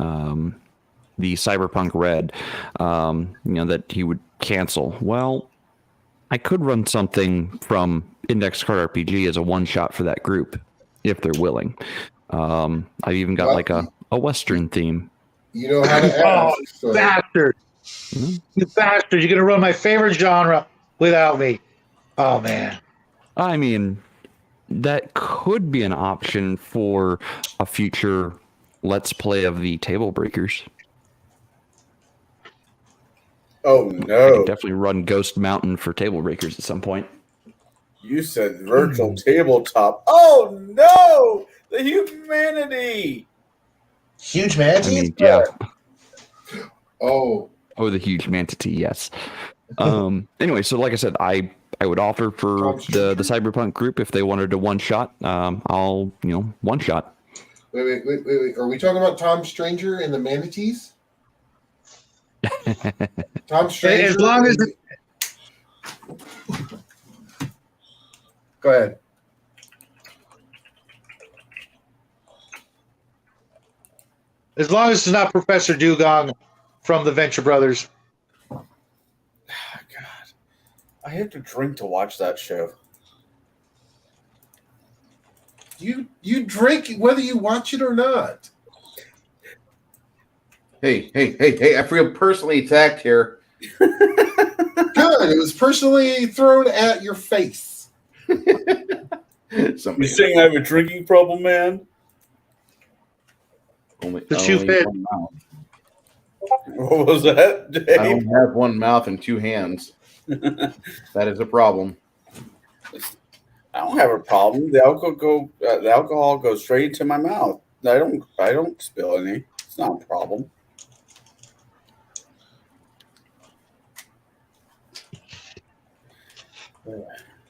the Cyberpunk Red, that he would cancel. Well, I could run something from Index Card RPG as a one-shot for that group, if they're willing. I've even got like a Western theme. You know how to Oh, ask. So. bastard. You bastard. You're going to run my favorite genre without me. Oh, man. I mean, that could be an option for a future Let's Play of the Tablebreakers. Oh, I no. could definitely run Ghost Mountain for Tablebreakers at some point. You said virtual tabletop. Oh, no. The humanity. Huge I manatee. mean, yeah. Oh, Oh, the huge mantity, yes. Anyway, so like I said, I would offer for the Cyberpunk group, if they wanted a one-shot, I'll, one-shot. wait. Are we talking about Tom Stranger and the Manatees? Tom Stranger. As long as Go ahead. As long as it's not Professor Dugong from the Venture Brothers. God, I have to drink to watch that show. You drink whether you watch it or not. Hey, I feel personally attacked here. Good. It was personally thrown at your face. You Somebody saying I have a drinking problem, man? only, The shoe only fit. one mouth. What was that, Dave? I don't have one mouth and two hands. That is a problem. I don't have a problem. The alcohol goes straight into my mouth. I don't spill any. It's not a problem.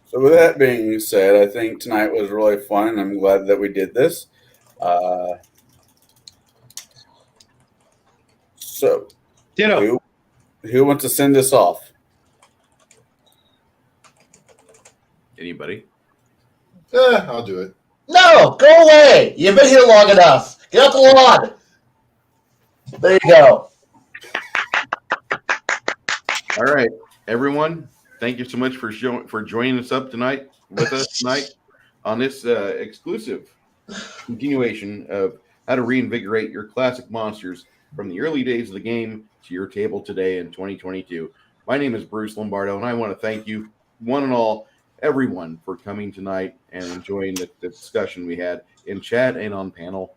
So with that being said, I think tonight was really fun, and I'm glad that we did this. So who wants to send us off? Anybody? I'll do it. No, go away. You've been here long enough. Get up the lawn. There you go. All right, everyone. Thank you so much for joining us up tonight with us tonight on this exclusive continuation of how to reinvigorate your classic monsters from the early days of the game to your table today in 2022. My name is Bruce Lombardo, and I want to thank you, one and all, everyone, for coming tonight and enjoying the discussion we had in chat and on panel.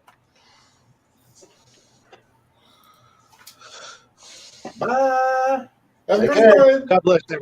Bye. Have a Take good care. one. God bless everyone.